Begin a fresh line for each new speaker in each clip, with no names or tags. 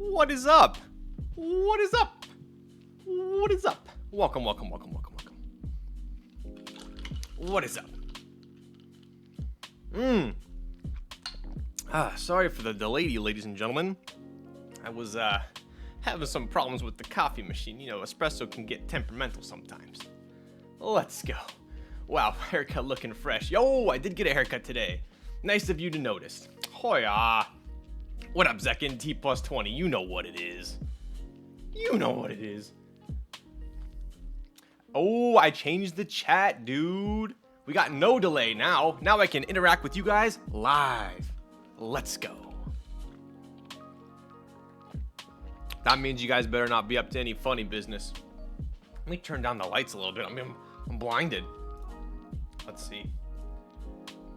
What is up? What is up? What is up? Welcome, welcome, welcome, welcome, welcome. What is up? Sorry for the delay, ladies and gentlemen. I was having some problems with the coffee machine. You know, espresso can get temperamental sometimes. Let's go. Wow, haircut looking fresh. Yo, I did get a haircut today. Nice of you to notice. Hoya. What up, Zekin? T plus 20. You know what it is. You know what it is. Oh, I changed the chat, dude. We got no delay now. Now I can interact with you guys live. Let's go. That means you guys better not be up to any funny business. Let me turn down the lights a little bit. I'm blinded. Let's see.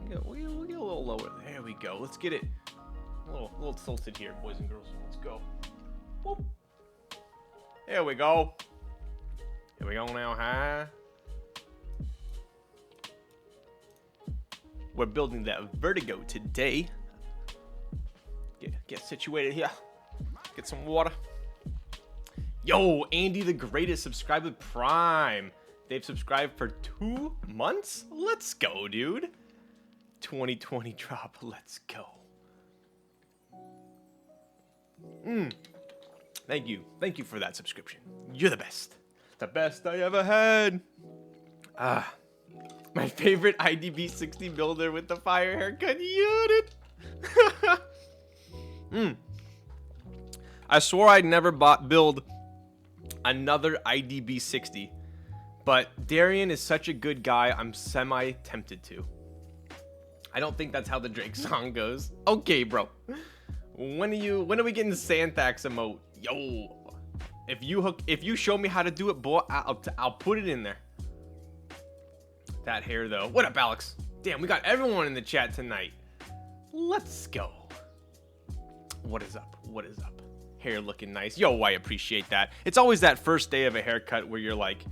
We'll get a little lower. There we go. Let's get it a little tilted here, boys and girls. Let's go. Whoop. There we go. Here we go now, huh? We're building that Vertigo today. Get situated here. Get some water. Yo, Andy the Greatest subscribed with Prime. They've subscribed for 2 months? Let's go, dude. 2020 drop. Let's go. Thank you. Thank you for that subscription. You're the best. The best I ever had. My favorite IDB 60 builder with the fire haircut unit. I swore I'd never build another IDB 60, but Darian is such a good guy, I'm semi-tempted to. I don't think that's how the Drake song goes. Okay, bro. When are we getting the Santhax emote? Yo, if you show me how to do it, boy, I'll put it in there. That hair though. What up, Alex? Damn, we got everyone in the chat tonight. Let's go. What is up? What is up? Hair looking nice. Yo, I appreciate that. It's always that first day of a haircut where you're like,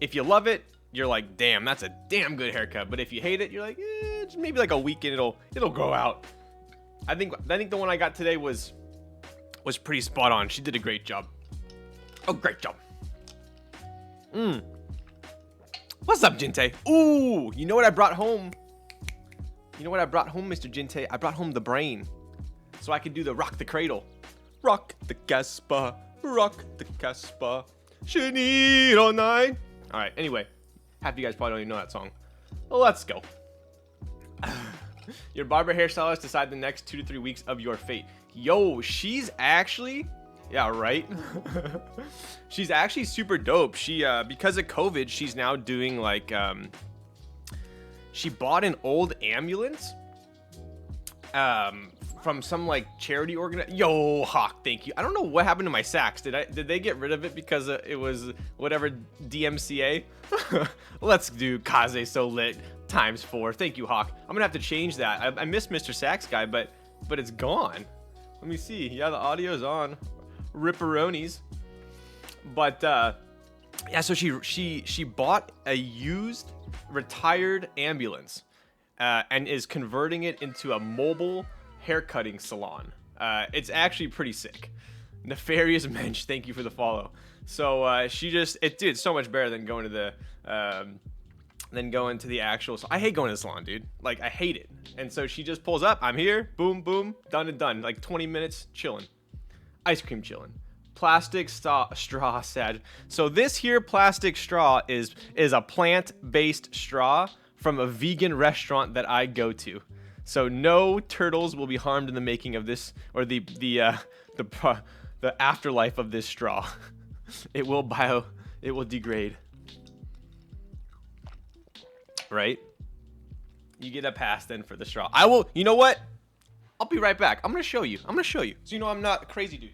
if you love it, you're like, damn, that's a damn good haircut. But if you hate it, you're like, just maybe like a week and it'll grow out. I think the one I got today was pretty spot on. She did a great job. Oh, great job. What's up, Jinte? Ooh, you know what I brought home? You know what I brought home, Mr. Jinte? I brought home the brain. So I could do the rock the cradle. Rock the Casbah. Rock the Casbah. She need all night. Alright, anyway. Half of you guys probably don't even know that song. Let's go. Your barber hairstylist decide the next 2 to 3 weeks of your fate. Yo, she's actually... Yeah, right? She's actually super dope. She, because of COVID, she's now doing like... She bought an old ambulance. From some like charity organization. Yo, Hawk, thank you. I don't know what happened to my sax. Did they get rid of it because it was whatever DMCA? Let's do Kaze So Lit ×4. Thank you, Hawk. I'm gonna have to change that. I miss Mr. Sax Guy, but it's gone. Let me see. Yeah, the audio's on. Ripperonis. But yeah, so she bought a used retired ambulance and is converting it into a mobile haircutting salon. It's actually pretty sick. Nefarious Mensch, thank you for the follow. So dude, it's so much better than going to the actual. I hate going to the salon, dude. Like, I hate it. And so she just pulls up. I'm here. Boom, boom, done and done. Like 20 minutes chilling. Ice cream chilling. Plastic straw sad. So this here plastic straw is a plant-based straw from a vegan restaurant that I go to. So no turtles will be harmed in the making of this, or the afterlife of this straw. It will degrade. Right? You get a pass then for the straw. I will. You know what? I'll be right back. I'm gonna show you. So you know I'm not a crazy dude.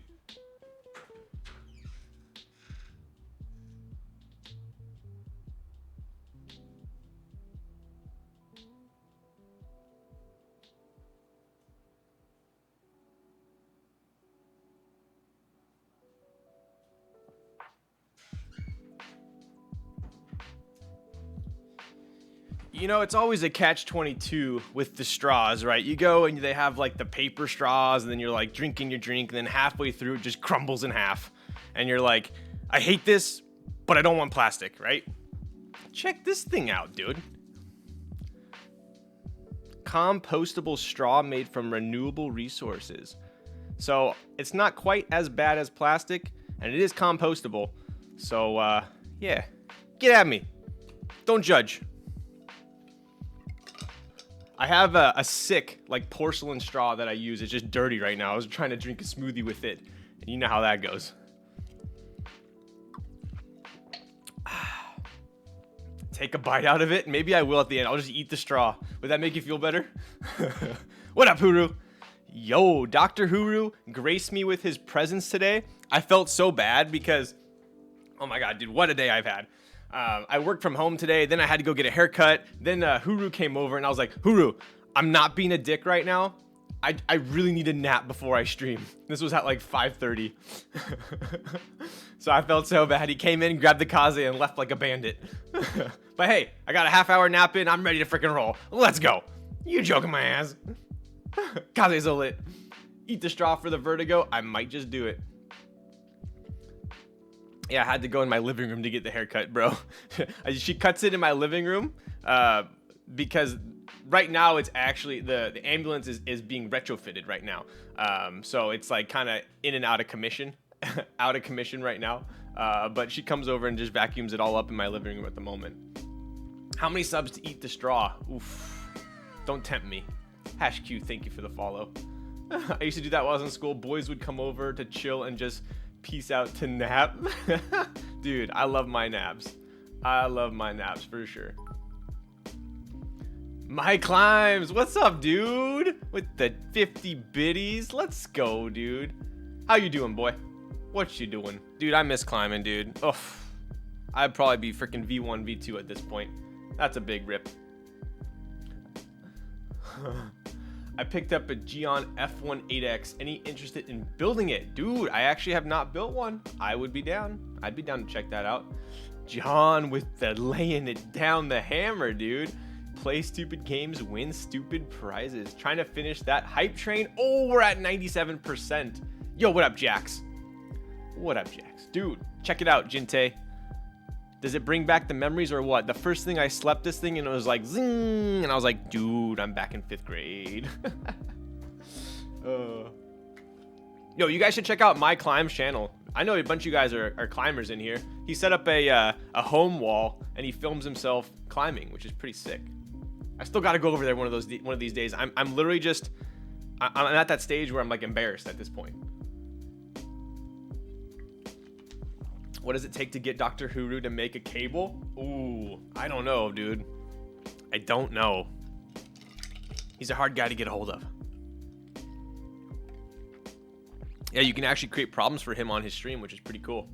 You know, it's always a catch-22 with the straws, right? You go and they have like the paper straws, and then you're like drinking your drink, and then halfway through it just crumbles in half. And you're like, I hate this, but I don't want plastic, right? Check this thing out, dude. Compostable straw made from renewable resources. So it's not quite as bad as plastic, and it is compostable. So, yeah, get at me. Don't judge. I have a sick, like, porcelain straw that I use. It's just dirty right now. I was trying to drink a smoothie with it, and you know how that goes. Take a bite out of it. Maybe I will at the end. I'll just eat the straw. Would that make you feel better? What up, Huru? Yo, Dr. Huru graced me with his presence today. I felt so bad because, oh my god, dude, what a day I've had. I worked from home today, then I had to go get a haircut, then Huru came over, and I was like, Huru, I'm not being a dick right now. I really need a nap before I stream. This was at like 5:30. So I felt so bad. He came in, grabbed the kaze, and left like a bandit. But hey, I got a half-hour nap in, I'm ready to freaking roll. Let's go. You joking my ass. Kaze's so lit. Eat the straw for the vertigo. I might just do it. Yeah, I had to go in my living room to get the haircut, bro. She cuts it in my living room because right now it's actually the ambulance is being retrofitted right now. So it's like kind of in and out of commission, right now. But she comes over and just vacuums it all up in my living room at the moment. How many subs to eat the straw? Oof. Don't tempt me. #Q, thank you for the follow. I used to do that while I was in school. Boys would come over to chill and just peace out to nap. Dude, I love my naps. I love my naps for sure. My climbs, what's up, dude? With the 50 biddies, let's go, dude. How you doing, boy? What you doing? Dude, I miss climbing, dude. Ugh. I'd probably be freaking V1, V2 at this point. That's a big rip. I picked up a Geon F1 8X. Any interested in building it? Dude, I actually have not built one. I would be down. I'd be down to check that out. John with the laying it down the hammer, dude. Play stupid games, win stupid prizes. Trying to finish that hype train. Oh, we're at 97%. Yo, what up, Jax? What up, Jax? Dude, check it out, Jinte. Does it bring back the memories or what? The first thing I slept this thing and it was like zing, and I was like, dude, I'm back in 5th grade. Yo, you guys should check out my climbs channel. I know a bunch of you guys are climbers in here. He set up a home wall and he films himself climbing, which is pretty sick. I still got to go over there one of these days. I'm literally just I'm at that stage where I'm like embarrassed at this point. What does it take to get Dr. Huru to make a cable? Ooh, I don't know, dude. I don't know. He's a hard guy to get a hold of. Yeah, you can actually create problems for him on his stream, which is pretty cool.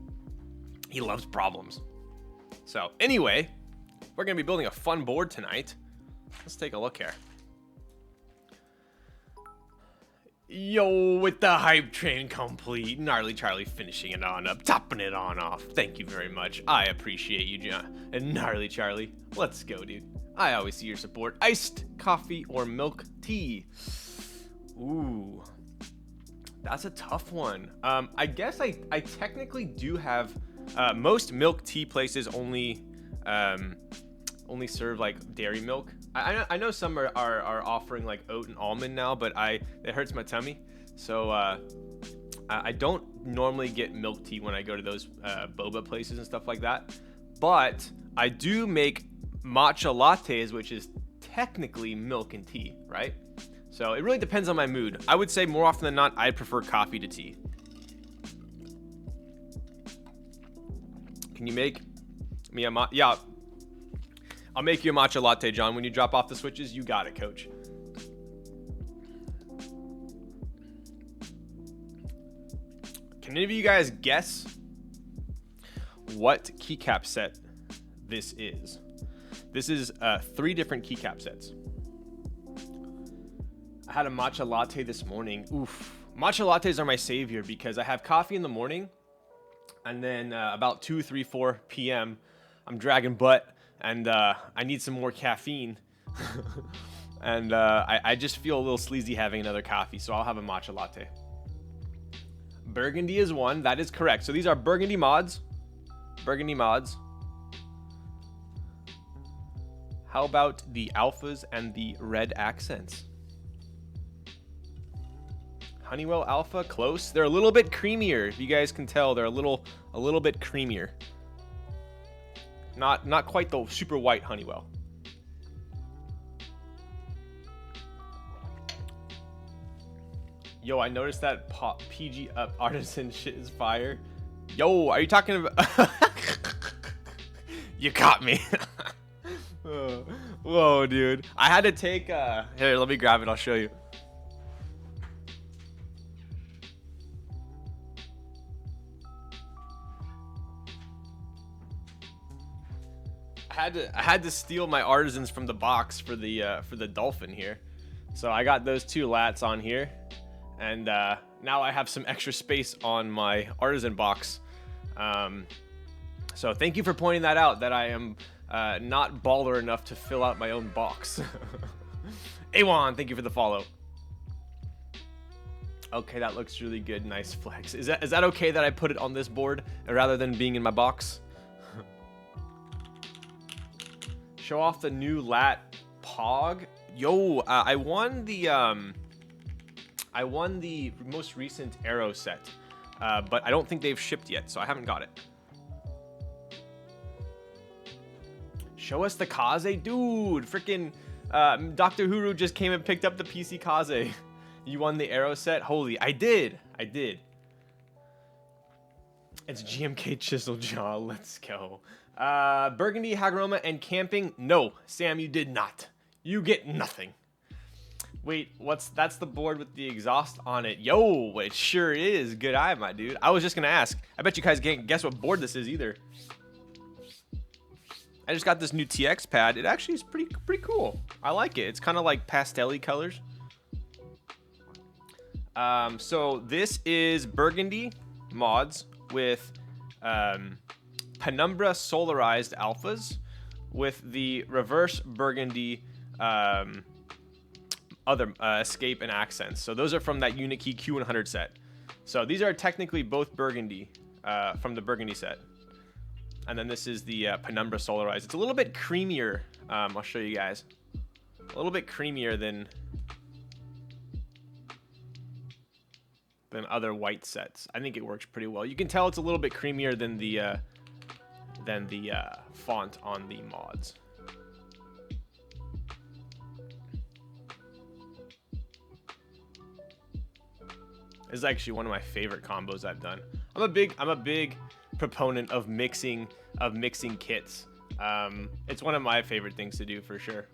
He loves problems. So anyway, we're going to be building a fun board tonight. Let's take a look here. Yo, with the hype train complete, Gnarly Charlie finishing it on up, topping it on off. Thank you very much. I appreciate you, John. And Gnarly Charlie, let's go, dude. I always see your support. Iced coffee or milk tea? Ooh, that's a tough one. I guess I technically do have, most milk tea places only serve like dairy milk. I know some are offering like oat and almond now, but it hurts my tummy, so I don't normally get milk tea when I go to those boba places and stuff like that. But I do make matcha lattes, which is technically milk and tea, right? So it really depends on my mood. I would say more often than not, I prefer coffee to tea. Can you make me a yeah? I'll make you a matcha latte, John. When you drop off the switches, you got it, coach. Can any of you guys guess what keycap set this is? This is 3 different keycap sets. I had a matcha latte this morning. Oof. Matcha lattes are my savior because I have coffee in the morning, and then about 2, 3, 4 p.m., I'm dragging butt and I need some more caffeine. And I just feel a little sleazy having another coffee, so I'll have a matcha latte. Burgundy is one. That is correct. So these are burgundy mods. Burgundy mods. How about the alphas and the red accents? Honeywell Alpha, close. They're a little bit creamier. If you guys can tell, they're a little bit creamier. Not quite the super white Honeywell. Yo, I noticed that PG up artisan shit is fire. Yo, are you talking about? You caught me. Whoa, dude. I had to take here, let me grab it, I'll show you. I had to steal my artisans from the box for the dolphin here. So I got those 2 lats on here. And now I have some extra space on my artisan box. So thank you for pointing that out, that I am not baller enough to fill out my own box. Awan, thank you for the follow. Okay, that looks really good. Nice flex. Is that okay that I put it on this board rather than being in my box? Show off the new lat pog. Yo, I won the most recent Arrow set, but I don't think they've shipped yet, so I haven't got it. Show us the Kaze, dude. Freaking Dr. Huru just came and picked up the PC Kaze. You won the Arrow set. Holy, I did. It's GMK Chisel Jaw. Let's go. Burgundy, Hagroma, and camping. No, Sam, you did not. You get nothing. Wait, that's the board with the exhaust on it. Yo, it sure is. Good eye, my dude. I was just gonna ask. I bet you guys can't guess what board this is either. I just got this new TX pad. It actually is pretty cool. I like it. It's kind of like pastel-y colors. So this is Burgundy mods with Penumbra solarized alphas with the reverse Burgundy other escape and accents. So those are from that Unikey Q100 set. So these are technically both Burgundy from the Burgundy set. And then this is the Penumbra solarized. It's a little bit creamier. I'll show you guys. A little bit creamier than other white sets. I think it works pretty well. You can tell it's a little bit creamier than the font on the mods. This is actually one of my favorite combos I've done. I'm a big proponent of mixing kits. It's one of my favorite things to do for sure.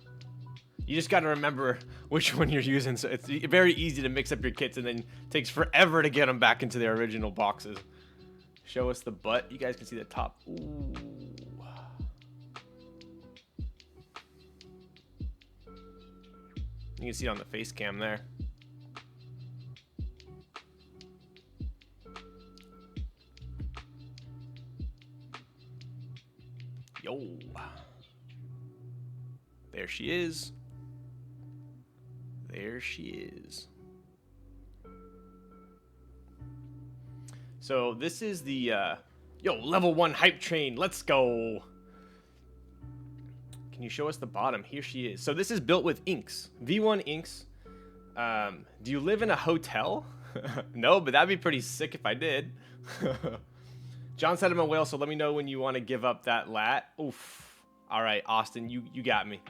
You just got to remember which one you're using. So it's very easy to mix up your kits, and then it takes forever to get them back into their original boxes. Show us the butt. You guys can see the top. Ooh. You can see it on the face cam there. Yo. There she is. There she is. So this is the level 1 hype train. Let's go. Can you show us the bottom? Here she is. So this is built with inks. V1 inks. Do you live in a hotel? No, but that'd be pretty sick if I did. John said I'm a whale, so let me know when you want to give up that lat. Oof. All right, Austin, you got me.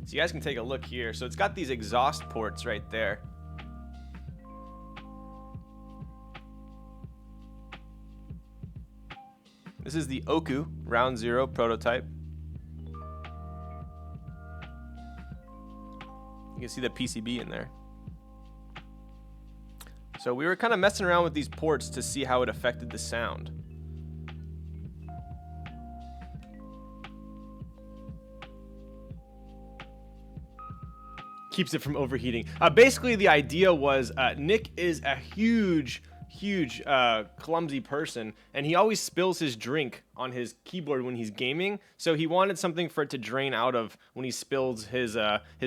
So you guys can take a look here. So it's got these exhaust ports right there. This is the Oku Round Zero prototype. You can see the PCB in there. So we were kind of messing around with these ports to see how it affected the sound. Keeps it from overheating. Basically, the idea was Nick is a huge huge, clumsy person, and he always spills his drink on his keyboard when he's gaming. So he wanted something for it to drain out of when he spills his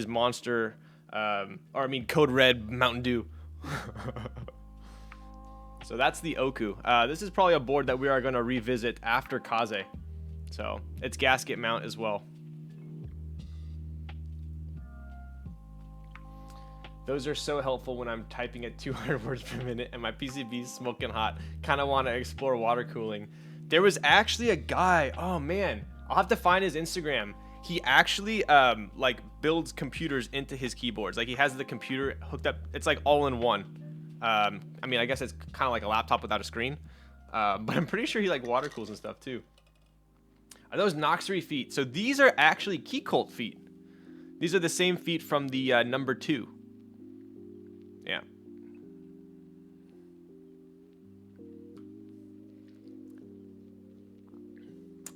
monster, Code Red Mountain Dew. So that's the Oku. This is probably a board that we are going to revisit after Kaze. So it's gasket mount as well. Those are so helpful when I'm typing at 200 words per minute and my PCB is smoking hot. Kind of want to explore water cooling. There was actually a guy, oh man, I'll have to find his Instagram. He actually like builds computers into his keyboards. Like he has the computer hooked up. It's like all in one. I mean, I guess it's kind of like a laptop without a screen. But I'm pretty sure he like water cools and stuff too. Are those Noxery feet? So these are actually Keycult feet. These are the same feet from the number 2. Yeah.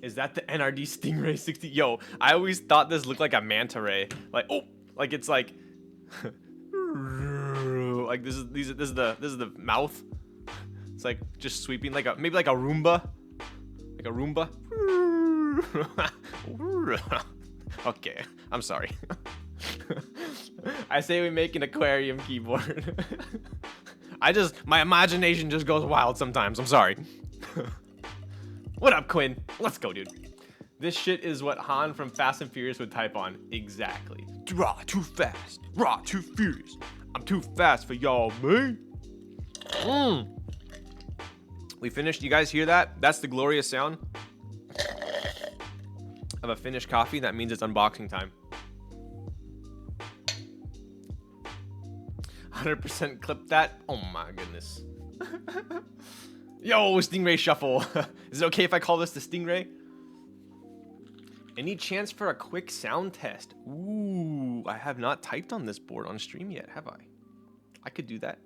Is that the NRD Stingray 60? Yo, I always thought this looked like a manta ray. Like, oh, like it's like, like this is the mouth. It's like just sweeping like maybe like a Roomba, like a Roomba. Okay, I'm sorry. I say we make an aquarium keyboard. My imagination just goes wild sometimes. I'm sorry. What up, Quinn? Let's go, dude. This shit is what Han from Fast and Furious would type on. Exactly. Raw, too fast. Raw, too furious. I'm too fast for y'all, man. We finished. You guys hear that? That's the glorious sound of a finished coffee. That means it's unboxing time. 100% clip that. Oh my goodness. Yo, Stingray Shuffle. Is it okay if I call this the Stingray? Any chance for a quick sound test? Ooh, I have not typed on this board on stream yet, have I? I could do that.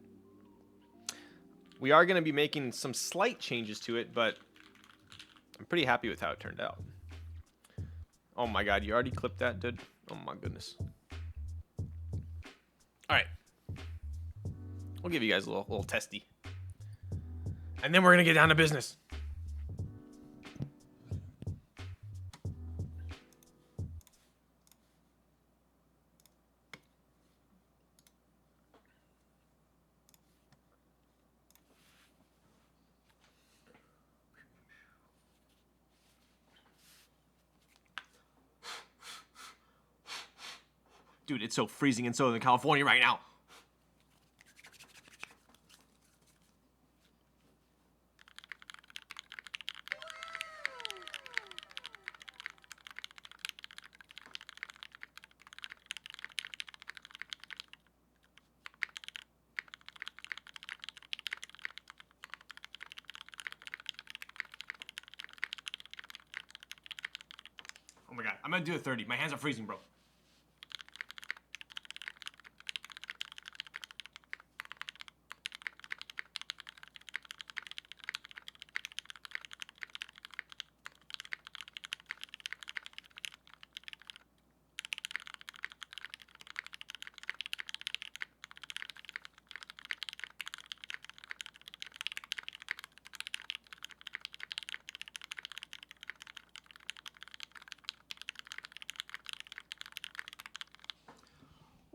We are going to be making some slight changes to it, but I'm pretty happy with how it turned out. Oh my god, you already clipped that, dude? Oh my goodness. Alright. We'll give you guys a little testy. And then we're going to get down to business. Dude, it's so freezing in Southern California right now. Oh my god, I'm gonna do a 30. My hands are freezing, bro.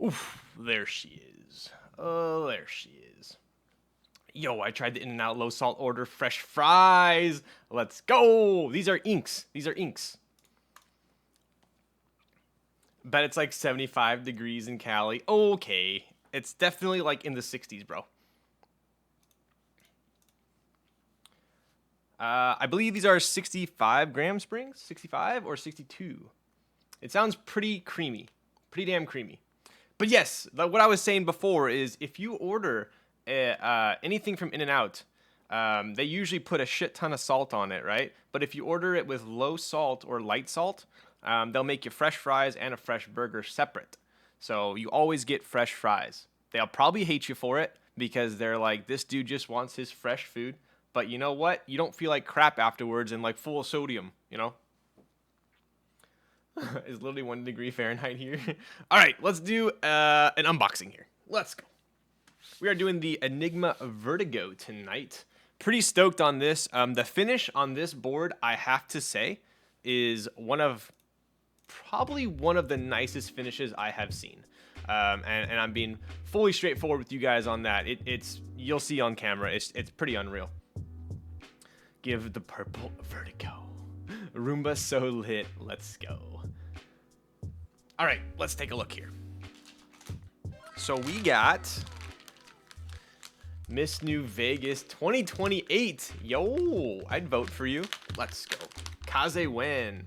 Oof, there she is. Oh, there she is. Yo, I tried the In-N-Out low salt order fresh fries. Let's go. These are inks. These are inks. Bet it's like 75 degrees in Cali. Okay. It's definitely like in the 60s, bro. I believe these are 65 gram springs. 65 or 62. It sounds pretty creamy. Pretty damn creamy. But yes, what I was saying before is if you order anything from In-N-Out, they usually put a shit ton of salt on it, right? But if you order it with low salt or light salt, they'll make you fresh fries and a fresh burger separate. So you always get fresh fries. They'll probably hate you for it because they're like, this dude just wants his fresh food. But you know what? You don't feel like crap afterwards and like full of sodium, you know? It's literally 1 degree Fahrenheit here. All right, let's do an unboxing here. Let's go. We are doing the Eniigma Vertigo tonight. Pretty stoked on this. The finish on this board, I have to say, is probably one of the nicest finishes I have seen. And I'm being fully straightforward with you guys on that. You'll see on camera. It's pretty unreal. Give the purple Vertigo. Roomba so lit. Let's go. All right, let's take a look here. So we got Miss New Vegas 2028. Yo, I'd vote for you. Let's go. Kaze win.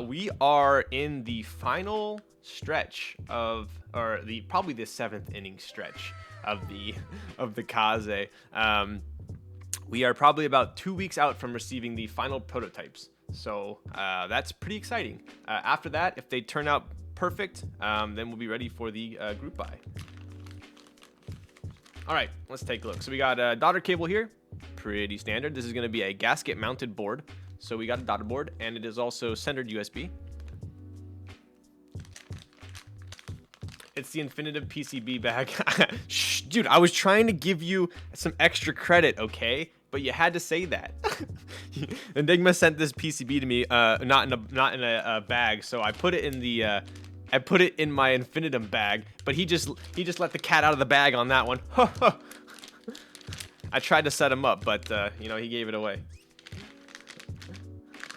We are in the final stretch of, or probably the 7th inning stretch of the Kaze. We are probably about 2 weeks out from receiving the final prototypes. So that's pretty exciting. After that, if they turn out perfect, then we'll be ready for the group buy. All right, let's take a look. So we got a daughter cable here, pretty standard. This is going to be a gasket mounted board. So we got a daughter board, and it is also centered USB. It's the infinitive PCB bag. Shh, dude, I was trying to give you some extra credit, okay? But you had to say that. Eniigma sent this PCB to me, not in a bag, so I put it in the I put it in my infinitum bag, but he just let the cat out of the bag on that one. I tried to set him up, but you know, he gave it away.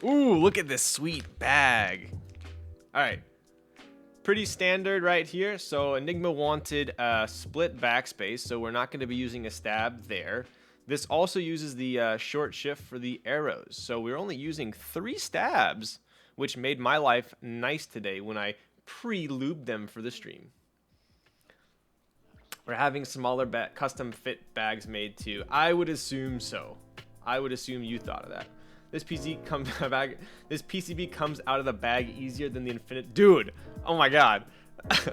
Ooh, look at this sweet bag. All right. Pretty standard right here. So Eniigma wanted a split backspace, so we're not going to be using a stab there. This also uses the short shift for the arrows. So we're only using 3 stabs, which made my life nice today when I pre-lubed them for the stream. We're having smaller custom fit bags made too. I would assume so. I would assume you thought of that. This PCB comes out of the bag easier than the Infinite. Dude, oh my god.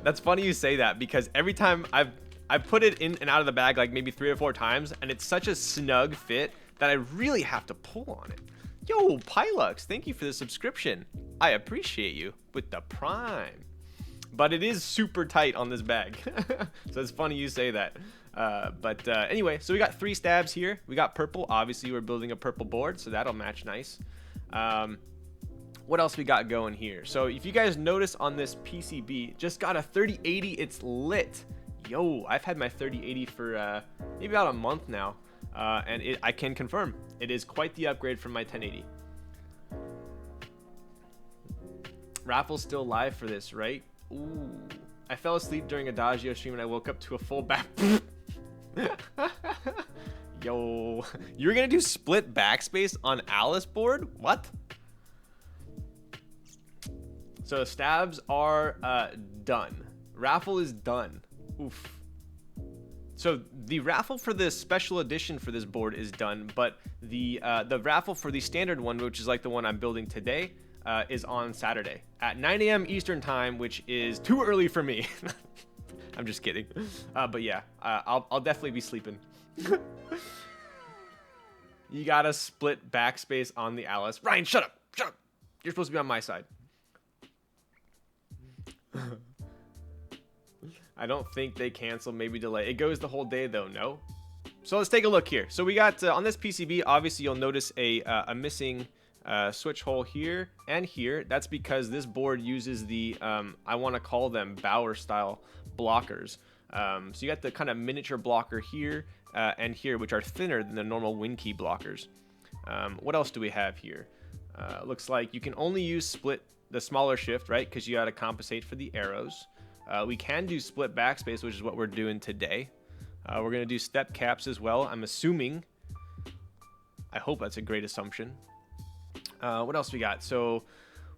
That's funny you say that, because every time I've put it in and out of the bag like maybe 3 or 4 times, and it's such a snug fit that I really have to pull on it. Yo, Pilux, thank you for the subscription. I appreciate you with the Prime. But it is super tight on this bag. So it's funny you say that. Anyway, so we got 3 stabs here. We got purple. Obviously, we're building a purple board, so that'll match nice. What else we got going here? So if you guys notice on this PCB, just got a 3080. It's lit. Yo, I've had my 3080 for maybe about a month now. And I can confirm, it is quite the upgrade from my 1080. Raffle's still live for this, right? Ooh. I fell asleep during Adagio stream and I woke up to a full back. Yo, you're gonna do split backspace on Alice board? What? So stabs are done. Raffle is done. Oof. So the raffle for the special edition for this board is done, but the raffle for the standard one, which is like the one I'm building today, is on Saturday at 9 a.m. Eastern time, which is too early for me. I'm just kidding. But yeah, I'll definitely be sleeping. You gotta split backspace on the Alice. Ryan, shut up. Shut up. You're supposed to be on my side. I don't think they cancel, maybe delay. It goes the whole day though, no? So let's take a look here. So we got, on this PCB, obviously you'll notice a missing switch hole here and here. That's because this board uses the, I want to call them Bauer style blockers. So you got the kind of miniature blocker here and here, which are thinner than the normal WinKey blockers. What else do we have here? Looks like you can only use the smaller shift, right? Because you got to compensate for the arrows. We can do split backspace, which is what we're doing today. We're going to do step caps as well, I'm assuming. I hope that's a great assumption. What else we got? So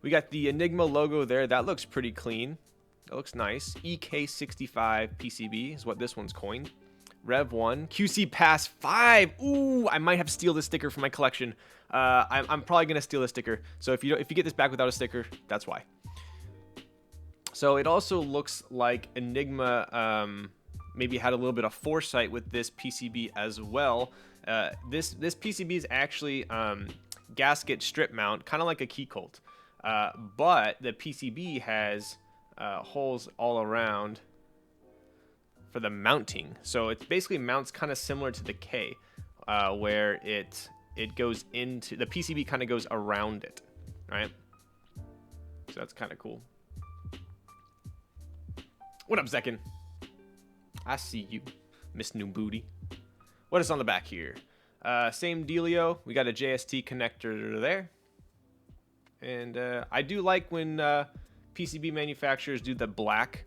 we got the Eniigma logo there. That looks pretty clean. That looks nice. EK65 PCB is what this one's coined. Rev 1. QC Pass 5. Ooh, I might have to steal this sticker from my collection. I'm probably going to steal this sticker. So if you get this back without a sticker, that's why. So it also looks like Eniigma maybe had a little bit of foresight with this PCB as well. This PCB is actually gasket strip mount, kind of like a key colt. But the PCB has holes all around for the mounting. So it basically mounts kind of similar to the K, where it goes into the PCB, kind of goes around it, right? So that's kind of cool. What up, Zekin? I see you, Miss New Booty. What is on the back here? Same dealio. We got a JST connector there. And I do like when PCB manufacturers do the black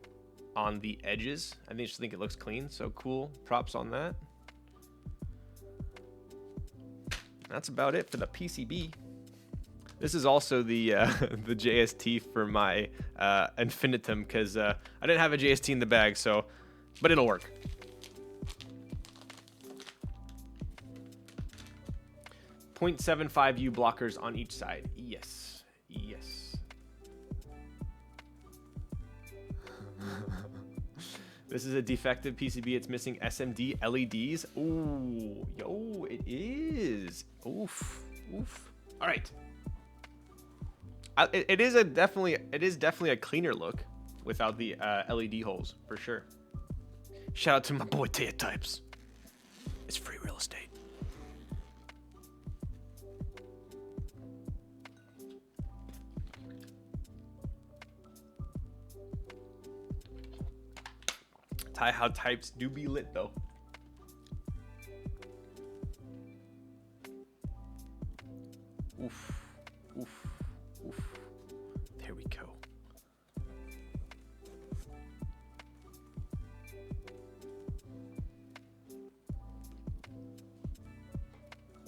on the edges. I just think it looks clean. So cool. Props on that. That's about it for the PCB. This is also the the JST for my Infinitum, because I didn't have a JST in the bag, so, but it'll work. .75 U blockers on each side. Yes, yes. This is a defective PCB. It's missing SMD LEDs. Ooh, yo, it is. Oof, oof. All right. It is definitely a cleaner look without the LED holes, for sure. Shout out to my boy Taya Types. It's free real estate. How types do be lit though. Oof, oof, oof. There we go.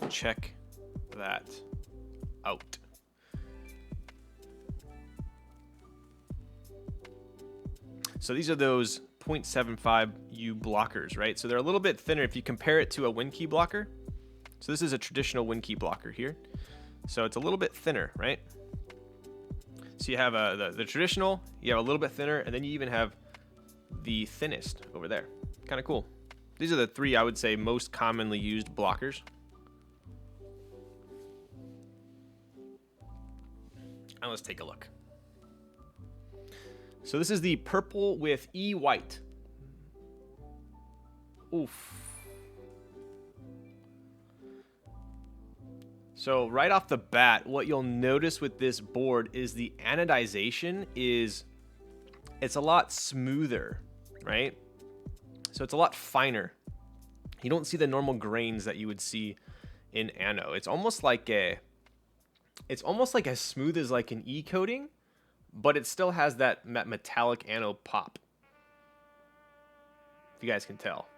Check that out. So these are those 0.75 U blockers, right? So they're a little bit thinner if you compare it to a WinKey blocker. So this is a traditional WinKey blocker here. So it's a little bit thinner, right? So you have the traditional, you have a little bit thinner, and then you even have the thinnest over there. Kind of cool. These are the three, I would say, most commonly used blockers. Now let's take a look. So this is the purple with E white. Oof. So right off the bat, what you'll notice with this board is the anodization it's a lot smoother, right? So it's a lot finer. You don't see the normal grains that you would see in ano. It's almost like as smooth as like an E coating, but it still has that metallic ano pop. If you guys can tell.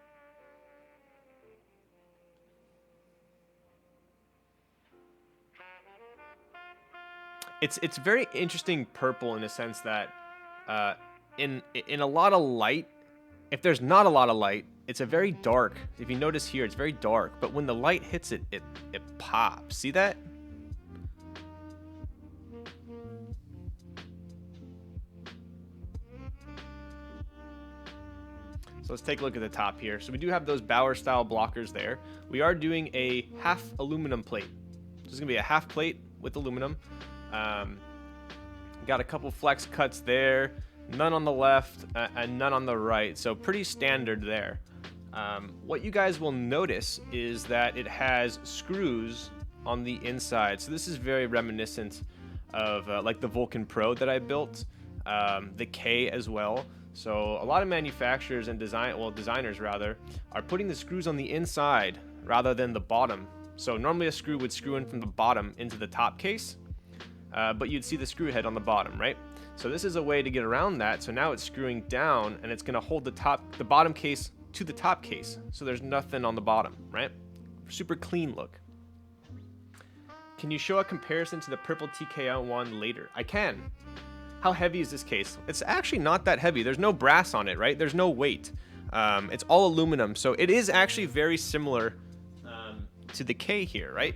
It's very interesting purple in a sense that in a lot of light, if there's not a lot of light, it's a very dark. If you notice here, it's very dark, but when the light hits it, it pops. See that? So let's take a look at the top here. So we do have those Bauer style blockers there. We are doing a half aluminum plate. So it's gonna be a half plate with aluminum. Got a couple flex cuts there, none on the left and none on the right. So pretty standard there. What you guys will notice is that it has screws on the inside. So this is very reminiscent of like the Vulcan Pro that I built, the K as well. So a lot of manufacturers and designers rather, are putting the screws on the inside rather than the bottom. So normally a screw would screw in from the bottom into the top case, but you'd see the screw head on the bottom, right? So this is a way to get around that. So now it's screwing down and it's gonna hold the bottom case to the top case. So there's nothing on the bottom, right? Super clean look. Can you show a comparison to the purple TKO one later? I can. How heavy is this case? It's actually not that heavy. There's no brass on it, right? There's no weight. It's all aluminum. So it is actually very similar to the K here, right?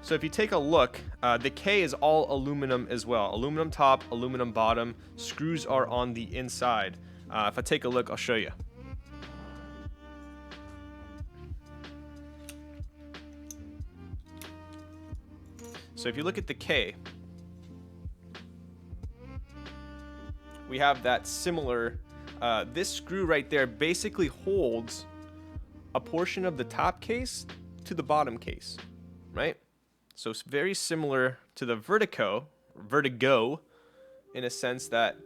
So if you take a look, the K is all aluminum as well. Aluminum top, aluminum bottom. Screws are on the inside. If I take a look, I'll show you. So if you look at the K, we have that similar this screw right there basically holds a portion of the top case to the bottom case, right? So it's very similar to the Vertigo in a sense that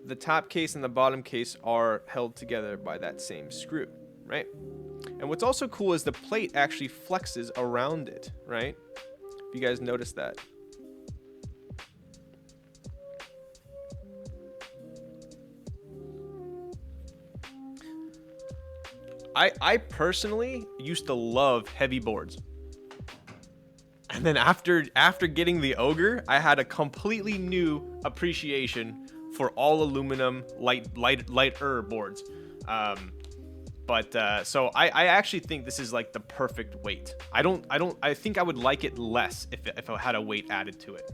the top case and the bottom case are held together by that same screw, right? And what's also cool is the plate actually flexes around it, right? If you guys notice that. I personally used to love heavy boards. And then after getting the Ogre, I had a completely new appreciation for all aluminum lighter boards. So I actually think this is like the perfect weight. I think I would like it less if I had a weight added to it.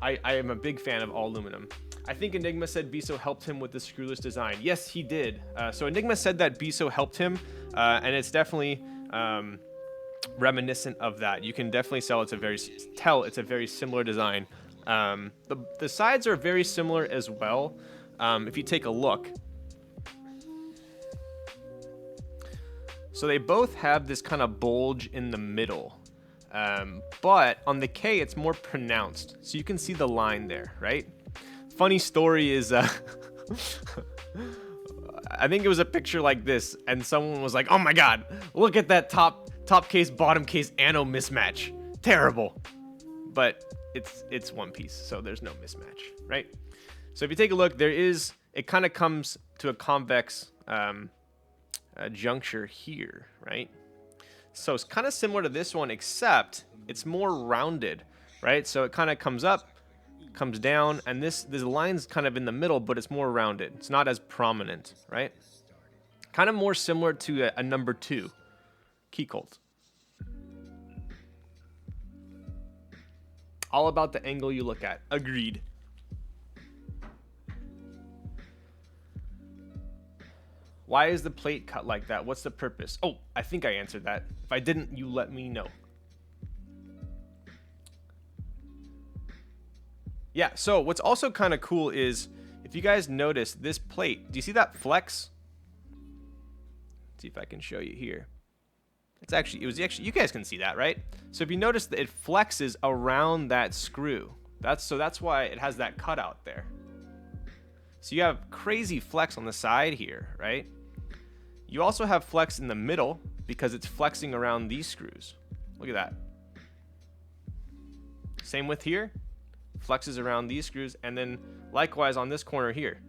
I am a big fan of all aluminum. I think Eniigma said Biso helped him with the screwless design. Yes, he did. So Eniigma said that Biso helped him, and it's definitely reminiscent of that. You can definitely tell it's a very similar design. The sides are very similar as well. If you take a look, so they both have this kind of bulge in the middle, but on the K it's more pronounced, so you can see the line there, right? Funny story is I think it was a picture like this, and someone was like, oh my god, look at that top case bottom case anno mismatch, terrible. But it's one piece, so there's no mismatch, right? So if you take a look, it kind of comes to a convex juncture here, right? So it's kind of similar to this one, except it's more rounded, right? So it kind of comes up, comes down, and this line's kind of in the middle, but it's more rounded. It's not as prominent, right? Kind of more similar to a number 2 key cult. All about the angle you look at. Agreed. Why is the plate cut like that? What's the purpose? Oh, I think I answered that. If I didn't, you let me know. Yeah, so what's also kind of cool is, if you guys notice this plate, do you see that flex? Let's see if I can show you here. You guys can see that, right? So if you notice that it flexes around that screw, that's why it has that cutout there. So you have crazy flex on the side here, right? You also have flex in the middle because it's flexing around these screws. Look at that. Same with here. Flexes around these screws, and then likewise on this corner here.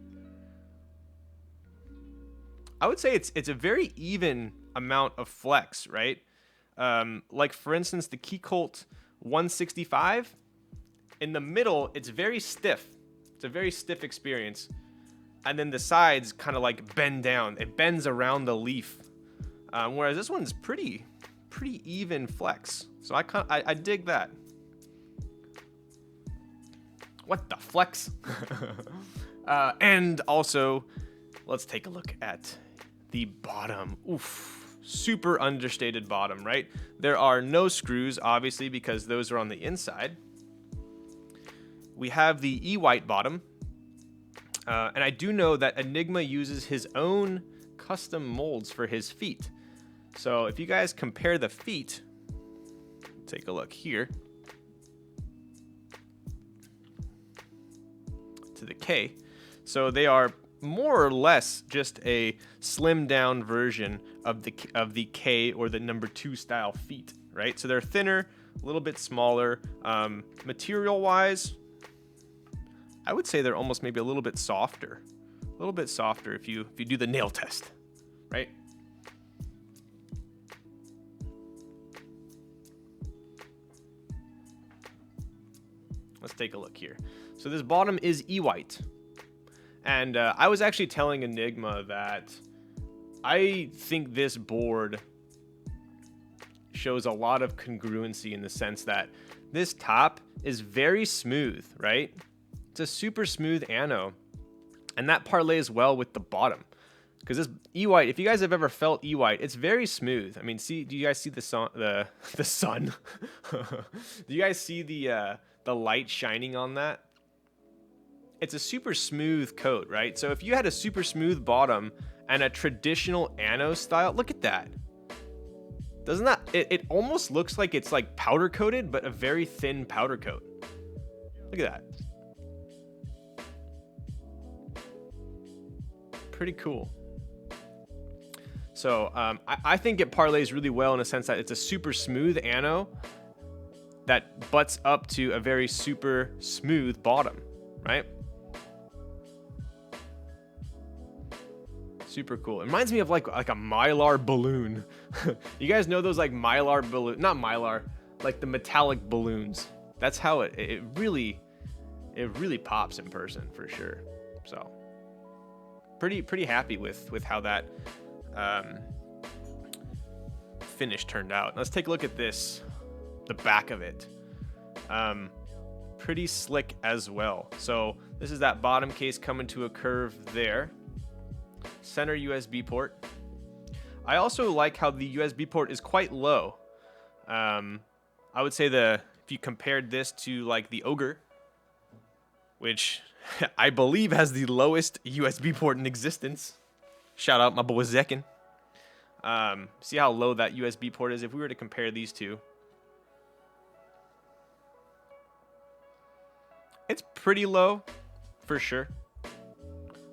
I would say it's a very even amount of flex, right? Like for instance, the Keycolt 165, in the middle, it's very stiff. It's a very stiff experience. And then the sides kind of like bend down. It bends around the leaf. Whereas this one's pretty even flex. So I dig that. What the flex? And also, let's take a look at the bottom. Oof, super understated bottom, right? There are no screws, obviously, because those are on the inside. We have the E-white bottom. And I do know that Eniigma uses his own custom molds for his feet. So if you guys compare the feet, take a look here to the K. So they are more or less just a slimmed down version of the K or the number 2 style feet, right? So they're thinner, a little bit smaller. Material wise, I would say they're almost maybe a little bit softer. A little bit softer if you do the nail test, right? Let's take a look here. So this bottom is E-white. And I was actually telling Eniigma that I think this board shows a lot of congruency in the sense that this top is very smooth, right? It's a super smooth anno. And that parlays well with the bottom. Because this E-white, if you guys have ever felt E-white, it's very smooth. I mean, do you guys see the sun? Do you guys see the light shining on that? it's a super smooth coat, right? So if you had a super smooth bottom and a traditional Anno style, look at that. Doesn't that, it almost looks like it's like powder coated, but a very thin powder coat. Look at that. Pretty cool. So I think it parlays really well in a sense that it's a super smooth Anno that butts up to a very super smooth bottom, right? Super cool. It reminds me of like a Mylar balloon. You guys know those like Mylar balloon, not Mylar, like the metallic balloons. That's how it really pops in person for sure. So pretty happy with how that finish turned out. Let's take a look at this, the back of it. Pretty slick as well. So this is that bottom case coming to a curve there. Center USB port. I also like how the USB port is quite low. I would say if you compared this to like the Ogre, which I believe has the lowest USB port in existence. Shout out my boy Zekin. See how low that USB port is if we were to compare these two. It's pretty low, for sure.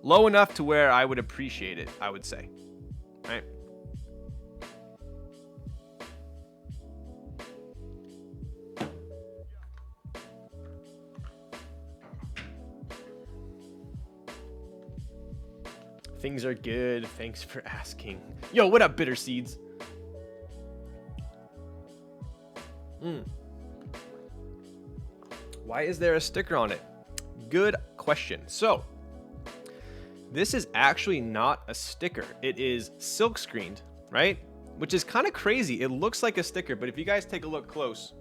Low enough to where I would appreciate it, I would say. Right? Things are good. Thanks for asking. Yo, what up, Bitter Seeds? Why is there a sticker on it? Good question. So, this is actually not a sticker. It is silk screened, right? Which is kind of crazy. It looks like a sticker, but if you guys take a look close,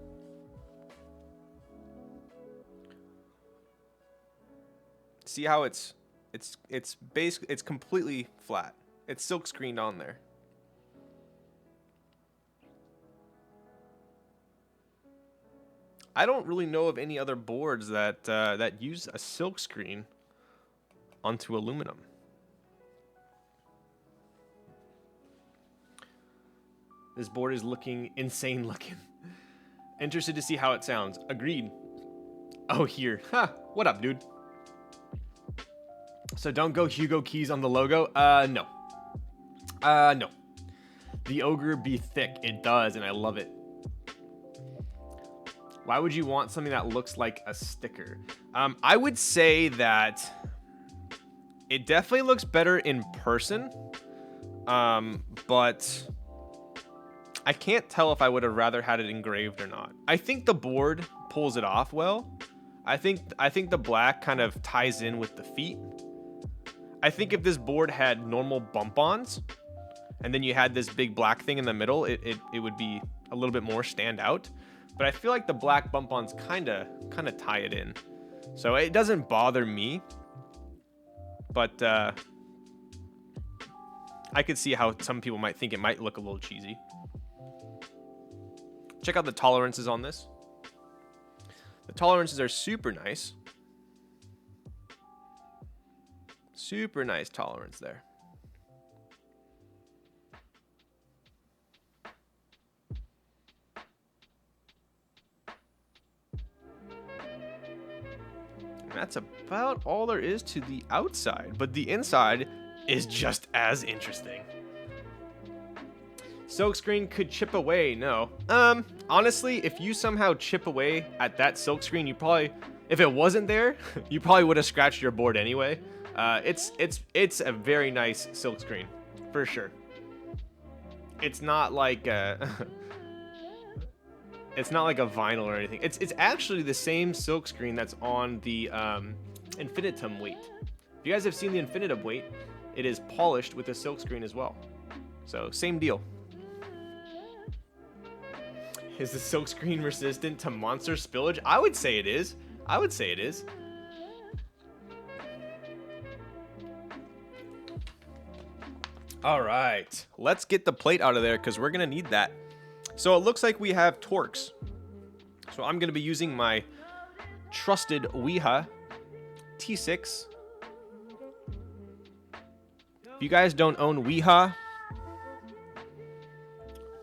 see how it's basically, it's completely flat. It's silk screened on there. I don't really know of any other boards that that use a silk screen onto aluminum. This board is looking insane looking. Interested to see how it sounds. Agreed. Oh, here. Ha! What up, dude? So don't go Hugo keys on the logo? No. No. The Ogre be thick. It does, and I love it. Why would you want something that looks like a sticker? I would say that it definitely looks better in person, but I can't tell if I would have rather had it engraved or not. I think the board pulls it off well. I think the black kind of ties in with the feet. I think if this board had normal bump-ons, and then you had this big black thing in the middle, it would be a little bit more stand out. But I feel like the black bump-ons kind of tie it in. So it doesn't bother me. But I could see how some people might think it might look a little cheesy. Check out the tolerances on this. The tolerances are super nice. Super nice tolerance there. And that's about all there is to the outside, but the inside is just as interesting. Silkscreen could chip away. No. Honestly, if you somehow chip away at that silkscreen, you probably, if it wasn't there, you probably would have scratched your board anyway. It's a very nice silkscreen, for sure. It's not like it's not like a vinyl or anything. It's actually the same silkscreen that's on the Infinitum weight. If you guys have seen the Infinitum weight, it is polished with a silkscreen as well. So same deal. Is the silkscreen resistant to monster spillage? I would say it is. I would say it is. All right, let's get the plate out of there because we're gonna need that. So it looks like we have Torx. So I'm gonna be using my trusted Wiha GT6, if you guys don't own Weha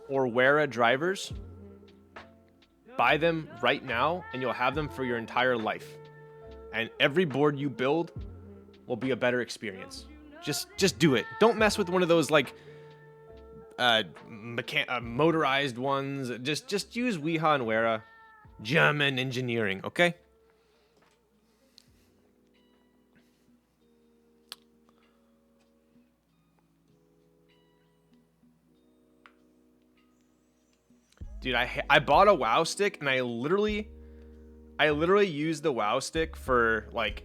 or Wera drivers, buy them right now and you'll have them for your entire life. And every board you build will be a better experience. Just do it. Don't mess with one of those like motorized ones. Just use Weha and Wera. German engineering, okay? Dude, I bought a WoW stick and I literally used the WoW stick for like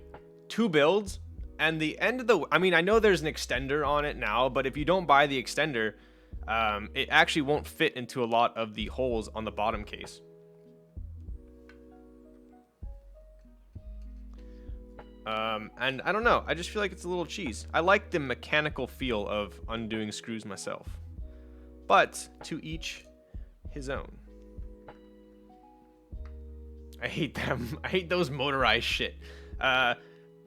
2 builds, and the end of the, I mean, I know there's an extender on it now, but if you don't buy the extender, it actually won't fit into a lot of the holes on the bottom case. And I don't know, I just feel like it's a little cheese. I like the mechanical feel of undoing screws myself, but to each his own. I hate them. I hate those motorized shit.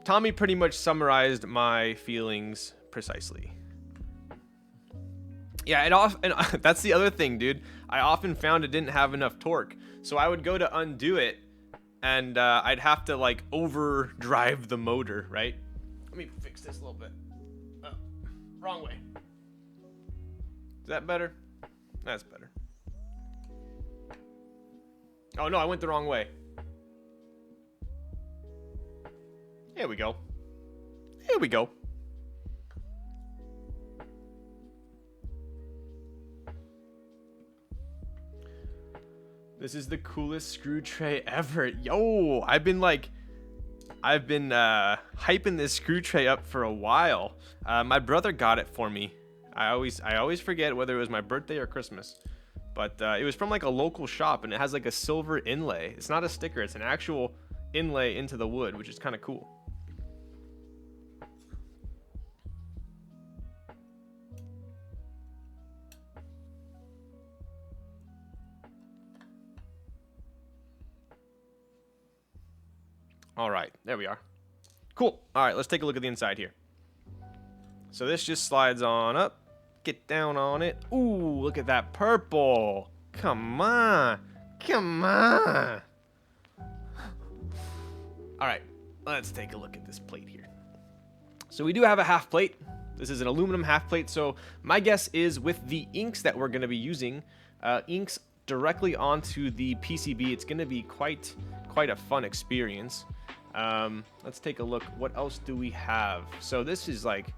Tommy pretty much summarized my feelings precisely. Yeah, and that's the other thing, dude. I often found it didn't have enough torque, so I would go to undo it, and I'd have to like overdrive the motor, right? Let me fix this a little bit. Oh, wrong way. Is that better? That's better. Oh no, I went the wrong way. Here we go. Here we go. This is the coolest screw tray ever. Yo, I've been hyping this screw tray up for a while. My brother got it for me. I always forget whether it was my birthday or Christmas. But it was from like a local shop, and it has like a silver inlay. It's not a sticker, it's an actual inlay into the wood, which is kind of cool. All right, there we are. Cool. All right, let's take a look at the inside here. So this just slides on up. Get down on it. Ooh, look at that purple. Come on. Come on. All right, let's take a look at this plate here. So we do have a half plate. This is an aluminum half plate. So my guess is with the inks that we're going to be using, inks directly onto the PCB, it's going to be quite a fun experience. Let's take a look. What else do we have? So this is like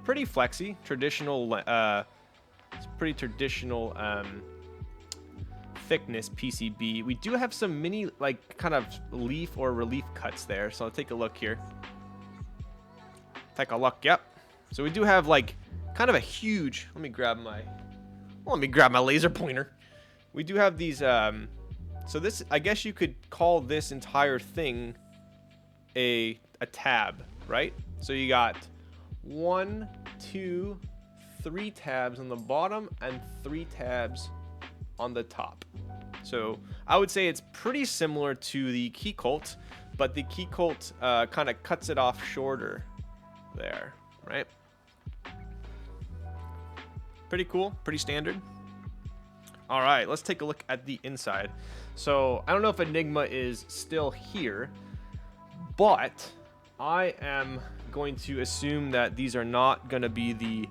pretty flexy, traditional, it's pretty traditional thickness PCB. We do have some mini like kind of leaf or relief cuts there, so I'll take a look here. Take a look. Yep. So we do have like kind of a huge, let me grab my laser pointer. We do have these so this, I guess you could call this entire thing a tab, right? So you got 1, 2, 3 tabs on the bottom and 3 tabs on the top. So I would say it's pretty similar to the key colt, but the key colt kind of cuts it off shorter there, right? Pretty cool, pretty standard. All right, let's take a look at the inside. So I don't know if Eniigma is still here, but I am going to assume that these are not going to be the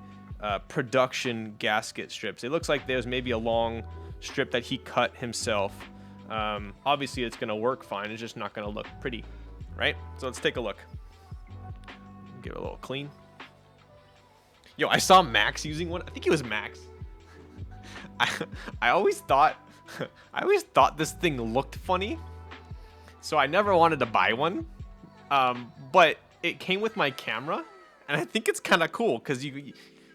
production gasket strips. It looks like there's maybe a long strip that he cut himself. Obviously, it's going to work fine. It's just not going to look pretty, right? So let's take a look. Give it a little clean. Yo, I saw Max using one. I think it was Max. I always thought this thing looked funny, so I never wanted to buy one. But it came with my camera, and I think it's kind of cool because you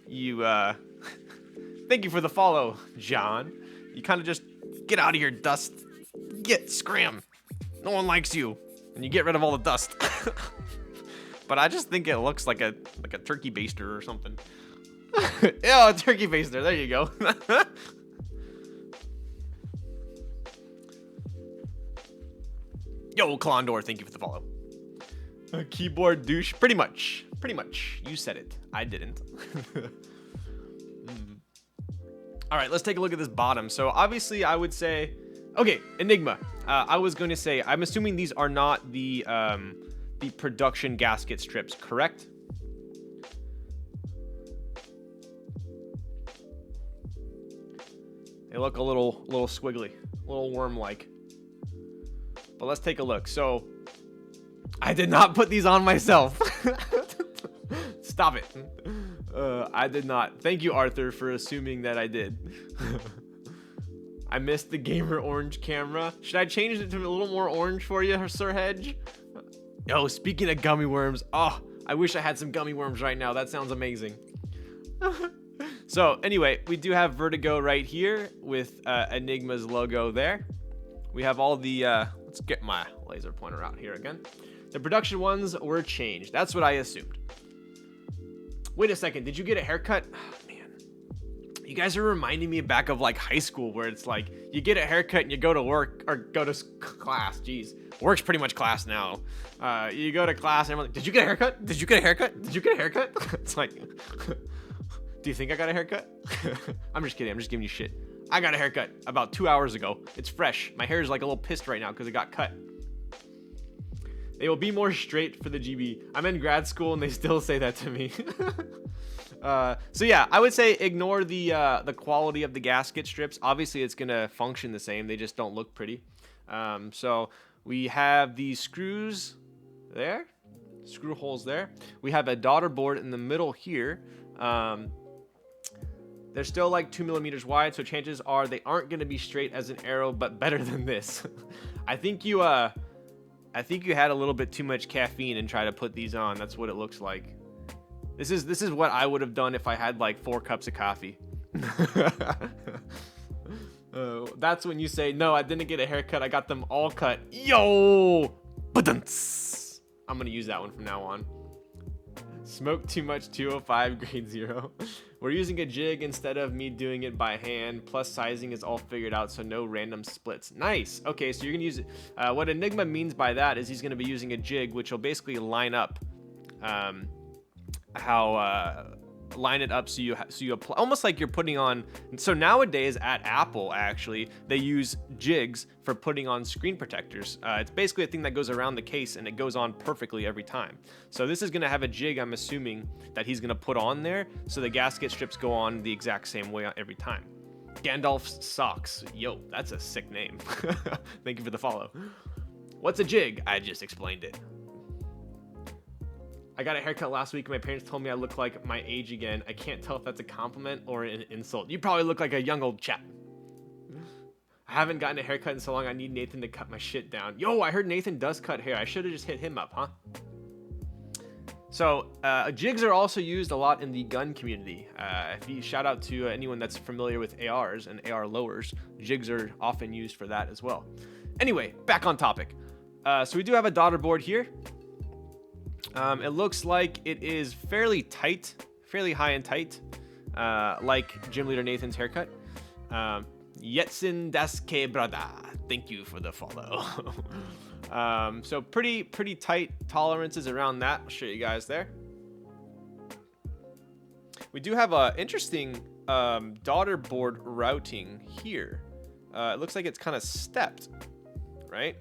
thank you for the follow, John. You kind of just get out of your dust, scram. No one likes you, and you get rid of all the dust. But I just think it looks like a turkey baster or something. Yeah, a turkey baster. There you go. Yo, Klondor, thank you for the follow. A keyboard douche. Pretty much. Pretty much. You said it. I didn't. All right, let's take a look at this bottom. So obviously I would say, okay, Eniigma. I was going to say, I'm assuming these are not the production gasket strips, correct? They look a little squiggly, a little worm-like. But let's take a look. So I did not put these on myself. Stop it. I did not. Thank you, Arthur, for assuming that I did. I missed the gamer orange camera. Should I change it to a little more orange for you, Sir Hedge? Yo, speaking of gummy worms, oh, I wish I had some gummy worms right now. That sounds amazing. So anyway, we do have Vertigo right here with Eniigma's logo there. We have all the, let's get my laser pointer out here again. The production ones were changed. That's what I assumed. Wait a second, did you get a haircut? Oh, man. You guys are reminding me back of like high school where it's like you get a haircut and you go to work or go to class. Jeez, work's pretty much class now. You go to class and everyone's like, did you get a haircut? Did you get a haircut? Did you get a haircut? It's like, do you think I got a haircut? I'm just kidding. I'm just giving you shit. I got a haircut about 2 hours ago. It's fresh. My hair is like a little pissed right now because it got cut. They will be more straight for the GB. I'm in grad school and they still say that to me. So yeah, I would say ignore the quality of the gasket strips. Obviously, it's gonna function the same. They just don't look pretty. So we have these screws there, screw holes there. We have a daughter board in the middle here. They're still like 2 millimeters wide, so chances are they aren't gonna be straight as an arrow, but better than this. I think you had a little bit too much caffeine and tried to put these on. That's what it looks like. This is what I would have done if I had like 4 cups of coffee. That's when you say, no, I didn't get a haircut. I got them all cut. Yo! Ba-dunts! I'm going to use that one from now on. Smoke too much 205 grade 0. We're using a jig instead of me doing it by hand. Plus sizing is all figured out, so no random splits. Nice. Okay, so you're gonna use it. What Eniigma means by that is he's gonna be using a jig, which will basically line up line it up so you apply, almost like you're putting on. So nowadays at Apple, actually, they use jigs for putting on screen protectors. It's basically a thing that goes around the case and it goes on perfectly every time. So this is going to have a jig, I'm assuming, that he's going to put on there so the gasket strips go on the exact same way every time. Gandalf's socks. Yo, that's a sick name. Thank you for the follow. What's a jig? I just explained it. I got a haircut last week and my parents told me I look like my age again. I can't tell if that's a compliment or an insult. You probably look like a young old chap. I haven't gotten a haircut in so long, I need Nathan to cut my shit down. Yo, I heard Nathan does cut hair. I should have just hit him up, huh? So, jigs are also used a lot in the gun community. If you shout out to anyone that's familiar with ARs and AR lowers, jigs are often used for that as well. Anyway, back on topic. So we do have a daughter board here. It looks like it is fairly tight, fairly high and tight, like Gym Leader Nathan's haircut. Yetsin Daske Brada, thank you for the follow. So pretty tight tolerances around that. I'll show you guys there. We do have a interesting daughter board routing here. It looks like it's kind of stepped, right?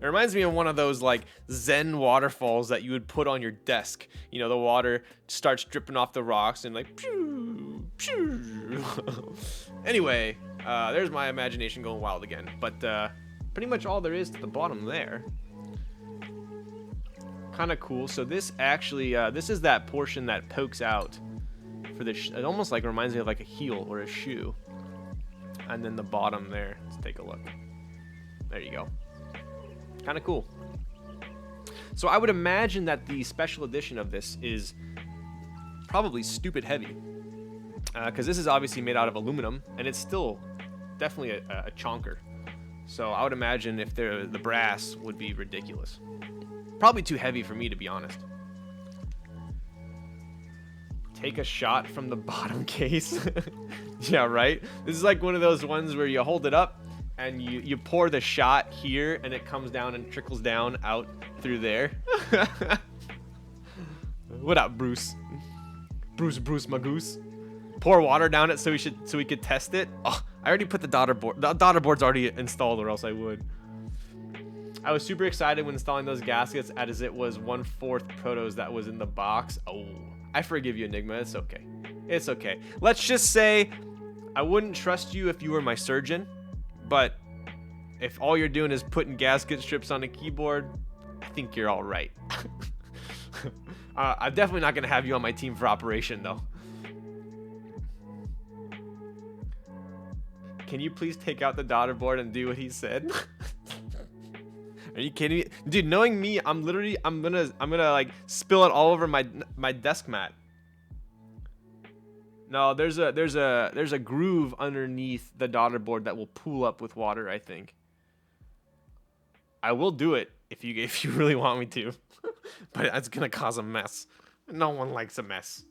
It reminds me of one of those like Zen waterfalls that you would put on your desk. You know, the water starts dripping off the rocks and like pew, pew. Anyway, there's my imagination going wild again. But pretty much all there is to the bottom there. Kind of cool. So this actually, this is that portion that pokes out for the, it almost like reminds me of like a heel or a shoe. And then the bottom there, let's take a look. There you go. Kind of cool. So I would imagine that the special edition of this is probably stupid heavy, because this is obviously made out of aluminum and it's still definitely a chonker. So I would imagine if the brass would be ridiculous. Probably too heavy for me, to be honest. Take a shot from the bottom case. Yeah, right? This is like one of those ones where you hold it up and you pour the shot here and it comes down and trickles down out through there. What up, Bruce? Bruce, my goose. Pour water down it so we could test it. Oh, I already put the daughter board. The daughter board's already installed, or else I would. I was super excited when installing those gaskets, as it was 1/4 protos that was in the box. Oh, I forgive you, Enigma. It's okay. It's okay. Let's just say I wouldn't trust you if you were my surgeon, but if all you're doing is putting gasket strips on a keyboard, I think you're all right. I'm definitely not going to have you on my team for operation, though. Can you please take out the daughter board and do what he said? Are you kidding me? Dude, knowing me, I'm gonna like spill it all over my desk mat. No, there's a groove underneath the daughter board that will pool up with water, I think. I will do it if you really want me to. But it's gonna cause a mess. No one likes a mess.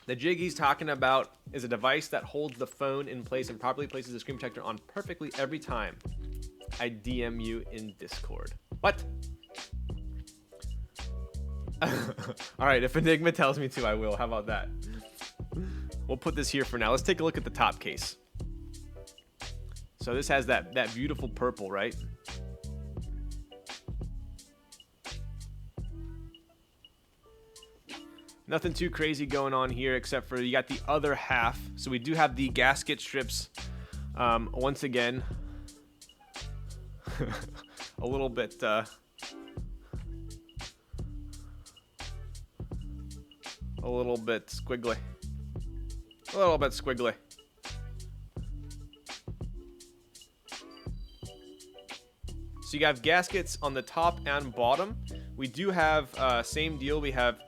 The jig he's talking about is a device that holds the phone in place and properly places the screen protector on perfectly every time I DM you in Discord. What? Alright, if Enigma tells me to, I will. How about that? We'll put this here for now. Let's take a look at the top case. So this has that beautiful purple, right? Nothing too crazy going on here, except for you got the other half. So we do have the gasket strips. Once again, a little bit squiggly. A little bit squiggly. So you have gaskets on the top and bottom. We do have same deal. We have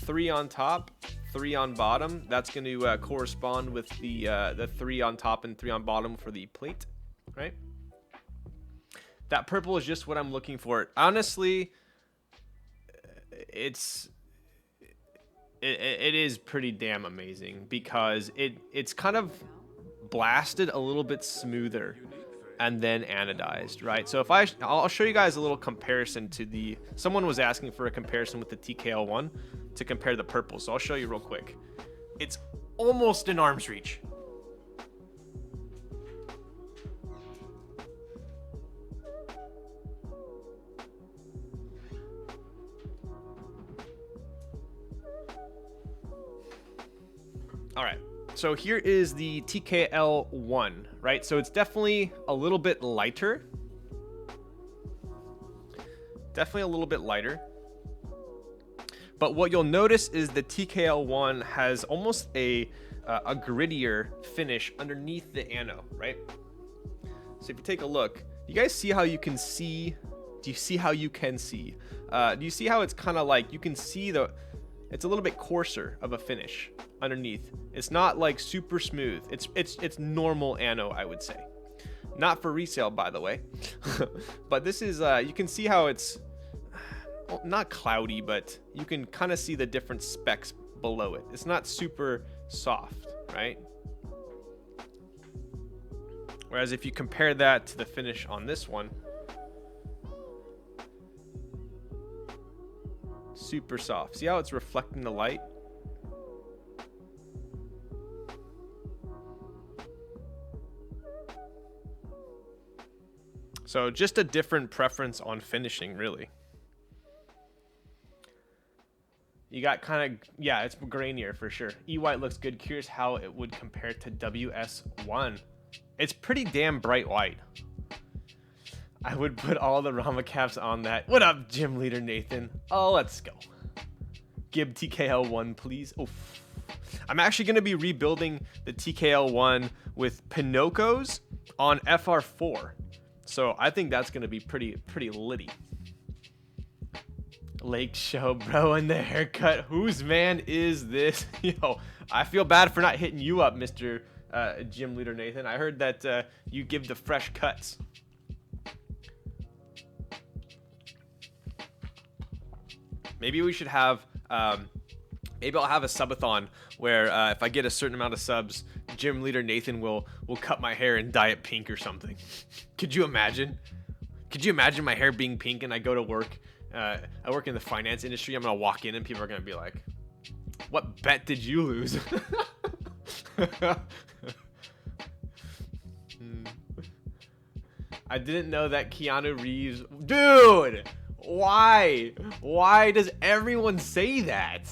3 on top, 3 on bottom. That's going to correspond with the 3 on top and 3 on bottom for the plate, right? That purple is just what I'm looking for. Honestly, it is pretty damn amazing because it's kind of blasted a little bit smoother and then anodized, right? So if I'll show you guys a little comparison to someone was asking for a comparison with the TKL1 to compare the purple. So I'll show you real quick. It's almost in arm's reach. All right. So here is the TKL1, right? So it's definitely a little bit lighter. Definitely a little bit lighter. But what you'll notice is the TKL1 has almost a grittier finish underneath the ano, right? So if you take a look, you guys see how you can see? Do you see how you can see? Do you see how it's kind of like, you can see it's a little bit coarser of a finish underneath. It's not like super smooth. It's normal ano, I would say. Not for resale, by the way. But this is, you can see how it's not cloudy, but you can kind of see the different specs below it. It's not super soft, right? Whereas if you compare that to the finish on this one, super soft. See how it's reflecting the light? So just a different preference on finishing, really. You got kind of, yeah, it's grainier for sure. E-white looks good. Curious how it would compare to WS1. It's pretty damn bright white. I would put all the Rama caps on that. What up, gym leader Nathan? Oh, let's go. Gib TKL1, please. Oof. I'm actually going to be rebuilding the TKL1 with Pinocchos on FR4. So I think that's going to be pretty litty. Lake Show, bro, and the haircut. Whose man is this? Yo, I feel bad for not hitting you up, Mr. Gym Leader Nathan. I heard that you give the fresh cuts. Maybe we should have, maybe I'll have a subathon where if I get a certain amount of subs, Gym Leader Nathan will cut my hair and dye it pink or something. Could you imagine? Could you imagine my hair being pink and I go to work I work in the finance industry. I'm gonna walk in and people are gonna be like, "What bet did you lose?" I didn't know that Keanu Reeves, dude. Why? Why does everyone say that?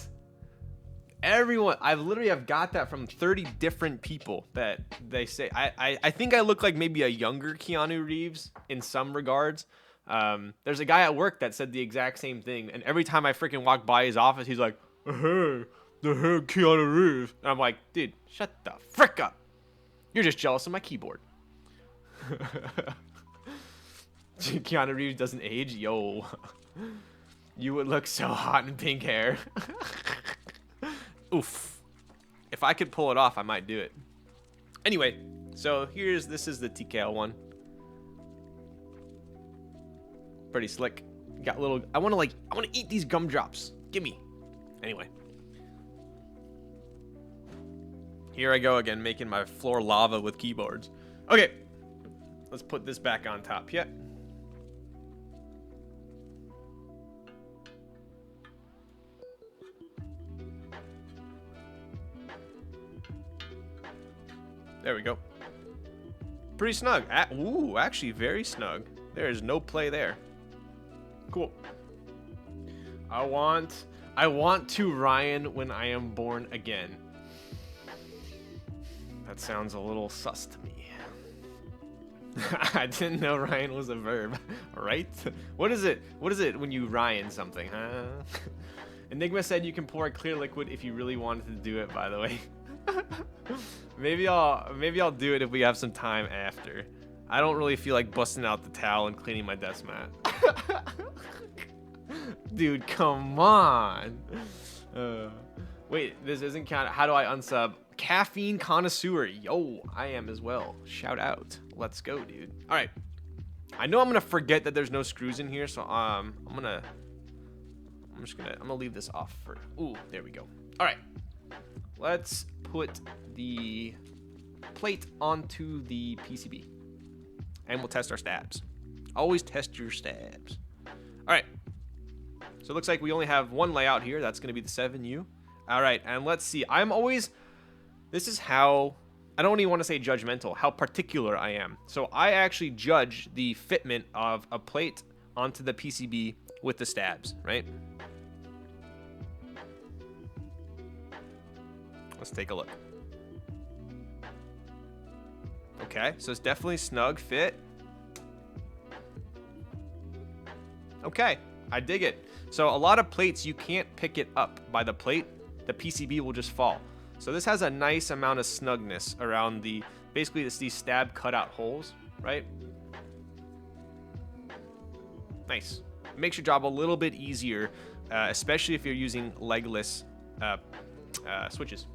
Everyone, I literally have got that from 30 different people that they say. I think I look like maybe a younger Keanu Reeves in some regards. There's a guy at work that said the exact same thing, and every time I freaking walk by his office, he's like, "Hey, the head Keanu Reeves," and I'm like, "Dude, shut the frick up! You're just jealous of my keyboard." Keanu Reeves doesn't age, yo. You would look so hot in pink hair. Oof. If I could pull it off, I might do it. Anyway, so this is the TKL one. Pretty slick. Got little, I want to eat these gumdrops. Gimme. Anyway. Here I go again, making my floor lava with keyboards. Okay. Let's put this back on top. Yeah. There we go. Pretty snug. Ooh, actually very snug. There is no play there. Cool. I want to Ryan when I am born again. That sounds a little sus to me. I didn't know Ryan was a verb, right? What is it? What is it when you Ryan something, huh? Eniigma said you can pour a clear liquid if you really wanted to do it, by the way. Maybe I'll do it if we have some time after. I don't really feel like busting out the towel and cleaning my desk mat. Dude, come on. Wait, this isn't count. How do I unsub? Caffeine connoisseur. Yo, I am as well. Shout out. Let's go, dude. All right. I know I'm gonna forget that there's no screws in here, so I'm gonna leave this off for. Ooh, there we go. All right. Let's put the plate onto the PCB, and we'll test our stabs. Always test your stabs. All right. So it looks like we only have one layout here. That's going to be the 7U. All right, and let's see. This is how, I don't even want to say judgmental, how particular I am. So I actually judge the fitment of a plate onto the PCB with the stabs, right? Let's take a look. Okay, so it's definitely snug fit. Okay, I dig it. So a lot of plates, you can't pick it up by the plate. The PCB will just fall. So this has a nice amount of snugness around basically it's these stab cutout holes, right? Nice. It makes your job a little bit easier, especially if you're using legless switches.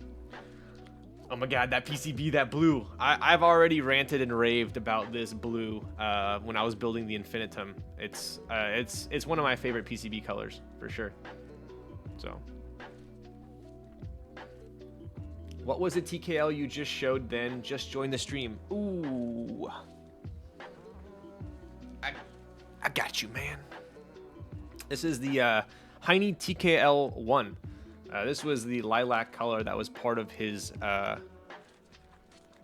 Oh my god, that PCB, that blue. I've already ranted and raved about this blue when I was building the Infinitum. It's one of my favorite PCB colors, for sure. So. What was the TKL you just showed then? Just joined the stream. Ooh. I got you, man. This is the Heine TKL1. This was the lilac color that was part of his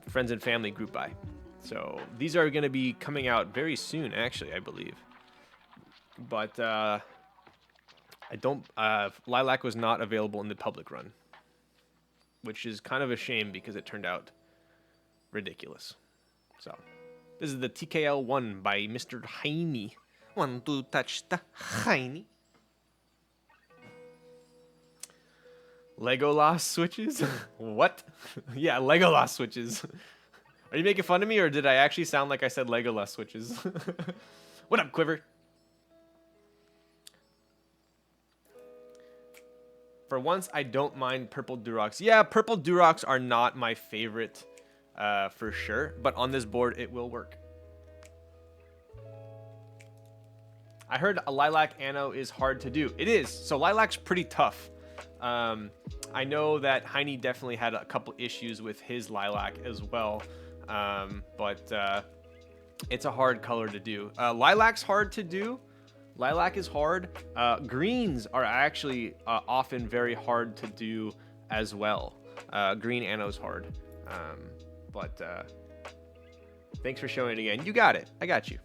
friends and family group buy. So these are going to be coming out very soon, actually, I believe. But lilac was not available in the public run, which is kind of a shame because it turned out ridiculous. So this is the TKL1 by Mr. Heine. Want to touch the Heine? Legolas switches? What? Yeah, Legolas switches. Are you making fun of me, or did I actually sound like I said Legolas switches? What up, Quiver? For once, I don't mind purple Durocks. Yeah, purple Durocks are not my favorite for sure, but on this board, it will work. I heard a lilac anno is hard to do. It is. So lilac's pretty tough. I know that Heine definitely had a couple issues with his lilac as well, but it's a hard color to do. Lilac's hard to do. Lilac is hard. Greens are actually often very hard to do as well. Green Anno's hard. But thanks for showing it again. You got it. I got you.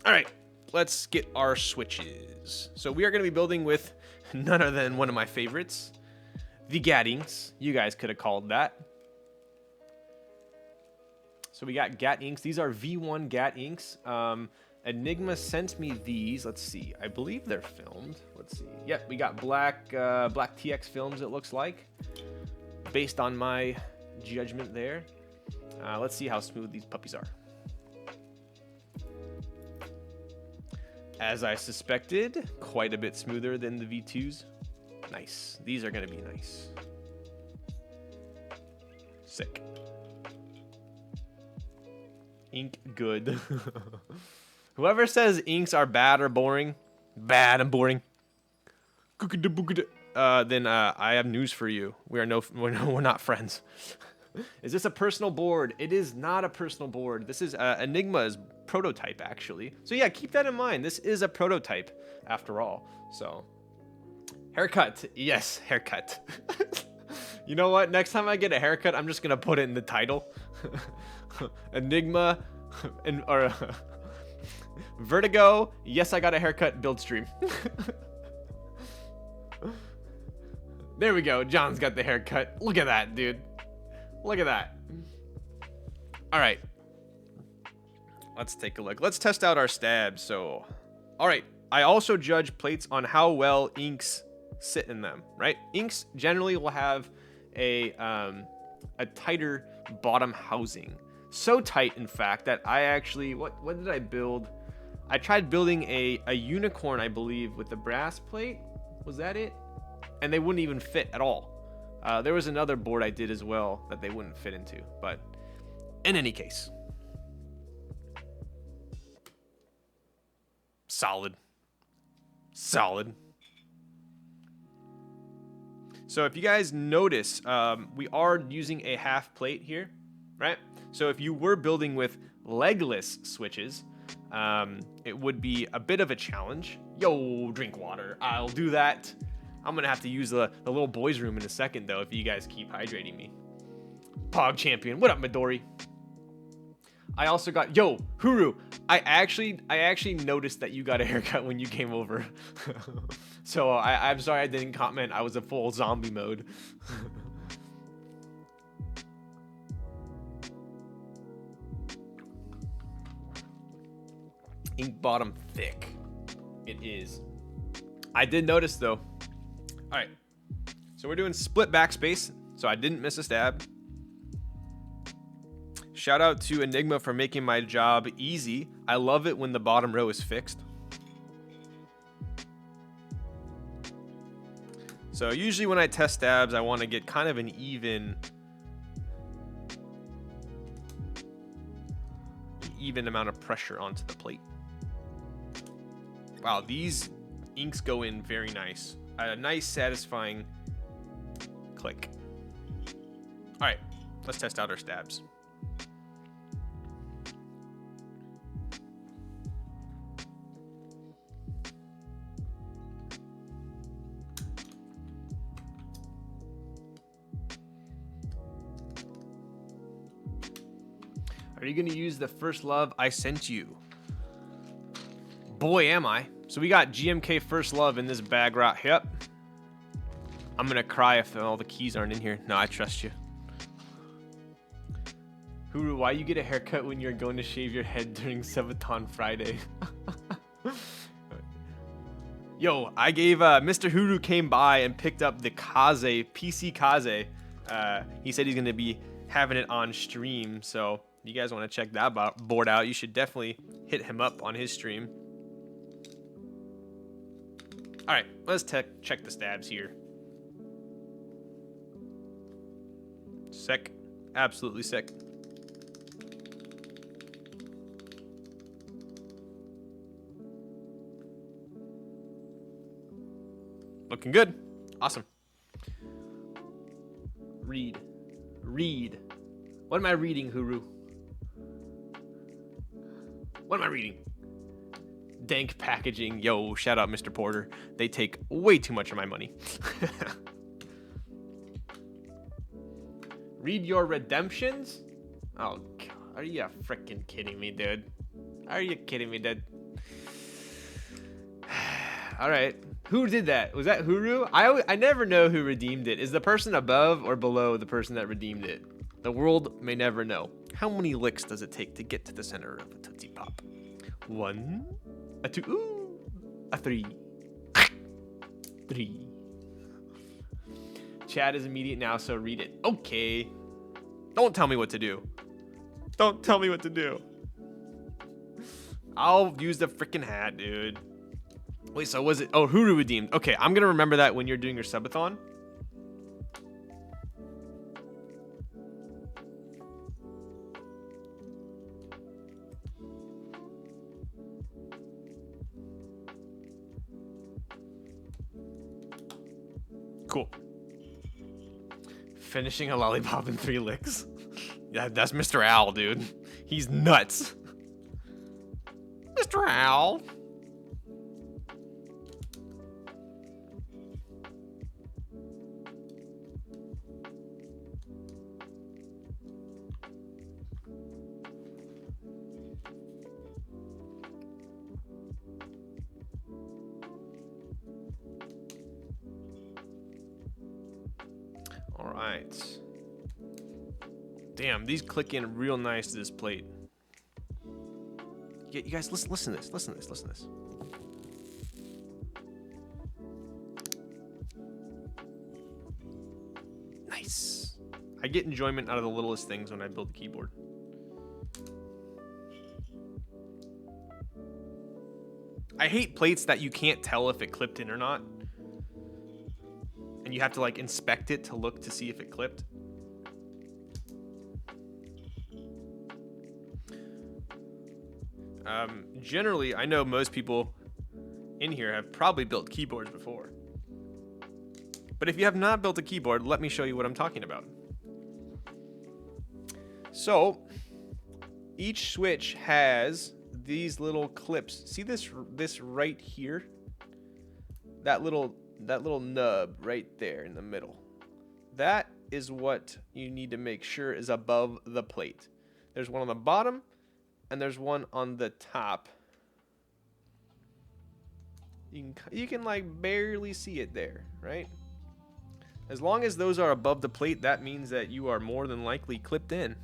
All right, let's get our switches. So we are going to be building with none other than one of my favorites, the Gatings. You guys could have called that. So we got Gat Inks. These are V1 Gat Inks. Eniigma sent me these. Let's see. I believe they're filmed. Let's see. Yep, we got black TX films, it looks like, based on my judgment there. Let's see how smooth these puppies are. As I suspected, quite a bit smoother than the V2s. Nice. These are going to be nice. Sick. Ink good. Whoever says inks are bad or boring, bad and boring, then I have news for you. We're not friends. Is this a personal board? It is not a personal board. This is Eniigma's prototype, actually. So yeah, keep that in mind. This is a prototype, after all. So, haircut. Yes, haircut. You know what? Next time I get a haircut, I'm just gonna put it in the title. Eniigma, or Vertigo. Yes, I got a haircut. Build stream. There we go. John's got the haircut. Look at that, dude. Look at that. All right. Let's take a look. Let's test out our stabs. So, all right. I also judge plates on how well inks sit in them, right? Inks generally will have a tighter bottom housing. So tight, in fact, that I actually, what did I build? I tried building a unicorn, I believe, with the brass plate. Was that it? And they wouldn't even fit at all. There was another board I did as well that they wouldn't fit into, but in any case, solid. So if you guys notice, we are using a half plate here, right? So if you were building with legless switches, it would be a bit of a challenge. Yo, drink water. I'll do that. I'm gonna have to use the little boys' room in a second, though, if you guys keep hydrating me. Pog champion, what up, Midori? I also got, yo, Huru. I actually noticed that you got a haircut when you came over. So I'm sorry I didn't comment. I was a full zombie mode. Ink bottom thick. It is. I did notice though. All right, so we're doing split backspace, so I didn't miss a stab. Shout out to Eniigma for making my job easy. I love it when the bottom row is fixed. So usually when I test stabs, I want to get kind of an even amount of pressure onto the plate. Wow, these inks go in very nice. A nice, satisfying click. All right, let's test out our stabs. Are you gonna use the first love I sent you? Boy, am I. So we got GMK First Love in this bag right here. I'm gonna cry if all the keys aren't in here. No, I trust you. Huru, why you get a haircut when you're going to shave your head during Sabaton Friday? Yo, I gave, Mr. Huru came by and picked up the Kaze, PC Kaze. He said he's gonna be having it on stream, so if you guys wanna check that board out, you should definitely hit him up on his stream. All right, let's check the stabs here. Sick, absolutely sick. Looking good, awesome. Read. What am I reading, Huru? What am I reading? dank packaging. Yo, shout out Mr. Porter. They take way too much of my money. Read your redemptions? Oh, God. Are you freaking kidding me, dude? Are you kidding me, dude? All right. Who did that? Was that Huru? I never know who redeemed it. Is the person above or below the person that redeemed it? The world may never know. How many licks does it take to get to the center of a Tootsie Pop? 1, a 2, ooh, a 3. 3. Chat is immediate now, so read it. Okay. Don't tell me what to do. Don't tell me what to do. I'll use the freaking hat, dude. Wait, so was it? Oh, Huru redeemed. Okay, I'm gonna remember that when you're doing your subathon. Cool. Finishing a lollipop in 3 licks. Yeah, that's Mr. Owl, dude. He's nuts. Mr. Owl. All right. Damn, these click in real nice to this plate. Yeah, you guys, listen to this. Listen to this. Listen to this. Nice. I get enjoyment out of the littlest things when I build the keyboard. I hate plates that you can't tell if it clipped in or not. And you have to like inspect it to look to see if it clipped. Generally, I know most people in here have probably built keyboards before. But if you have not built a keyboard, let me show you what I'm talking about. So, each switch has these little clips. See this right here? That little nub right there in the middle. That is what you need to make sure is above the plate. There's one on the bottom and there's one on the top. You can like barely see it there, right? As long as those are above the plate, that means that you are more than likely clipped in.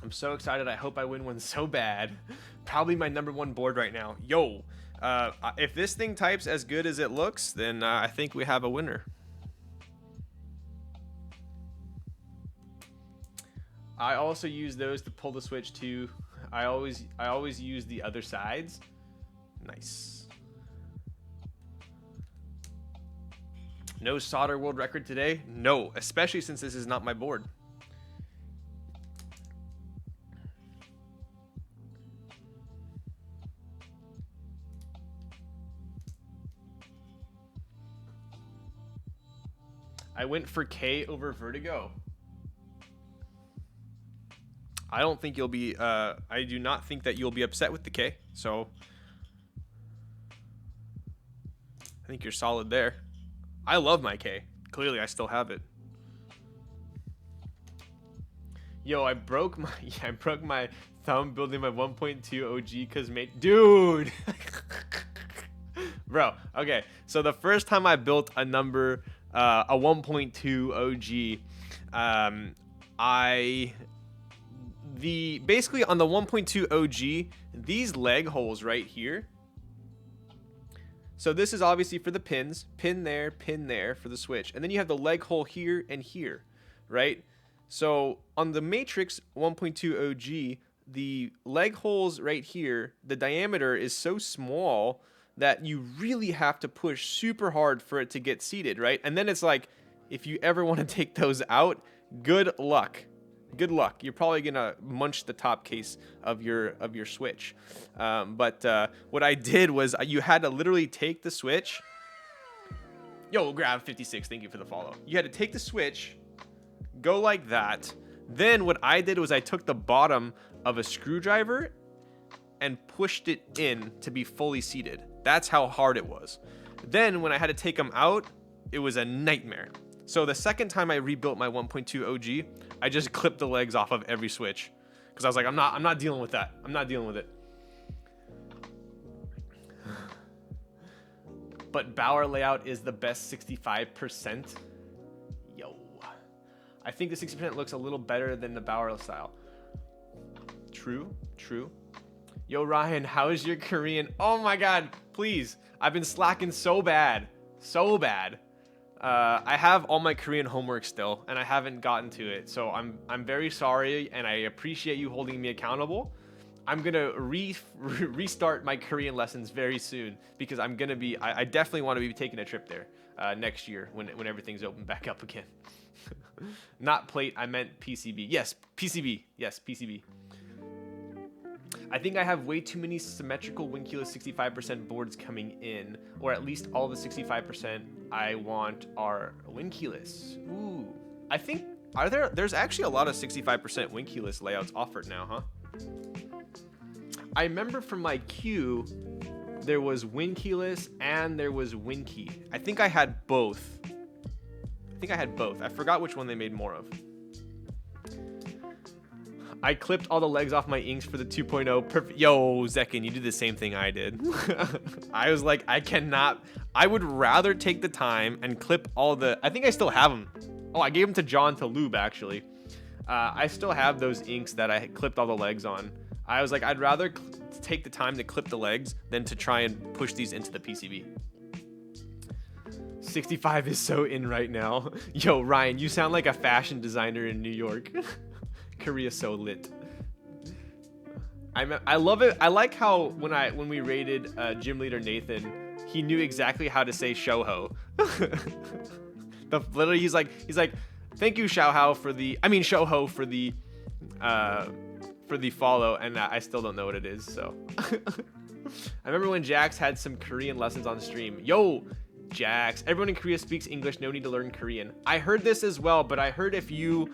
I'm so excited. I hope I win one so bad. Probably my #1 board right now. Yo, if this thing types as good as it looks, then I think we have a winner. I also use those to pull the switch too. I always use the other sides. Nice. No solder world record today? No, especially since this is not my board. I went for K over Vertigo. I don't think you'll be, I do not think that you'll be upset with the K, so I think you're solid there. I love my K. Clearly, I still have it. Yo, I broke my thumb building my 1.2 OG because dude. Bro, okay. So the first time I built a 1.2 OG, basically on the 1.2 OG, these leg holes right here. So this is obviously for the pin there for the switch. And then you have the leg hole here and here, right? So on the Matrix 1.2 OG, the leg holes right here, the diameter is so small that you really have to push super hard for it to get seated, right? And then it's like, if you ever want to take those out, good luck. Good luck. You're probably gonna munch the top case of your switch. But what I did was you had to literally take the switch. Yo, grab 56. Thank you for the follow. You had to take the switch, go like that, Then what I did was I took the bottom of a screwdriver and pushed it in to be fully seated. That's how hard it was. Then when I had to take them out, it was a nightmare. So the second time I rebuilt my 1.2 OG, I just clipped the legs off of every switch because I was like, I'm not dealing with that. I'm not dealing with it. But Bauer layout is the best 65%. Yo, I think the 60% looks a little better than the Bauer style. True. Yo, Ryan, how is your Korean? Oh my God, please. I've been slacking so bad. I have all my Korean homework still, and I haven't gotten to it. So I'm very sorry, and I appreciate you holding me accountable. I'm gonna restart my Korean lessons very soon because I'm gonna be. I definitely want to be taking a trip there next year when everything's open back up again. Not plate, I meant PCB. Yes, PCB. Yes, PCB. I think I have way too many symmetrical Winkeyless 65% boards coming in, or at least all the 65% I want are Winkeyless. Ooh, I think there's actually a lot of 65% Winkeyless layouts offered now, huh? I remember from my queue, there was Winkeyless and there was Winkey. I think I had both. I forgot which one they made more of. I clipped all the legs off my inks for the 2.0. Perfect. Yo, Zekin, you did the same thing I did. I was like, I would rather take the time and clip all the, I think I still have them. Oh, I gave them to John to lube, actually. I still have those inks that I clipped all the legs on. I was like, I'd rather take the time to clip the legs than to try and push these into the PCB. 65 is so in right now. Yo, Ryan, you sound like a fashion designer in New York. Korea so lit. I love it. I like how when we raided gym leader Nathan, he knew exactly how to say Shouho. Literally, he's like, thank you Shouho for the follow, and I still don't know what it is. So I remember when Jax had some Korean lessons on stream. Yo, Jax, everyone in Korea speaks English. No need to learn Korean. I heard this as well, but I heard if you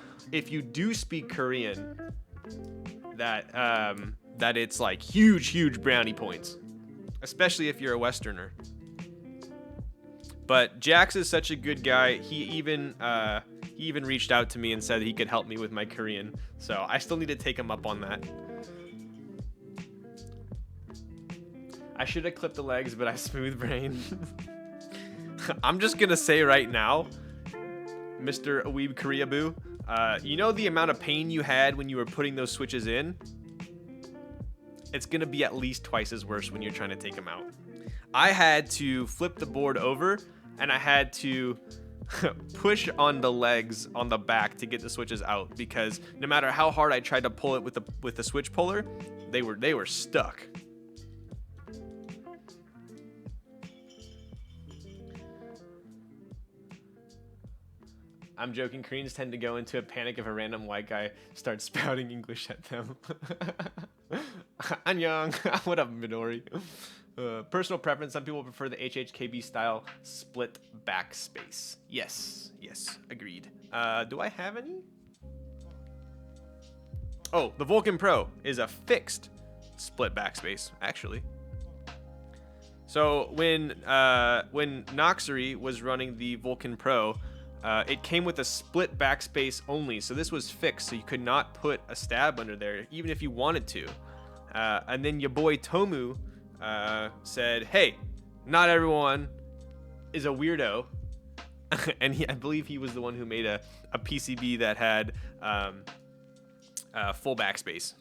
do speak Korean, that it's like huge brownie points, especially if you're a Westerner. But Jax is such a good guy. He even reached out to me and said he could help me with my Korean. So I still need to take him up on that. I should have clipped the legs, but I smooth brain. I'm just gonna say right now, Mr. Aweeb Koreaboo, you know the amount of pain you had when you were putting those switches in? It's gonna be at least twice as worse when you're trying to take them out. I had to flip the board over, and I had to push on the legs on the back to get the switches out, because no matter how hard I tried to pull it with the switch puller, they were stuck. I'm joking. Koreans tend to go into a panic if a random white guy starts spouting English at them. Annyeong. What up, Midori? Personal preference. Some people prefer the HHKB style split backspace. Yes, agreed. Do I have any? Oh, the Vulcan Pro is a fixed split backspace, actually. So when Noxery was running the Vulcan Pro, it came with a split backspace only, so this was fixed, so you could not put a stab under there, even if you wanted to. And then your boy Tomu said, hey, not everyone is a weirdo. And I believe he was the one who made a PCB that had full backspace.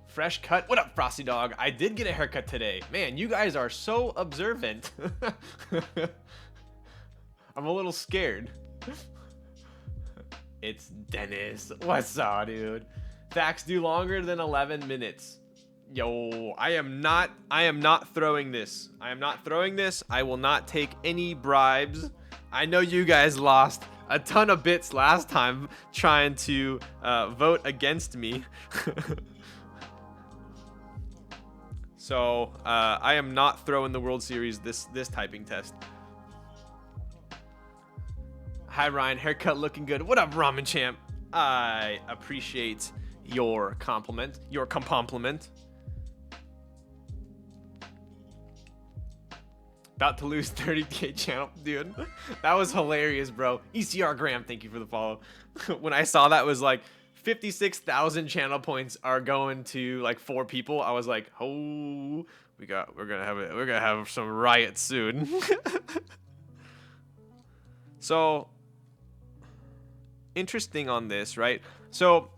Fresh cut. What up, Frosty Dog? I did get a haircut today. Man, you guys are so observant. I'm a little scared. It's Dennis. What's up, dude? Facts do longer than 11 minutes. Yo, I am not throwing this. I am not throwing this. I will not take any bribes. I know you guys lost a ton of bits last time trying to vote against me. So I am not throwing the World Series this typing test. Hi, Ryan. Haircut looking good. What up, Ramen Champ? I appreciate your compliment. Your compliment. About to lose 30K channel, dude. That was hilarious, bro. ECR Graham, thank you for the follow. When I saw that was like 56,000 channel points are going to like 4 people, I was like, oh, we're gonna have some riots soon. So interesting on this, right? So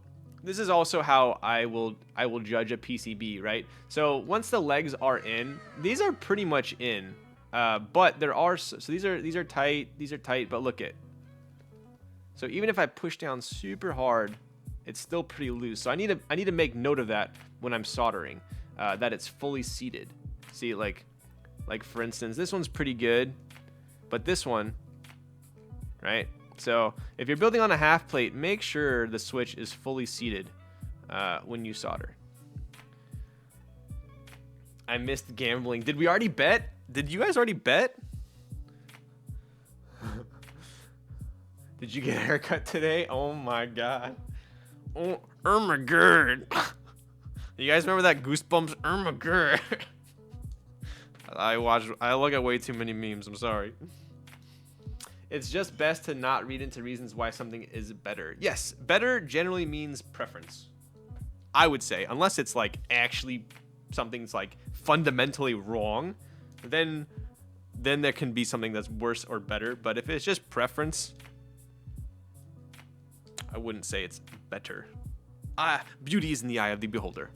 this is also how I will judge a PCB, right? So once the legs are in, these are pretty much in. But there are, so these are tight, but look it. So even if I push down super hard, it's still pretty loose. So I need to make note of that when I'm soldering, that it's fully seated. See, like for instance, this one's pretty good, but this one, right? So if you're building on a half plate, make sure the switch is fully seated when you solder. I missed gambling. Did we already bet? Did you guys already bet? Did you get a haircut today? Oh my god. Oh my god. You guys remember that Goosebumps? Oh my god. I look at way too many memes. I'm sorry. It's just best to not read into reasons why something is better. Yes, better generally means preference. I would say, unless it's like actually something's like fundamentally wrong, then there can be something that's worse or better. But if it's just preference, I wouldn't say it's better. Beauty is in the eye of the beholder.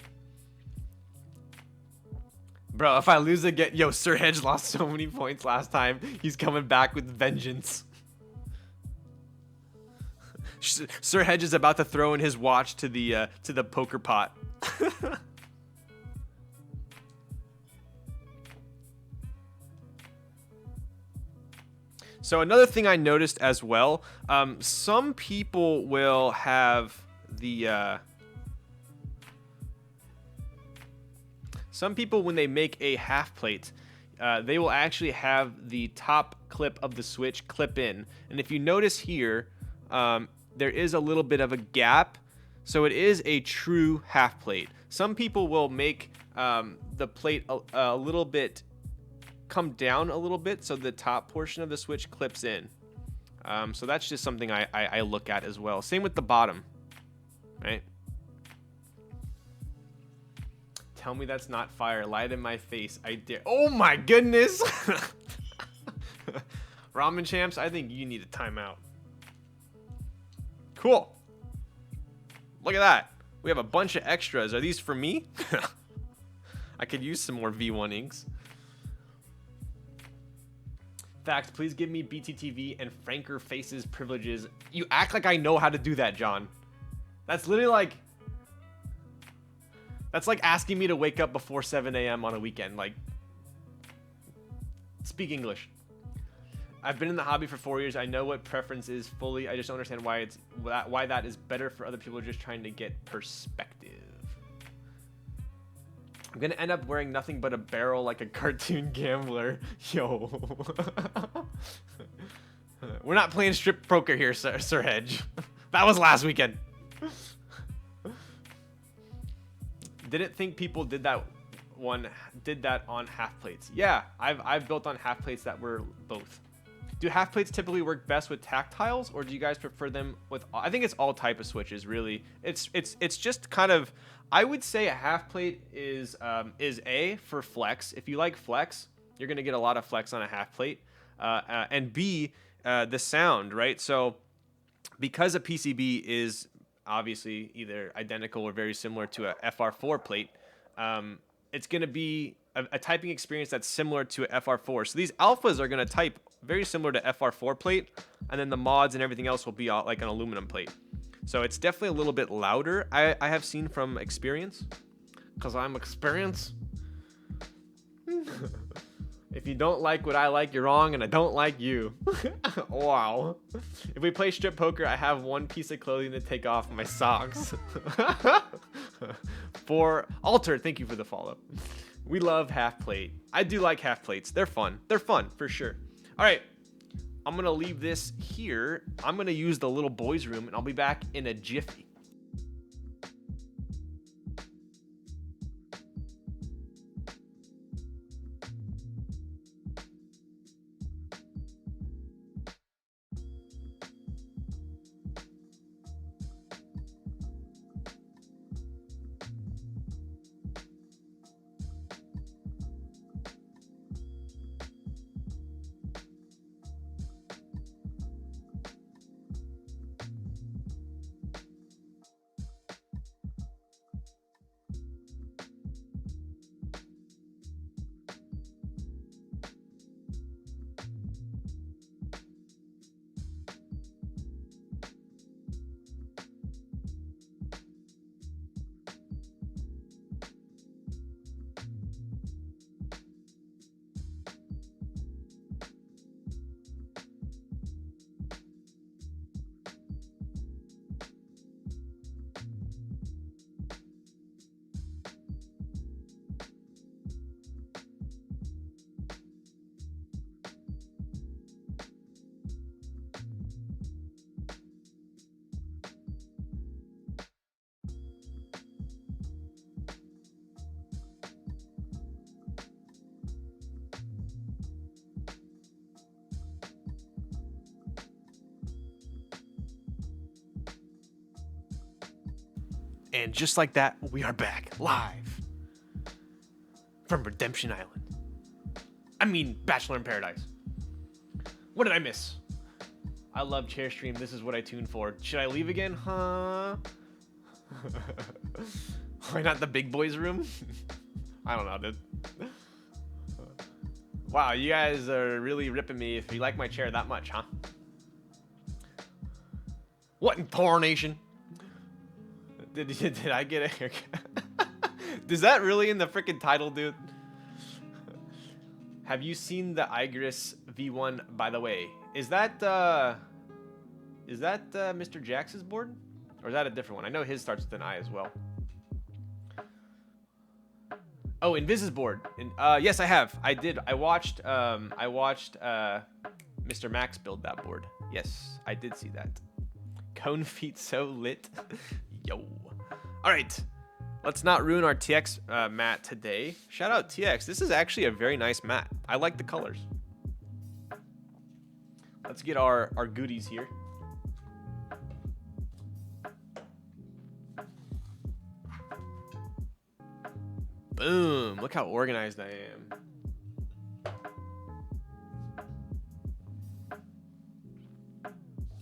Bro, if I lose again, yo, Sir Hedge lost so many points last time. He's coming back with vengeance. Sir Hedge is about to throw in his watch to the poker pot. So another thing I noticed as well, some people will have the some people, when they make a half plate, they will actually have the top clip of the switch clip in. And if you notice here, there is a little bit of a gap. So it is a true half plate. Some people will make the plate a little bit, come down a little bit, so the top portion of the switch clips in. So that's just something I look at as well. Same with the bottom, right? Tell me that's not fire. Light in my face. I dare. Oh my goodness. Ramen Champs, I think you need a timeout. Cool. Look at that. We have a bunch of extras. Are these for me? I could use some more V1 inks. Fact, please give me BTTV and Franker Faces privileges. You act like I know how to do that, John. That's literally like... That's like asking me to wake up before 7 a.m. on a weekend. Like, speak English. I've been in the hobby for 4 years. I know what preference is fully. I just don't understand why that is better for other people just trying to get perspective. I'm gonna end up wearing nothing but a barrel like a cartoon gambler. Yo. We're not playing strip poker here, Sir Hedge. That was last weekend. Didn't think people did that on half plates. Yeah, I've built on half plates that were both. Do half plates typically work best with tactiles, or do you guys prefer them with? I think it's all type of switches, really. It's just kind of. I would say a half plate is A for flex. If you like flex, you're gonna get a lot of flex on a half plate, and B, the sound, right? So because a PCB is obviously either identical or very similar to a FR4 plate, it's going to be a typing experience that's similar to a FR4. So these alphas are going to type very similar to FR4 plate, and then the mods and everything else will be like an aluminum plate. So it's definitely a little bit louder, I have seen from experience, because I'm experienced. If you don't like what I like, you're wrong, and I don't like you. Wow. If we play strip poker, I have one piece of clothing to take off my socks. For Alter, thank you for the follow. We love half plate. I do like half plates. They're fun. They're fun, for sure. All right. I'm gonna leave this here. I'm gonna use the little boys' room, and I'll be back in a jiffy. And just like that, we are back live from Redemption Island. I mean, Bachelor in Paradise. What did I miss? I love chair stream. This is what I tune for. Should I leave again? Huh? Why not the big boys room? I don't know, dude. Wow, you guys are really ripping me if you like my chair that much, huh? What in tarnation? Did I get a haircut? Is that really in the freaking title, dude? Have you seen the Eniigma V1, by the way? Is that Mr. Jax's board? Or is that a different one? I know his starts with an I as well. Oh, Invis's board. Yes, I have. I did. I watched Mr. Max build that board. Yes, I did see that. Cone feet so lit. Yo. All right. Let's not ruin our TX mat today. Shout out TX. This is actually a very nice mat. I like the colors. Let's get our goodies here. Boom. Look how organized I am.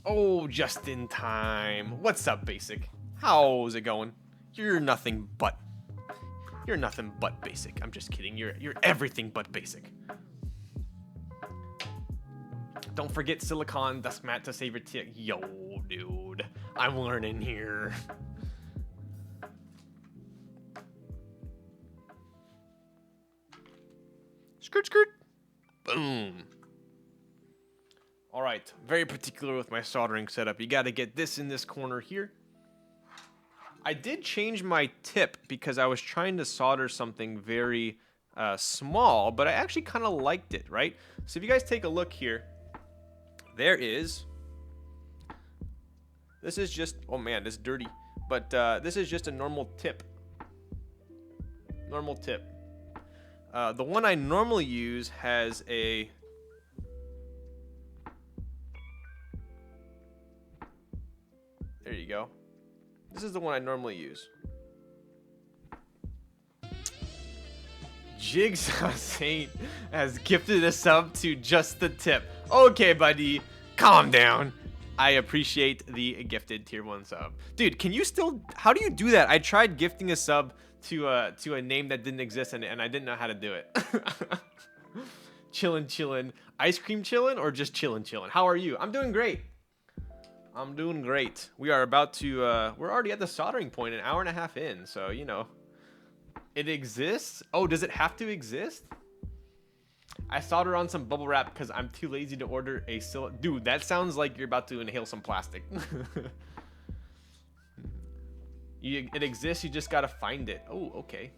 Oh, just in time. What's up, Basic? How's it going? You're nothing but basic. I'm just kidding. You're everything but basic. Don't forget silicon dust mat to save your TX. Yo, dude. I'm learning here. Skirt, skirt. Boom. All right. Very particular with my soldering setup. You got to get this in this corner here. I did change my tip because I was trying to solder something very small, but I actually kind of liked it, right? So if you guys take a look here, there is, this is just, oh man, this is dirty, but this is just a normal tip. Normal tip. The one I normally use has a, there you go. This is the one I normally use. Jigsaw Saint has gifted a sub to just the tip. Okay, buddy, calm down. I appreciate the gifted tier 1 sub. Dude, can you still, how do you do that? I tried gifting a sub to a name that didn't exist and I didn't know how to do it. Chillin'. Ice cream chillin' or just chillin'? How are you? I'm doing great. I'm doing great. We are about to, we're already at the soldering point, an hour and a half in. So, you know, it exists. Oh, does it have to exist? I solder on some bubble wrap because I'm too lazy to order a Dude, that sounds like you're about to inhale some plastic. It exists, you just gotta find it. Oh, okay.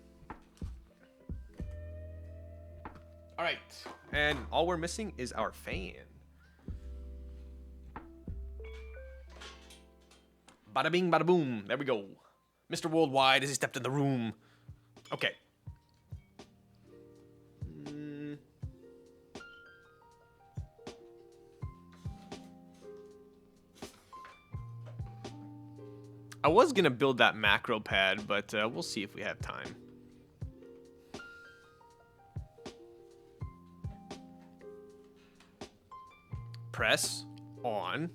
All right, and all we're missing is our fan. Bada bing, bada boom. There we go. Mr. Worldwide as he stepped in the room. Okay. I was going to build that macro pad, but we'll see if we have time. Press on.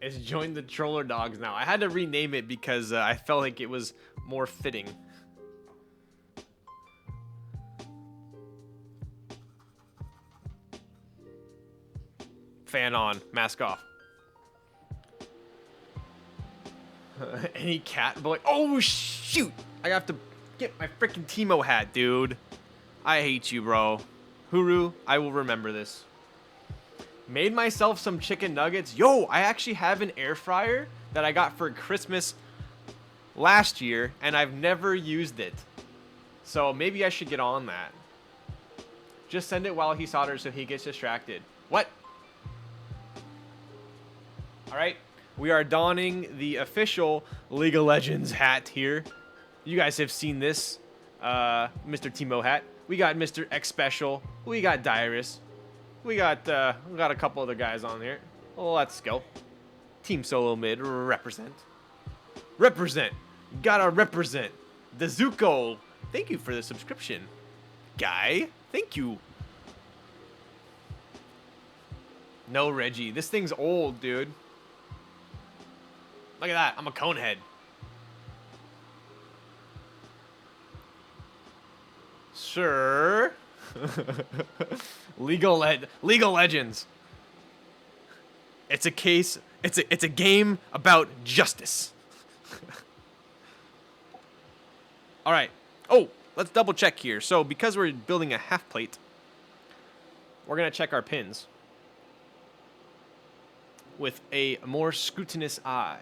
It's joined the Troller Dogs now. I had to rename it because I felt like it was more fitting. Fan on, mask off. Any cat boy? Oh shoot! I have to get my freaking Teemo hat, dude. I hate you, bro. Huru, I will remember this. Made myself some chicken nuggets. Yo, I actually have an air fryer that I got for Christmas last year, and I've never used it. So maybe I should get on that. Just send it while he solders so he gets distracted. What? All right, we are donning the official League of Legends hat here. You guys have seen this, Mr. Teemo hat. We got Mr. X Special. We got Dyrus. We got a couple other guys on here. Well, let's go. Team Solo Mid, represent. Represent. Gotta represent. The Zuko. Thank you for the subscription. Guy, thank you. No, Reggie. This thing's old, dude. Look at that. I'm a conehead. Sure. League of Legends. It's a case. It's a game about justice. All right. Oh, let's double check here. So because we're building a half plate, we're gonna check our pins with a more scrutinous eye.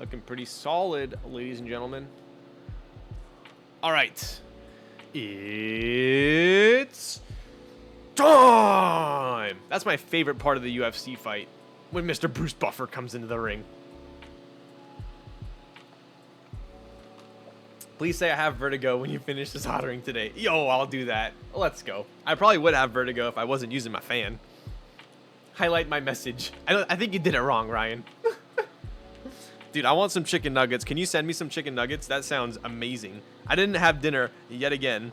Looking pretty solid, ladies and gentlemen. All right. It's time! That's my favorite part of the UFC fight, when Mr. Bruce Buffer comes into the ring. Please say I have vertigo when you finish this soldering today. Yo, I'll do that. Let's go. I probably would have vertigo if I wasn't using my fan. Highlight my message. I think you did it wrong, Ryan. Dude, I want some chicken nuggets. Can you send me some chicken nuggets? That sounds amazing. I didn't have dinner yet again.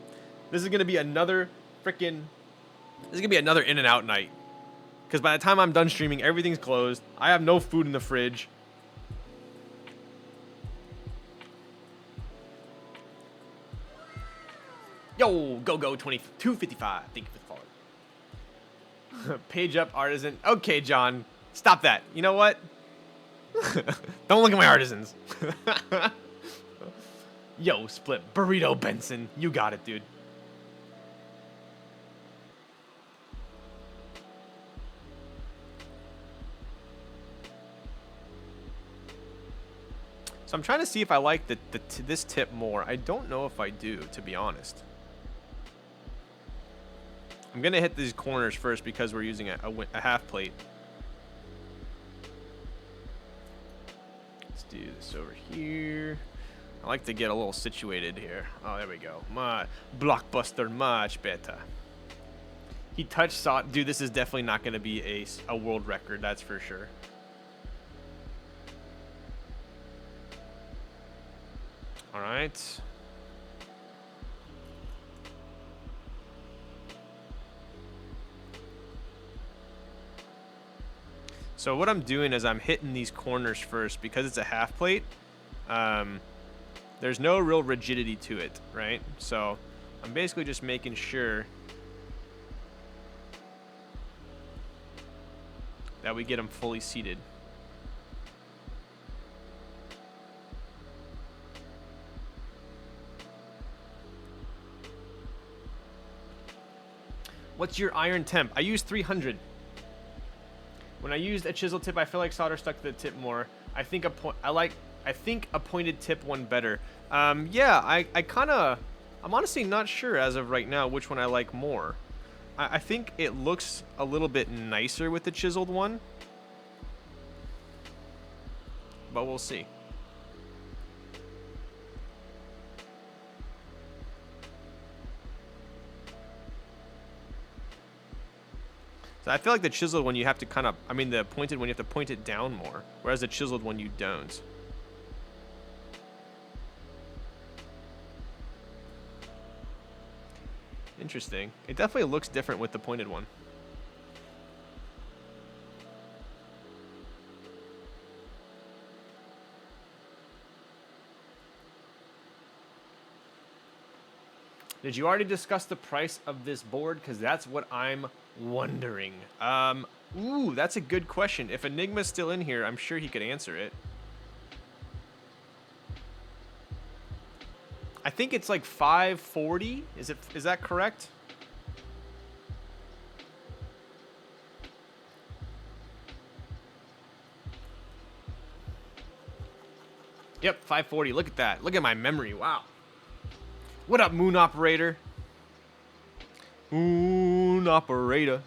This is going to be another freaking... This is going to be another In-N-Out night. Because by the time I'm done streaming, everything's closed. I have no food in the fridge. Yo, go 2255. Thank you for the follow. Page up artisan. Okay, John. Stop that. You know what? Don't look at my artisans. Yo, split burrito Benson. You got it, dude. So I'm trying to see if I like this tip more. I don't know if I do, to be honest. I'm gonna hit these corners first because we're using a half plate. Do this over here. I like to get a little situated here. Oh, there we go. My blockbuster, much better. He touched saw. Dude, this is definitely not going to be a world record. That's for sure. All right. So what I'm doing is I'm hitting these corners first because it's a half plate. There's no real rigidity to it, right? So I'm basically just making sure that we get them fully seated. What's your iron temp? I use 300. When I used a chisel tip, I feel like solder stuck to the tip more. I think a pointed tip one better. Yeah, I'm honestly not sure as of right now which one I like more. I think it looks a little bit nicer with the chiseled one, but we'll see. So I feel like the chiseled one you have to kind of, the pointed one you have to point it down more, whereas the chiseled one you don't. Interesting. It definitely looks different with the pointed one. Did you already discuss the price of this board? Because that's what I'm wondering. Ooh, that's a good question. If Eniigma's still in here, I'm sure he could answer it. I think it's like $540. Is that correct? Yep, $540. Look at that. Look at my memory. Wow. What up, Moon Operator? Moon Operator.